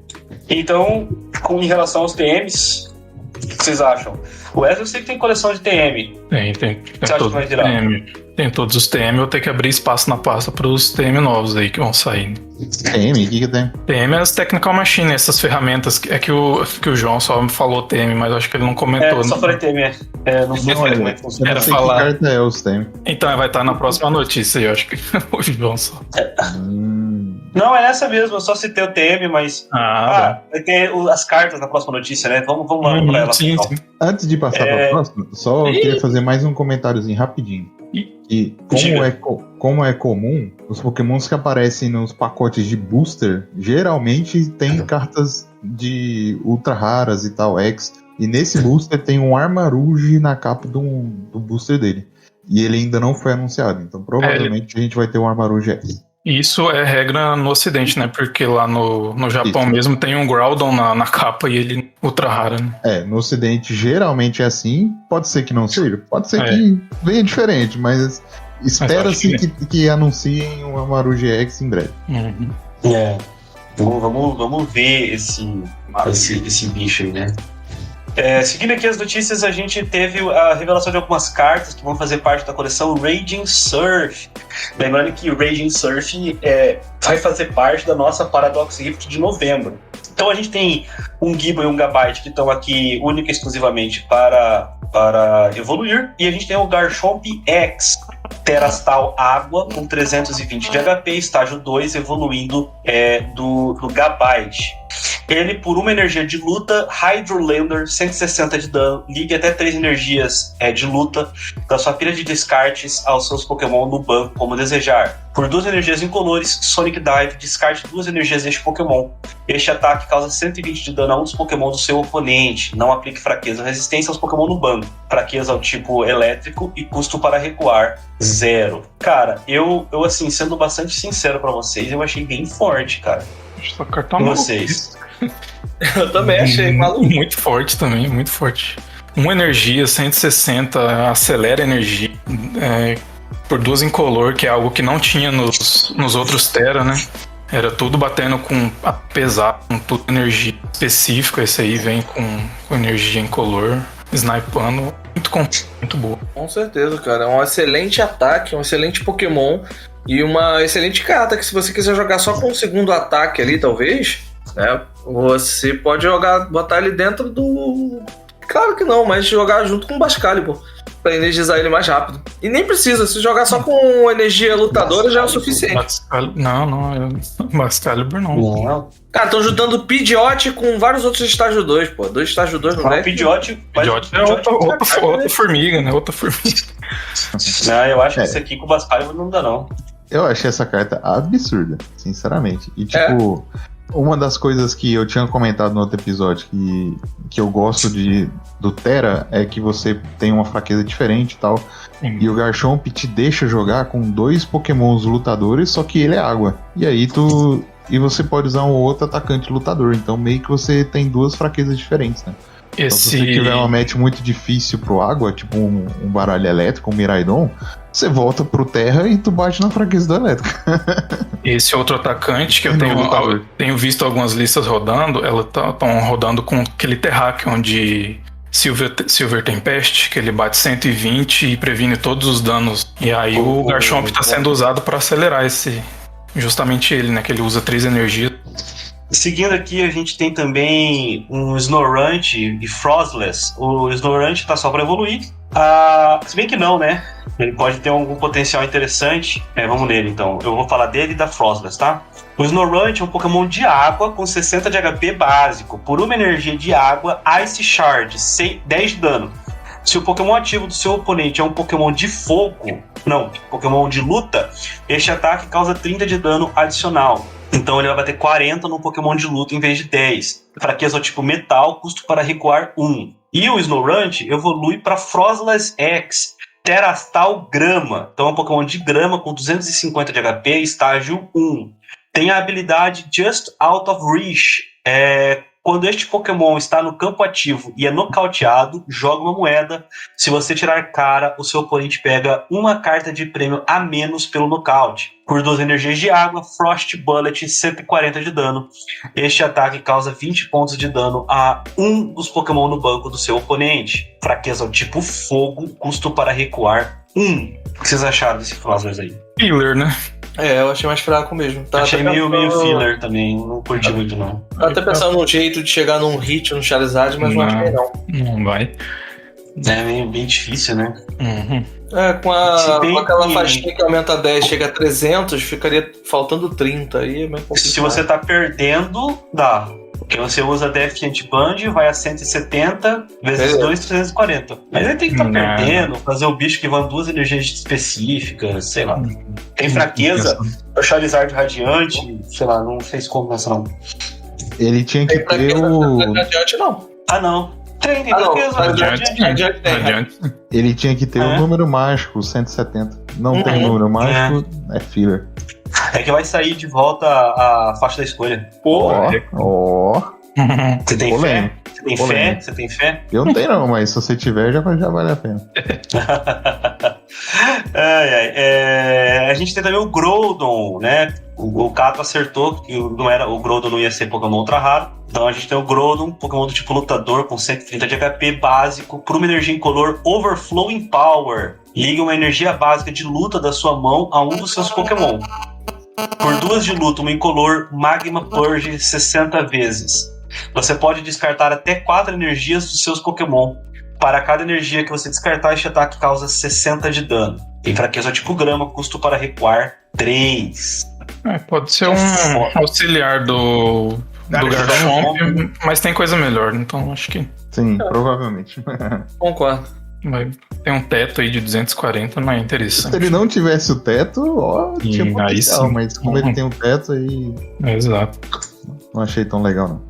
[SPEAKER 2] Então, em relação aos TMs, o que vocês acham? O Wesley, eu sei que tem coleção de TM.
[SPEAKER 5] Tem
[SPEAKER 2] Você acha que vai virar?
[SPEAKER 5] Tem todos os TM, eu vou ter que abrir espaço na pasta para os TM novos aí que vão sair.
[SPEAKER 3] TM? O que tem?
[SPEAKER 5] TM é as Technical Machine, essas ferramentas. É que o João só falou TM, mas eu acho que ele não comentou.
[SPEAKER 2] Só falei TM, não sei como é que funciona.
[SPEAKER 3] Eu não sei que carta é os TM.
[SPEAKER 5] Então, vai estar na próxima notícia aí, eu acho que o João só.
[SPEAKER 2] Não, é essa mesmo, eu só citei o TM, mas... vai ter as cartas na próxima notícia, né? Vamos lá pra ela.
[SPEAKER 5] Sim.
[SPEAKER 3] Antes de passar pra próxima, só queria fazer mais um comentáriozinho rapidinho. E como é comum, os Pokémons que aparecem nos pacotes de booster geralmente tem cartas de ultra raras e tal, X. E nesse booster tem um Armarouge na capa do booster dele. E ele ainda não foi anunciado, então provavelmente a gente vai ter um Armarouge X.
[SPEAKER 5] Isso é regra no ocidente, né? Porque lá no Japão
[SPEAKER 3] Isso.
[SPEAKER 5] mesmo tem um Groudon na capa e ele ultra rara, né?
[SPEAKER 3] No ocidente geralmente é assim, pode ser que não seja, pode ser
[SPEAKER 5] É.
[SPEAKER 3] que venha diferente, mas espera-se
[SPEAKER 5] acho
[SPEAKER 3] que anunciem uma Amaru GX em breve.
[SPEAKER 5] Uhum.
[SPEAKER 2] Vamos ver esse bicho aí, né? Seguindo aqui as notícias, a gente teve a revelação de algumas cartas que vão fazer parte da coleção Raging Surf. Lembrando que o Raging Surf vai fazer parte da nossa Paradox Gift de novembro. Então a gente tem um Gible e um Gabite que estão aqui única e exclusivamente para evoluir. E a gente tem o Garchomp X, Terastal Água, com 320 de HP, estágio 2, evoluindo do Gabite. Ele, por uma energia de luta, Hydrolander, 160 de dano, ligue até 3 energias de luta da sua pilha de descartes aos seus Pokémon no banco, como desejar. Por 2 energias incolores, Sonic Dive, descarte 2 energias deste Pokémon. Este ataque causa 120 de dano a um dos Pokémon do seu oponente. Não aplique fraqueza ou resistência aos Pokémon no banco. Fraqueza ao tipo elétrico e custo para recuar 0. Cara, eu assim, sendo bastante sincero pra vocês, eu achei bem forte, cara.
[SPEAKER 5] Essa carta
[SPEAKER 2] E vocês?
[SPEAKER 4] Eu também achei maluco.
[SPEAKER 5] Muito forte também, muito forte. Uma energia, 160, acelera a energia. Por 2 incolor, que é algo que não tinha nos outros Terra, né? Era tudo batendo com pesado, com tudo energia específica. Esse aí vem com energia incolor, snipando. Muito boa.
[SPEAKER 4] Com certeza, cara. É um excelente ataque, um excelente Pokémon e uma excelente carta que se você quiser jogar só com o segundo ataque ali, talvez, né? Você pode botar ele dentro do... Claro que não, mas jogar junto com o Bascalibur pra energizar ele mais rápido. E nem precisa, se jogar só com energia lutadora já é o suficiente.
[SPEAKER 5] Não, Bascalibur não.
[SPEAKER 2] Não.
[SPEAKER 4] Cara, estão juntando Pidgeot com vários outros estágio 2, pô. 2 estágio 2 no
[SPEAKER 2] O
[SPEAKER 4] deck.
[SPEAKER 2] Pidgeot
[SPEAKER 5] É outra formiga, né? Outra formiga.
[SPEAKER 2] Não, eu acho que esse aqui com o Bascalibur não dá, não.
[SPEAKER 3] Eu achei essa carta absurda, sinceramente. E tipo, uma das coisas que eu tinha comentado no outro episódio que eu gosto do Terra é que você tem uma fraqueza diferente e tal.
[SPEAKER 5] Sim.
[SPEAKER 3] E o Garchomp te deixa jogar com 2 Pokémons lutadores, só que ele é água. E aí E você pode usar um outro atacante lutador. Então meio que você tem 2 fraquezas diferentes, né? Então, se você tiver uma match muito difícil pro água, tipo um baralho elétrico, um Miraidon, você volta pro terra e tu bate na fraqueza do elétrico.
[SPEAKER 5] Esse outro atacante que eu tenho visto algumas listas rodando, elas estão rodando com aquele Terrakion de Silver Tempest, que ele bate 120 e previne todos os danos. E aí o Garchomp está sendo usado para acelerar justamente ele, né? Que ele usa 3 energias.
[SPEAKER 2] Seguindo aqui, a gente tem também um Snorunt e Frostless. O Snorunt tá só para evoluir. Se bem que não, né? Ele pode ter algum potencial interessante. Vamos nele, então. Eu vou falar dele e da Frostless, tá? O Snorunt é um Pokémon de água com 60 de HP básico. Por uma energia de água, Ice Shard, 10 de dano. Se o Pokémon ativo do seu oponente é um Pokémon de fogo, Pokémon de luta, este ataque causa 30 de dano adicional. Então ele vai bater 40 no Pokémon de luta em vez de 10. Fraqueza ao tipo metal, custo para recuar 1. E o Snorunt evolui para Frostless X, Terastal Grama. Então é um Pokémon de grama com 250 de HP, estágio 1. Tem a habilidade Just Out of Reach. Quando este Pokémon está no campo ativo e é nocauteado, joga uma moeda. Se você tirar cara, o seu oponente pega uma carta de prêmio a menos pelo nocaute. Por 2 energias de água, Frost Bullet, 140 de dano. Este ataque causa 20 pontos de dano a um dos Pokémon no banco do seu oponente. Fraqueza ao tipo fogo, custo para recuar 1. O que vocês acharam desse Frostless aí?
[SPEAKER 5] Filler, né?
[SPEAKER 4] Eu achei mais fraco mesmo.
[SPEAKER 2] Achei meio filler também, não curti muito não.
[SPEAKER 4] Tava até pensando num jeito de chegar num hit no Charizard, mas não achei não.
[SPEAKER 5] Não vai.
[SPEAKER 2] É meio bem difícil, né?
[SPEAKER 5] Uhum.
[SPEAKER 4] Com aquela faixinha que aumenta 10, chega a 300, ficaria faltando 30. Aí é meio complicado.
[SPEAKER 2] Se você tá perdendo, dá. Porque você usa Defiant Band, vai a 170, vezes 2, 340. Mas aí tem que estar perdendo, fazer o bicho que vai 2 energias específicas, sei lá. Tem fraqueza, o Charizard Radiante, sei lá, não fez combinação.
[SPEAKER 3] Ele tinha que ter o...
[SPEAKER 4] Radiante não.
[SPEAKER 2] Ah, não. Tem
[SPEAKER 4] Ah, não,
[SPEAKER 2] fraqueza.
[SPEAKER 4] adiante tem.
[SPEAKER 5] Adiante.
[SPEAKER 3] Ele tinha que ter
[SPEAKER 2] É?
[SPEAKER 3] um número mágico, 170. Não tem número mágico, é filler.
[SPEAKER 2] É que vai sair de volta a faixa da escolha.
[SPEAKER 3] Ó, ó.
[SPEAKER 2] Você tem fé?
[SPEAKER 3] Polêmico.
[SPEAKER 2] Você tem fé?
[SPEAKER 3] Polêmico.
[SPEAKER 2] Você tem fé?
[SPEAKER 3] Eu não tenho não, mas se você tiver, já vale a pena.
[SPEAKER 2] A gente tem também o Groudon, né? O Cato acertou que o Groudon não ia ser Pokémon ultra raro. Então a gente tem o Groudon, Pokémon do tipo lutador com 130 de HP básico, por uma energia incolor Overflowing Power. Liga uma energia básica de luta da sua mão a um dos seus Pokémon. Por 2 de luta, uma incolor Magma Purge 60 vezes. Você pode descartar até 4 energias dos seus Pokémon. Para cada energia que você descartar, este ataque causa 60 de dano. Tem fraqueza tipo grama, custo para recuar 3.
[SPEAKER 5] Pode ser um auxiliar do Garchomp, mas tem coisa melhor, então acho que
[SPEAKER 3] Sim, provavelmente.
[SPEAKER 4] Concordo.
[SPEAKER 5] tem um teto aí de 240, não é
[SPEAKER 3] Se
[SPEAKER 5] interessante.
[SPEAKER 3] ele não tivesse o teto, ó, tinha
[SPEAKER 5] Aí
[SPEAKER 3] potencial,
[SPEAKER 5] sim.
[SPEAKER 3] mas como ele tem um teto, aí
[SPEAKER 5] Exato.
[SPEAKER 3] não achei tão legal, não.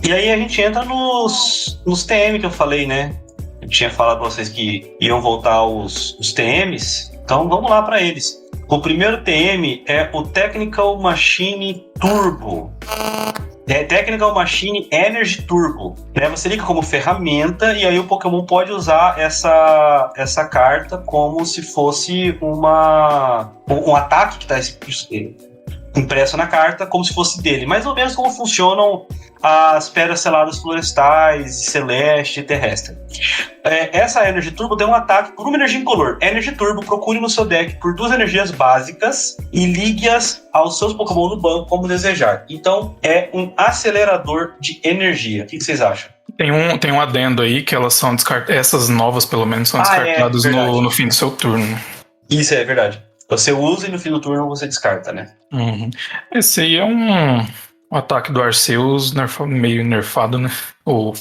[SPEAKER 2] E aí a gente entra nos TM que eu falei, né? Eu tinha falado pra vocês que iam voltar os TMs, então vamos lá para eles. O primeiro TM é o Technical Machine Turbo. Technical Machine Energy Turbo. Né? Você liga como ferramenta e aí o Pokémon pode usar essa carta como se fosse um ataque que está impresso na carta, como se fosse dele. Mais ou menos como funcionam as pedras seladas florestais, celeste e terrestre. Essa Energy Turbo tem um ataque por uma energia incolor. Energy Turbo, procure no seu deck por 2 energias básicas e ligue-as aos seus Pokémon no banco como desejar. Então, é um acelerador de energia. O que vocês acham?
[SPEAKER 5] Tem um adendo aí que elas são descartadas. Essas novas, pelo menos, são descartadas
[SPEAKER 2] verdade.
[SPEAKER 5] no fim do seu turno.
[SPEAKER 2] Isso é verdade. Você usa e no fim do turno você descarta, né?
[SPEAKER 5] Uhum. Esse aí é um ataque do Arceus meio nerfado, né?
[SPEAKER 2] Foi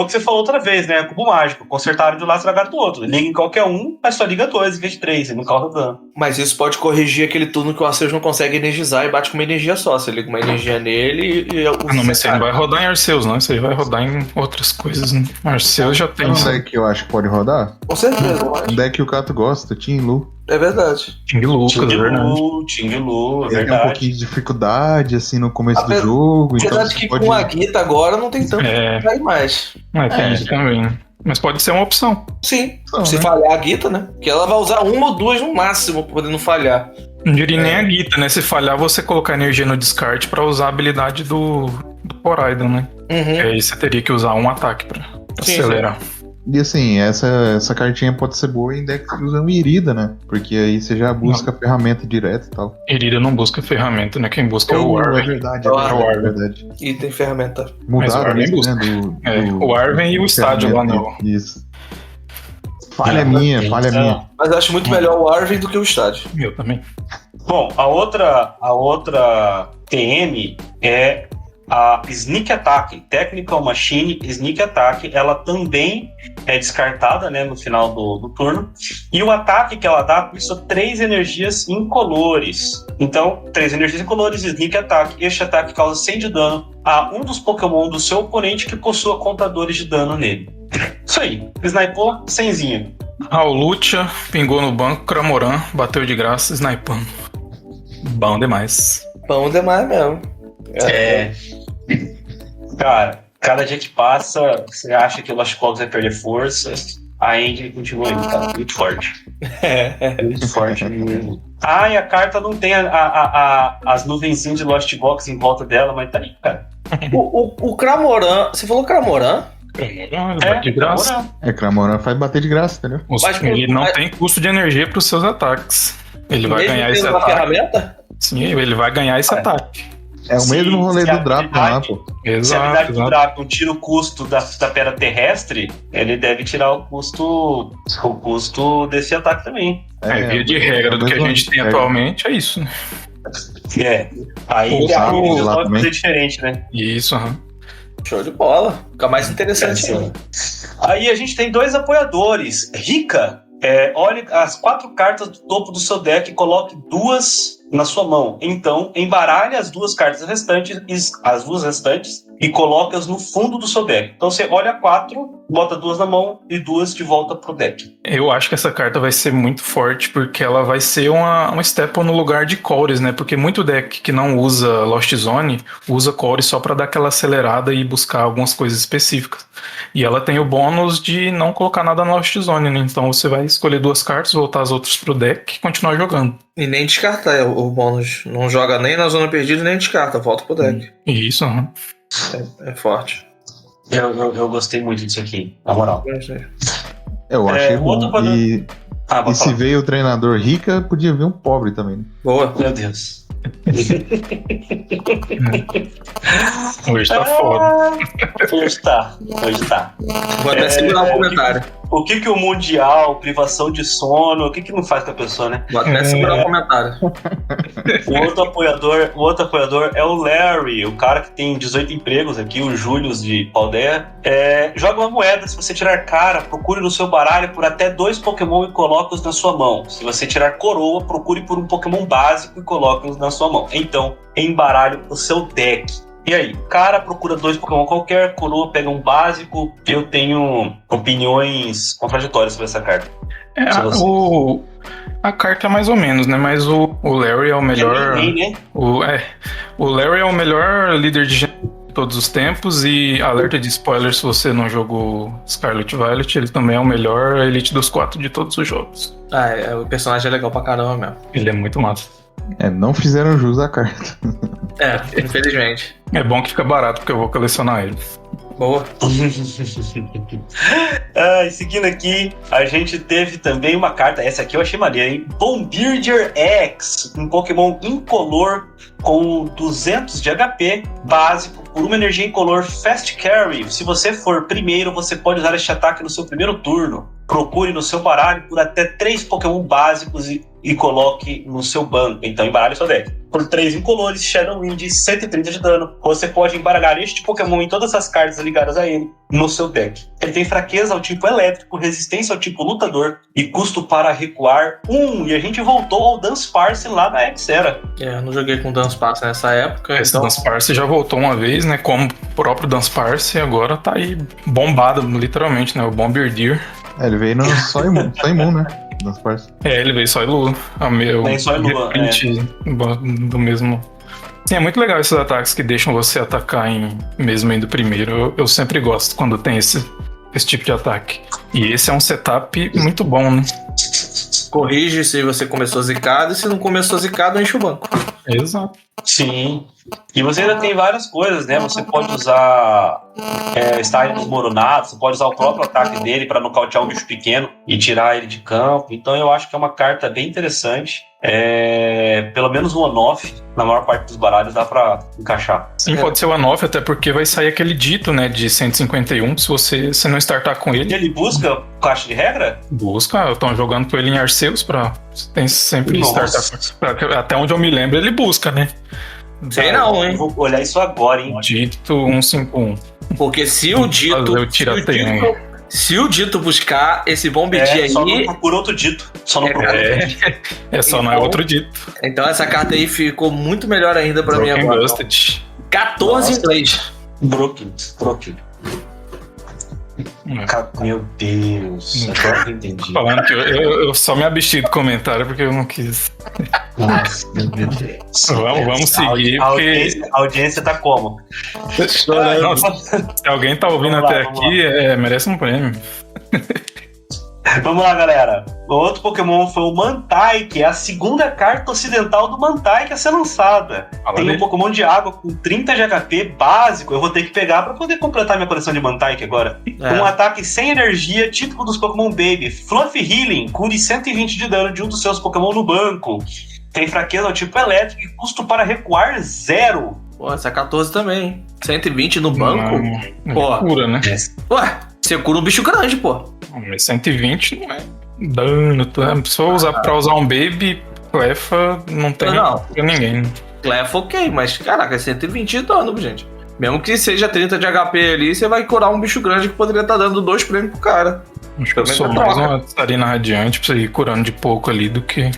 [SPEAKER 2] o que você falou outra vez, né? Cubo mágico. Consertaram de um lado, estragaram do outro. Liga em qualquer um, mas só liga 2 em vez de 3, e não causa dano.
[SPEAKER 4] Mas isso pode corrigir aquele turno que o Arceus não consegue energizar e bate com uma energia só. Você liga uma energia nele e
[SPEAKER 5] Não, mas isso aí não vai rodar em Arceus, não. Isso aí vai rodar em outras coisas, né? Arceus já tem.
[SPEAKER 3] Um deck que eu acho que pode rodar?
[SPEAKER 4] Com certeza, eu acho.
[SPEAKER 3] Um deck que o Cato gosta, Team Lu.
[SPEAKER 4] É verdade.
[SPEAKER 5] Ting Lucas, é verdade.
[SPEAKER 2] Ting Lu, é
[SPEAKER 3] Ele tem um
[SPEAKER 2] verdade.
[SPEAKER 3] pouquinho de dificuldade, assim, no começo do
[SPEAKER 4] Apesar-
[SPEAKER 3] jogo. Então
[SPEAKER 4] Apesar de
[SPEAKER 3] você
[SPEAKER 4] que
[SPEAKER 3] pode...
[SPEAKER 4] com a Guita agora não tem tanto
[SPEAKER 5] É.
[SPEAKER 4] que cair mais.
[SPEAKER 5] Tem isso também. Mas pode ser uma opção.
[SPEAKER 4] Sim,
[SPEAKER 3] Não,
[SPEAKER 4] se
[SPEAKER 3] né?
[SPEAKER 4] falhar a Guita, né? Que ela vai usar 1 ou 2 no máximo pra poder não falhar.
[SPEAKER 5] Não diria nem a Guita, né? Se falhar, você colocar energia no descarte pra usar a habilidade do Poraidon, né?
[SPEAKER 4] Uhum.
[SPEAKER 5] E aí você teria que usar um ataque pra
[SPEAKER 4] Sim,
[SPEAKER 5] acelerar.
[SPEAKER 3] E assim, essa cartinha pode ser boa em decks que usam Irida, né? Porque aí você já busca a ferramenta direto e tal.
[SPEAKER 5] Irida não busca ferramenta, né? Quem busca é o
[SPEAKER 3] É
[SPEAKER 5] Arven.
[SPEAKER 3] verdade,
[SPEAKER 4] É o
[SPEAKER 3] é verdade.
[SPEAKER 4] E tem ferramenta.
[SPEAKER 3] Mudaram
[SPEAKER 5] o Arven
[SPEAKER 3] isso,
[SPEAKER 5] busca.
[SPEAKER 3] né?
[SPEAKER 5] O Arven e o estádio lá no...
[SPEAKER 3] Isso. Falha minha.
[SPEAKER 4] Mas eu acho muito melhor o Arven do que o estádio.
[SPEAKER 5] Eu também.
[SPEAKER 2] Bom, a outra TM é a Sneak Attack, Technical Machine Sneak Attack. Ela também é descartada, né, no final do turno. E o ataque que ela dá custa 3 energias incolores. Então, 3 energias incolores, Sneak Attack. Este ataque causa 100 de dano a um dos Pokémon do seu oponente que possua contadores de dano nele. Isso aí, snipou 100zinho.
[SPEAKER 5] O Lucha pingou no banco, Cramoran bateu de graça, snipando. Bom demais.
[SPEAKER 4] Bom demais mesmo.
[SPEAKER 2] Cara, cada dia que passa, você acha que o Lost Clogs vai perder força. A Andy continua aí, cara. Muito forte. Muito forte. E a carta não tem as nuvenzinhas de Lost Box em volta dela, mas tá aí, cara.
[SPEAKER 4] O Cramoran. Você falou Cramoran?
[SPEAKER 5] Cramoran, bate de graça.
[SPEAKER 3] Cramoran faz bater de graça, entendeu?
[SPEAKER 5] Ele não tem custo de energia pros seus ataques. Ele vai
[SPEAKER 4] Mesmo
[SPEAKER 5] ganhar
[SPEAKER 4] tendo
[SPEAKER 5] esse
[SPEAKER 4] uma
[SPEAKER 5] ataque.
[SPEAKER 4] ferramenta?
[SPEAKER 5] Sim, ele vai ganhar esse ataque.
[SPEAKER 3] É o mesmo rolê do Drapion lá, pô.
[SPEAKER 2] Se a habilidade do
[SPEAKER 5] Exato.
[SPEAKER 2] Drapion tira o custo da pedra terrestre, ele deve tirar o custo desse ataque também.
[SPEAKER 5] Via de regra do que a gente tem atualmente, é isso, né?
[SPEAKER 2] Aí
[SPEAKER 5] O
[SPEAKER 2] a
[SPEAKER 3] Drapion lá
[SPEAKER 2] resolve
[SPEAKER 3] também.
[SPEAKER 2] fazer diferente, né?
[SPEAKER 5] Isso, aham.
[SPEAKER 4] Show de bola. Fica mais interessante ainda.
[SPEAKER 2] Aí a gente tem 2 apoiadores. Rica, olhe as 4 cartas do topo do seu deck e coloque 2 na sua mão. Então, embaralhe as 2 cartas restantes, e coloca-as no fundo do seu deck. Então você olha 4, bota 2 na mão e 2 de volta pro deck.
[SPEAKER 5] Eu acho que essa carta vai ser muito forte, porque ela vai ser uma staple no lugar de Cores, né? Porque muito deck que não usa Lost Zone, usa Cores só pra dar aquela acelerada e buscar algumas coisas específicas. E ela tem o bônus de não colocar nada na Lost Zone, né? Então você vai escolher 2 cartas, voltar as outras pro deck e continuar jogando.
[SPEAKER 4] E nem descarta o bônus. Não joga nem na zona perdida, nem descarta. Volta pro deck.
[SPEAKER 5] Isso, aham.
[SPEAKER 4] É forte.
[SPEAKER 2] Eu gostei muito disso aqui, na moral.
[SPEAKER 3] Eu achei bom.
[SPEAKER 2] outro padrão-
[SPEAKER 3] E
[SPEAKER 2] Pode
[SPEAKER 3] se
[SPEAKER 2] falar.
[SPEAKER 3] veio o treinador rica, podia vir um pobre também. Né?
[SPEAKER 4] Boa.
[SPEAKER 2] Meu Deus.
[SPEAKER 5] Hoje tá foda.
[SPEAKER 2] Hoje tá.
[SPEAKER 4] Vou até segurar o comentário.
[SPEAKER 2] O que o Mundial, privação de sono, o que não faz com a pessoa, né?
[SPEAKER 4] Vou até segurar o comentário.
[SPEAKER 2] O outro apoiador é o Larry, o cara que tem 18 empregos aqui, o Július de Paldeia. Joga uma moeda, se você tirar cara, procure no seu baralho por até 2 Pokémon e coloque-os na sua mão. Se você tirar coroa, procure por um Pokémon básico e coloque-os na sua mão. Então, embaralhe o seu deck. E aí, cara procura 2 Pokémon qualquer, coroa pega um básico. Eu tenho opiniões contraditórias sobre essa carta.
[SPEAKER 5] A carta é mais ou menos, né? Mas o Larry é o melhor.
[SPEAKER 2] Né?
[SPEAKER 5] O Larry é o melhor líder de todos os tempos. E alerta de spoiler, se você não jogou Scarlet Violet, ele também é o melhor Elite dos 4 de todos os jogos.
[SPEAKER 4] O personagem é legal pra caramba mesmo.
[SPEAKER 5] Ele é muito massa.
[SPEAKER 3] Não fizeram jus à carta.
[SPEAKER 4] Infelizmente.
[SPEAKER 5] É bom que fica barato, porque eu vou colecionar ele.
[SPEAKER 4] Boa.
[SPEAKER 2] E seguindo aqui, a gente teve também uma carta, essa aqui eu achei maneira, hein? Bombirdier X, um Pokémon incolor com 200 de HP, básico, por uma energia incolor Fast Carry. Se você for primeiro, você pode usar este ataque no seu primeiro turno. Procure no seu baralho por até 3 Pokémon básicos e coloque no seu banco. Então embaralhe seu deck. Por 3 incolores, Shadow Wind, 130 de dano. Você pode embaralhar este Pokémon e todas as cartas ligadas a ele no seu deck. Ele tem fraqueza ao tipo elétrico, resistência ao tipo lutador e custo para recuar 1. E a gente voltou ao Dunsparce lá na X-Era.
[SPEAKER 4] Eu não joguei com Dunsparce nessa época.
[SPEAKER 5] Esse
[SPEAKER 4] então...
[SPEAKER 5] Dunsparce já voltou uma vez, né? Como o próprio Dunsparce, agora tá aí bombado, literalmente, né? O Bombardier.
[SPEAKER 3] Ele veio só imum, né? Nas partes.
[SPEAKER 5] Ele veio só em Lua.
[SPEAKER 2] Nem só em Lua,
[SPEAKER 5] do mesmo. Sim, é muito legal esses ataques que deixam você atacar mesmo indo primeiro. Eu sempre gosto quando tem esse tipo de ataque. E esse é um setup muito bom, né?
[SPEAKER 4] Corrige se você começou zicado e se não começou zicado, enche o banco.
[SPEAKER 5] Exato.
[SPEAKER 2] Sim. E você ainda tem várias coisas, né? Você pode usar Style desmoronado, você pode usar o próprio ataque dele para nocautear um bicho pequeno e tirar ele de campo. Então eu acho que é uma carta bem interessante. Pelo menos um on-off, na maior parte dos baralhos dá pra encaixar.
[SPEAKER 5] Sim, pode ser o on-off, até porque vai sair aquele dito, né, de 151, se você não startar com
[SPEAKER 2] E
[SPEAKER 5] ele.
[SPEAKER 2] ele busca caixa de regra?
[SPEAKER 5] Busca, eu tô jogando com ele em Arceus tem sempre
[SPEAKER 2] Nossa.
[SPEAKER 5] startar. Até onde eu me lembro, ele busca, né?
[SPEAKER 4] Sei não, hein?
[SPEAKER 2] Vou olhar isso agora, hein?
[SPEAKER 5] Dito 151.
[SPEAKER 4] Porque se o dito.
[SPEAKER 5] Fazer o tirateio.
[SPEAKER 4] Se o dito buscar esse Bombirdier
[SPEAKER 2] Só não
[SPEAKER 4] aí.
[SPEAKER 2] procura outro dito. Só não procura outro dito.
[SPEAKER 5] Não é outro dito.
[SPEAKER 4] Então essa carta aí ficou muito melhor ainda pra mim
[SPEAKER 5] Broken
[SPEAKER 4] agora.
[SPEAKER 5] Busted.
[SPEAKER 4] 14 em inglês.
[SPEAKER 2] Broken. Meu Deus. Agora que eu entendi.
[SPEAKER 5] Falando que eu só me absti do comentário porque eu não quis.
[SPEAKER 2] Nossa, meu Deus.
[SPEAKER 5] Vamos seguir,
[SPEAKER 2] A
[SPEAKER 5] porque.
[SPEAKER 2] audiência tá como?
[SPEAKER 5] Nossa, se alguém tá ouvindo
[SPEAKER 2] Vamos lá,
[SPEAKER 5] até
[SPEAKER 2] vamos
[SPEAKER 5] aqui, merece um prêmio.
[SPEAKER 2] Vamos lá, galera. O outro Pokémon foi o Mantai, que é a segunda carta ocidental do Mantai que a ser lançada. Tem um Pokémon de água com 30 de HP básico. Eu vou ter que pegar pra poder completar minha coleção de Mantai agora. Um ataque sem energia, típico dos Pokémon Baby. Fluffy Healing, cure 120 de dano de um dos seus Pokémon no banco. Tem fraqueza ao tipo elétrico e custo para recuar 0.
[SPEAKER 4] Pô, essa é 14 também, hein? 120 no banco? Pô.
[SPEAKER 5] Cura, né?
[SPEAKER 4] Ué, você cura um bicho grande, pô.
[SPEAKER 5] Mas 120 não é dano. Se for usar pra usar um Baby, Clefa não tem pra ninguém.
[SPEAKER 4] Clefa ok, mas caraca, é 120 de dano, gente. Mesmo que seja 30 de HP ali, você vai curar um bicho grande que poderia estar dando 2 prêmios pro cara.
[SPEAKER 5] Acho que eu sou mais uma Tsarina Radiante pra você ir curando de pouco ali do que.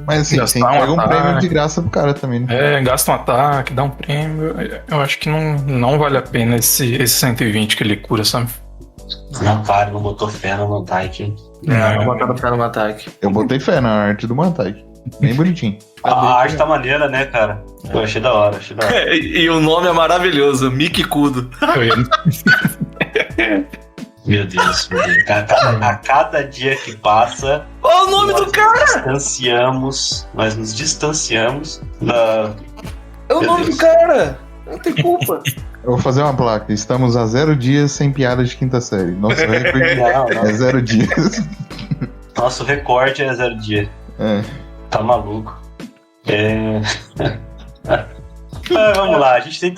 [SPEAKER 3] Mas assim, você
[SPEAKER 5] Gastar um
[SPEAKER 3] pega um
[SPEAKER 5] ataque.
[SPEAKER 3] prêmio de graça pro cara também, né?
[SPEAKER 5] Gasta um ataque, dá um prêmio. Eu acho que não vale a pena esse 120 que ele cura, sabe?
[SPEAKER 2] Não, para, não botou fé no Mantyke.
[SPEAKER 4] Não botaram fé no ataque.
[SPEAKER 3] Eu botei fé na arte do Mantai. Bem bonitinho.
[SPEAKER 2] A arte tá maneira, né, cara? Eu achei da hora, achei da hora.
[SPEAKER 4] E o nome é maravilhoso, Mickey Kudo.
[SPEAKER 5] Eu ia-
[SPEAKER 2] Meu Deus, meu Deus. A cada dia que passa,
[SPEAKER 4] Olha o nome do cara!
[SPEAKER 2] nós nos distanciamos da.
[SPEAKER 4] É o nome do cara! Não tem culpa.
[SPEAKER 3] Eu vou fazer uma placa. Estamos a 0 dias sem piada de quinta série. Nosso recorde
[SPEAKER 2] Não.
[SPEAKER 3] é 0 dias.
[SPEAKER 2] Nosso recorde é 0 dia.
[SPEAKER 3] É.
[SPEAKER 2] Tá maluco. Vamos lá, a gente tem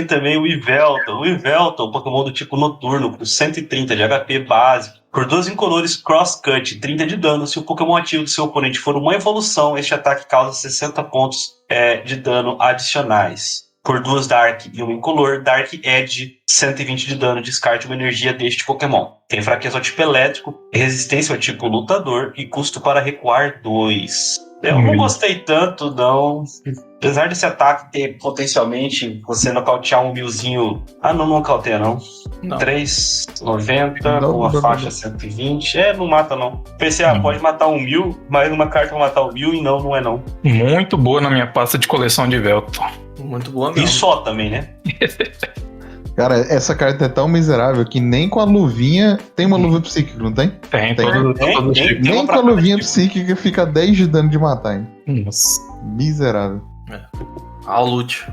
[SPEAKER 2] também o Yveltal. O Yveltal, Pokémon do tipo noturno, com 130 de HP básico. Por 2 incolores Crosscut, 30 de dano. Se o Pokémon ativo do seu oponente for uma evolução, este ataque causa 60 pontos de dano adicionais. Por 2 Dark e 1 incolor, Dark Edge, 120 de dano. Descarte uma energia deste Pokémon. Tem fraqueza ao tipo elétrico, resistência ao tipo lutador e custo para recuar 2. Eu não gostei tanto, não. Apesar desse ataque ter potencialmente você nocautear um milzinho. Ah, não nocauteia, não.
[SPEAKER 4] Não.
[SPEAKER 2] 3,90
[SPEAKER 3] Não,
[SPEAKER 2] com uma
[SPEAKER 3] não,
[SPEAKER 2] faixa
[SPEAKER 3] não.
[SPEAKER 2] 120. Não mata, não. Pensei,
[SPEAKER 5] Não.
[SPEAKER 2] pode matar um 1000, mas numa carta vai matar o 1000 e não é não.
[SPEAKER 5] Muito boa na minha pasta de coleção de Velton.
[SPEAKER 4] Muito boa
[SPEAKER 2] E
[SPEAKER 4] mesmo.
[SPEAKER 2] só também, né?
[SPEAKER 3] Cara, essa carta é tão miserável que nem com a luvinha. Tem uma luva psíquica, não tem?
[SPEAKER 5] Tem
[SPEAKER 3] Tem.
[SPEAKER 5] todo
[SPEAKER 2] Tem
[SPEAKER 5] tipo.
[SPEAKER 2] uma
[SPEAKER 3] Nem com
[SPEAKER 2] pra
[SPEAKER 3] a luvinha
[SPEAKER 2] cada tipo.
[SPEAKER 3] psíquica fica 10 de dano de matar, hein?
[SPEAKER 5] Nossa.
[SPEAKER 3] Miserável.
[SPEAKER 4] Lute.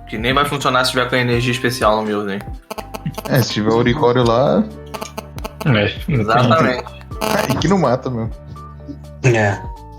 [SPEAKER 4] Que nem vai funcionar se tiver com energia especial no meu, né?
[SPEAKER 3] Se tiver o Oricório lá,
[SPEAKER 4] Exatamente.
[SPEAKER 3] aí que não mata mesmo.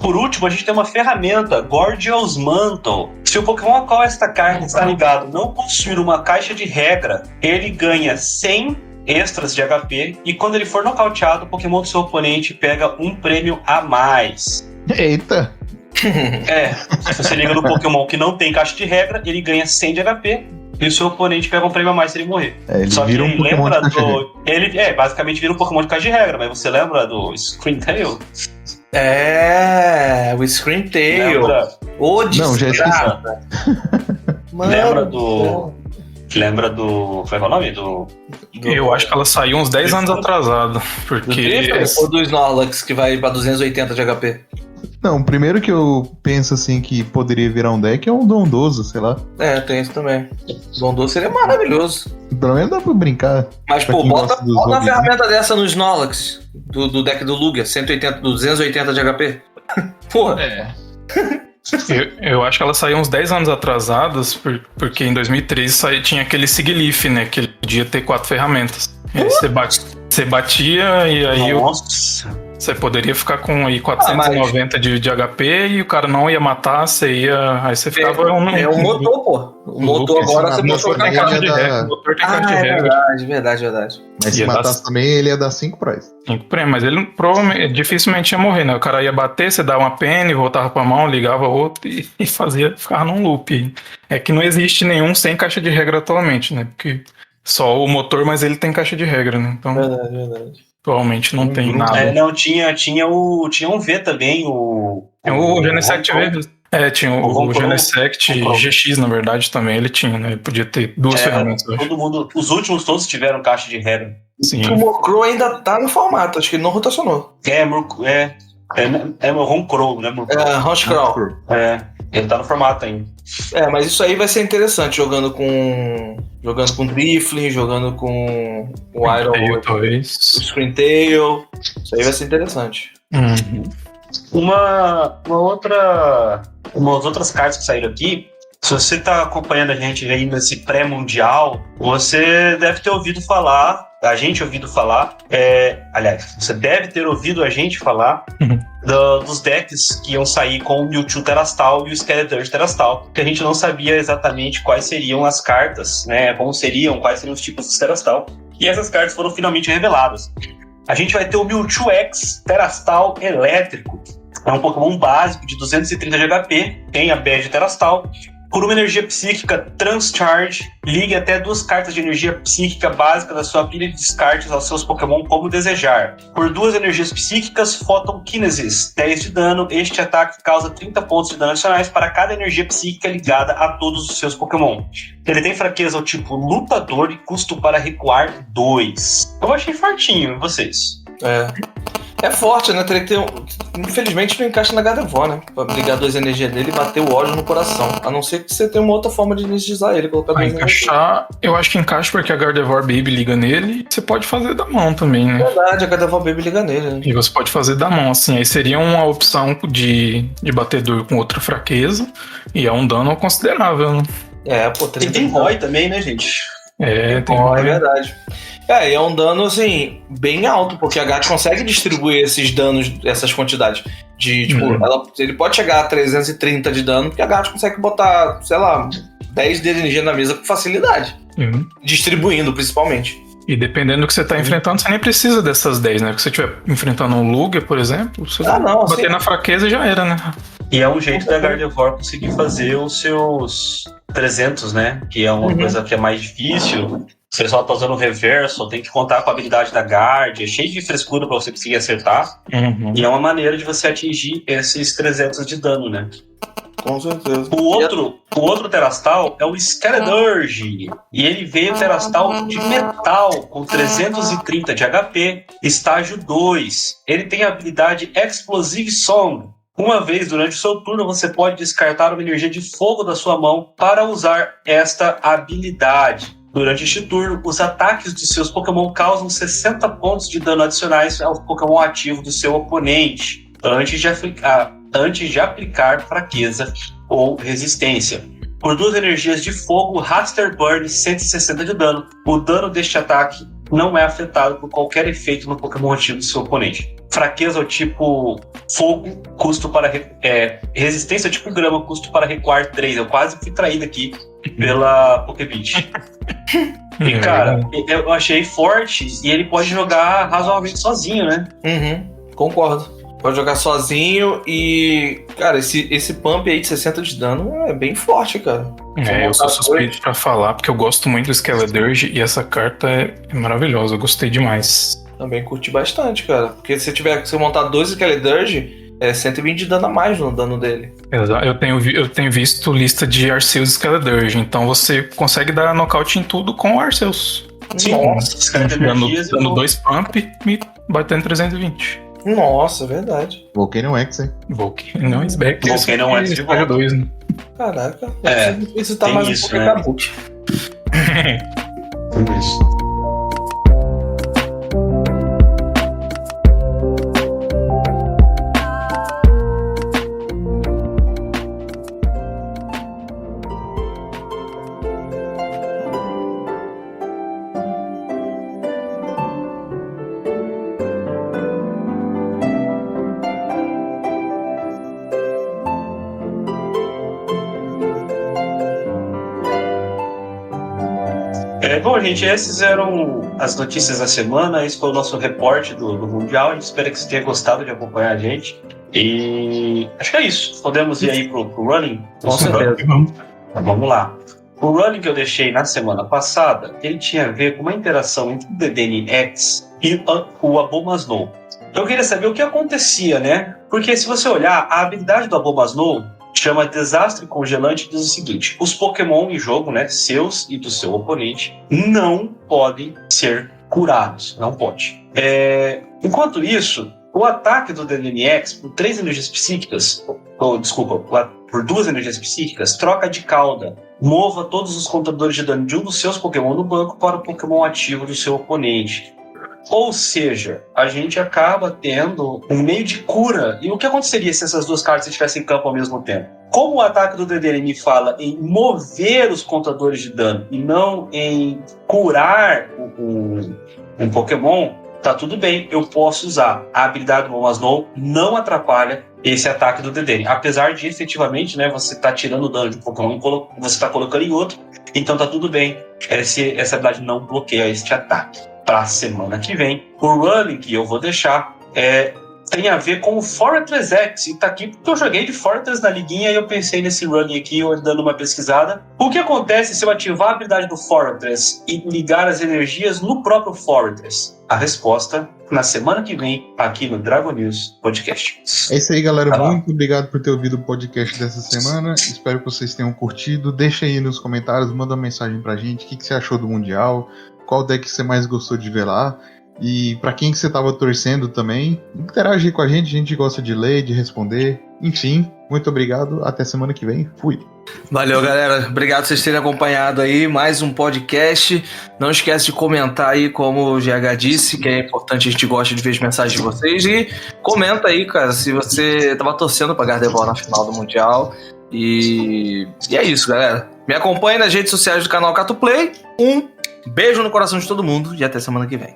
[SPEAKER 2] Por último, a gente tem uma ferramenta, Gorgios Mantle. Se o Pokémon a qual esta carta está ligado não possuir uma caixa de regra, ele ganha 100 extras de HP e quando ele for nocauteado, o Pokémon do seu oponente pega um prêmio a mais.
[SPEAKER 3] Eita!
[SPEAKER 2] Se você liga no Pokémon que não tem caixa de regra, ele ganha 100 de HP e o seu oponente pega um prêmio a mais se ele morrer.
[SPEAKER 3] Ele
[SPEAKER 2] Só que
[SPEAKER 3] vira um Pokémon
[SPEAKER 2] lembra
[SPEAKER 3] de caixa de regra.
[SPEAKER 2] do... Ele basicamente vira um Pokémon de caixa de regra, mas você lembra do Screamtail?
[SPEAKER 4] O Scream Tail.
[SPEAKER 2] Lembra?
[SPEAKER 4] Ô,
[SPEAKER 3] Não, já esqueci.
[SPEAKER 4] Mano,
[SPEAKER 2] Lembra do... Lembra do... Qual é o nome?
[SPEAKER 5] Eu acho que ela saiu uns 10 anos atrasado.
[SPEAKER 4] Do
[SPEAKER 5] Porque.
[SPEAKER 4] Drifter ou do Snorlax, que vai pra 280 de HP?
[SPEAKER 3] Não, o primeiro que eu penso assim que poderia virar um deck é um Dondoso, sei lá.
[SPEAKER 4] Tem isso também. Dondoso seria maravilhoso.
[SPEAKER 3] Pelo menos dá pra brincar.
[SPEAKER 4] Mas,
[SPEAKER 3] Pra
[SPEAKER 4] pô,
[SPEAKER 3] quem
[SPEAKER 4] bota
[SPEAKER 3] gosta dos
[SPEAKER 4] uma
[SPEAKER 3] zombies,
[SPEAKER 4] ferramenta dessa no Snorlax, do deck do Lugia, 280 de HP. Porra.
[SPEAKER 5] Eu acho que ela saiu uns 10 anos atrasadas, porque em 2013 tinha aquele Sigilyph, né? Que ele podia ter 4 ferramentas. E aí você batia e aí
[SPEAKER 2] Nossa.
[SPEAKER 5] você poderia ficar com aí 490 de HP e o cara não ia matar, aí você ficava...
[SPEAKER 4] É o motor, pô. O motor agora você pode
[SPEAKER 5] motor
[SPEAKER 4] trocar
[SPEAKER 5] tem
[SPEAKER 4] em
[SPEAKER 5] caixa
[SPEAKER 4] casa.
[SPEAKER 5] de regra. O motor tem caixa de
[SPEAKER 4] É
[SPEAKER 5] regra.
[SPEAKER 4] verdade.
[SPEAKER 3] Mas se
[SPEAKER 5] Ia dar-
[SPEAKER 3] matasse também, ele ia dar 5 prize.
[SPEAKER 5] 5 prêmios, mas ele provavelmente, dificilmente ia morrer, né? O cara ia bater, você dava uma pena, voltava pra mão, ligava outro e ficava num loop. É que não existe nenhum sem caixa de regra atualmente, né? Porque só o motor, mas ele tem caixa de regra, né? Então,
[SPEAKER 4] Verdade.
[SPEAKER 5] atualmente não tem nada.
[SPEAKER 2] Não, tinha um V também,
[SPEAKER 5] Tem o Genesect
[SPEAKER 2] Ronco.
[SPEAKER 5] V. Tinha o
[SPEAKER 2] Ronco.
[SPEAKER 5] Genesect
[SPEAKER 2] Ronco.
[SPEAKER 5] GX, na verdade, também ele tinha, né? Ele podia ter 2 ferramentas, eu acho.
[SPEAKER 2] Todo mundo, os últimos todos tiveram caixa de regra.
[SPEAKER 5] Sim.
[SPEAKER 4] O Mokro ainda tá no formato, acho que ele não rotacionou.
[SPEAKER 2] É o Ronco, né?
[SPEAKER 4] Honchcrawl.
[SPEAKER 2] Ele tá no formato ainda.
[SPEAKER 4] Mas isso aí vai ser interessante, jogando com Drifling, jogando com o Iron, o
[SPEAKER 5] Talvez.
[SPEAKER 4] Screamtail. Isso aí vai ser interessante.
[SPEAKER 2] Umas outras cartas que saíram aqui. Se você tá acompanhando a gente aí nesse pré-mundial, você deve ter ouvido falar, aliás, você deve ter ouvido a gente falar dos decks que iam sair com o Mewtwo Terastal e o Skeletor Terastal, que a gente não sabia exatamente quais seriam as cartas, né? Quais seriam os tipos dos Terastal. E essas cartas foram finalmente reveladas. A gente vai ter o Mewtwo X Terastal Elétrico. É um Pokémon básico de 230 de HP, tem a badge Terastal. Por uma energia psíquica Transcharge, ligue até 2 cartas de energia psíquica básica da sua pilha de descartes aos seus Pokémon como desejar. Por 2 energias psíquicas Photon Kinesis, 10 de dano. Este ataque causa 30 pontos de dano adicionais para cada energia psíquica ligada a todos os seus Pokémon. Ele tem fraqueza ao tipo lutador e custo para recuar 2. Eu achei fortinho, e vocês?
[SPEAKER 4] É forte, né? Teria que ter Infelizmente não encaixa na Gardevoir, né? Pra ligar 2 energias dele e bater o ódio no coração. A não ser que você tenha uma outra forma de energizar ele, colocar 2
[SPEAKER 5] encaixar, eu acho que encaixa porque a Gardevoir Baby liga nele e você pode fazer da mão também, né?
[SPEAKER 4] Verdade, a Gardevoir Baby liga nele, né?
[SPEAKER 5] E você pode fazer da mão, assim. Aí seria uma opção de batedor com outra fraqueza e é um dano considerável, né?
[SPEAKER 4] Pô,
[SPEAKER 2] E tem Roy também, né, gente?
[SPEAKER 5] Tem
[SPEAKER 4] Roy, é verdade. E é um dano, assim, bem alto, porque a GAT consegue distribuir esses danos, essas quantidades. Ele pode chegar a 330 de dano, porque a GAT consegue botar, sei lá, 10 de energia na mesa com facilidade. Distribuindo, principalmente.
[SPEAKER 5] E dependendo do que você tá enfrentando, você nem precisa dessas 10, né? Porque se você estiver enfrentando um Lugia, por exemplo, você bater na fraqueza já era, né?
[SPEAKER 2] E é um jeito da Gardevoir conseguir fazer os seus 300, né? Que é uma coisa que é mais difícil. Você só tá usando o reverso, tem que contar com a habilidade da Guard, é cheio de frescura pra você conseguir acertar. E é uma maneira de você atingir esses 300 de dano, né?
[SPEAKER 4] Com certeza.
[SPEAKER 2] O outro Terastal é o Skeledirge. E ele veio Terastal de metal, com 330 de HP, estágio 2. Ele tem a habilidade Explosive Song. Uma vez durante o seu turno, você pode descartar uma energia de fogo da sua mão para usar esta habilidade. Durante este turno, os ataques de seus Pokémon causam 60 pontos de dano adicionais ao Pokémon ativo do seu oponente, antes de aplicar fraqueza ou resistência. Por 2 energias de fogo, Raster Burn 160 de dano. O dano deste ataque não é afetado por qualquer efeito no Pokémon ativo do seu oponente. Fraqueza ao tipo fogo, custo para resistência ao tipo grama, custo para recuar 3. Eu quase fui traído aqui pela Pokébit. E cara, eu achei forte e ele pode jogar razoavelmente sozinho, né?
[SPEAKER 4] Concordo. Pode jogar sozinho e, cara, esse pump aí de 60 de dano é bem forte, cara.
[SPEAKER 5] Eu sou suspeito pra falar, porque eu gosto muito do Skeledirge e essa carta é maravilhosa, eu gostei demais.
[SPEAKER 4] Também curti bastante, cara. Porque se você montar 2 Skeledirge, é 120 de dano a mais no dano dele.
[SPEAKER 5] Exato. Eu tenho visto lista de Arceus e Skeledirge, então você consegue dar nocaute em tudo com o Arceus.
[SPEAKER 2] Sim,
[SPEAKER 5] dando 2 pump e batendo 320.
[SPEAKER 4] Nossa, verdade.
[SPEAKER 3] Volcano X, hein?
[SPEAKER 5] Volcano X back.
[SPEAKER 2] Volcano X de volta.
[SPEAKER 5] 2, né?
[SPEAKER 4] Caraca. Isso tá
[SPEAKER 2] tem
[SPEAKER 4] mais
[SPEAKER 2] isso,
[SPEAKER 4] um
[SPEAKER 2] né?
[SPEAKER 4] Kabuki.
[SPEAKER 2] Isso. Bom, gente, essas eram as notícias da semana. Esse foi o nosso reporte do Mundial. A gente espera que você tenha gostado de acompanhar a gente. E acho que é isso. Podemos ir aí pro running?
[SPEAKER 4] Com certeza.
[SPEAKER 2] Vamos lá. O running que eu deixei na semana passada, ele tinha a ver com uma interação entre o Dedenne X e o Abomasnow. Eu queria saber o que acontecia, né? Porque se você olhar, a habilidade do Abomasnow chama Desastre Congelante, diz o seguinte: os Pokémon em jogo, né, seus e do seu oponente, não podem ser curados. Não pode. Enquanto isso, o ataque do DNX por 3 energias psíquicas, por 2 energias psíquicas, troca de cauda. Mova todos os contadores de dano de um dos seus Pokémon no banco para o Pokémon ativo do seu oponente. Ou seja, a gente acaba tendo um meio de cura. E o que aconteceria se essas 2 cartas estivessem em campo ao mesmo tempo? Como o ataque do DDM fala em mover os contadores de dano e não em curar um Pokémon, tá tudo bem, eu posso usar. A habilidade do Abomasnow não atrapalha esse ataque do DDM. Apesar de, efetivamente, né, você tá tirando o dano de um Pokémon e você tá colocando em outro, então tá tudo bem. Essa habilidade não bloqueia este ataque. Para a semana que vem, o running que eu vou deixar é tem a ver com o Fortress X. E tá aqui porque eu joguei de Fortress na liguinha e eu pensei nesse running aqui, eu dando uma pesquisada. O que acontece se eu ativar a habilidade do Fortress e ligar as energias no próprio Fortress? A resposta na semana que vem, aqui no Dragon News Podcast.
[SPEAKER 3] É isso aí, galera.
[SPEAKER 2] Tá lá.
[SPEAKER 3] Muito obrigado por ter ouvido o podcast dessa semana. Espero que vocês tenham curtido. Deixa aí nos comentários, manda uma mensagem pra gente. O que você achou do Mundial? Qual deck você mais gostou de ver lá? E pra quem que você tava torcendo também. Interage com a gente gosta de ler, de responder. Enfim, muito obrigado. Até semana que vem. Fui.
[SPEAKER 4] Valeu, galera. Obrigado por vocês terem acompanhado aí mais um podcast. Não esquece de comentar aí, como o GH disse, que é importante, a gente gosta de ver as mensagens de vocês. E comenta aí, cara, se você tava torcendo pra Gardevoir na final do Mundial. E é isso, galera. Me acompanhe nas redes sociais do canal Catuplay. Um beijo no coração de todo mundo e até semana que vem.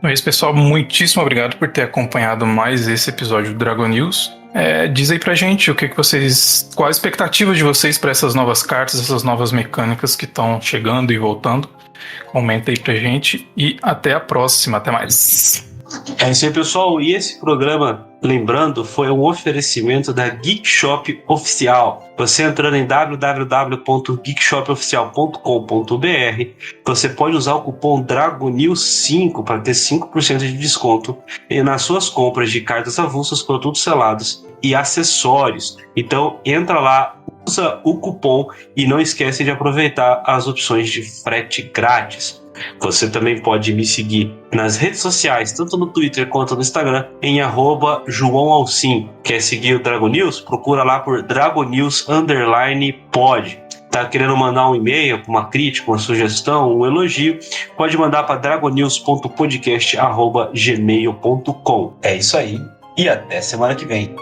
[SPEAKER 5] É isso, pessoal. Muitíssimo obrigado por ter acompanhado mais esse episódio do Dragon News. Diz aí pra gente o que vocês. Qual a expectativa de vocês para essas novas cartas, essas novas mecânicas que estão chegando e voltando. Comenta aí pra gente e até a próxima. Até mais.
[SPEAKER 2] É isso aí, pessoal. E esse programa, lembrando, foi um oferecimento da Geek Shop Oficial. Você entrando em www.geekshopoficial.com.br, você pode usar o cupom DRAGONEWS5 para ter 5% de desconto nas suas compras de cartas avulsas, produtos selados e acessórios. Então, entra lá, usa o cupom e não esquece de aproveitar as opções de frete grátis. Você também pode me seguir nas redes sociais, tanto no Twitter quanto no Instagram, em @JoãoAlcim. Quer seguir o Dragon News? Procura lá por DragonNews_pod. Tá querendo mandar um e-mail, uma crítica, uma sugestão, um elogio? Pode mandar para dragonnews.podcast@gmail.com. É isso aí e até semana que vem.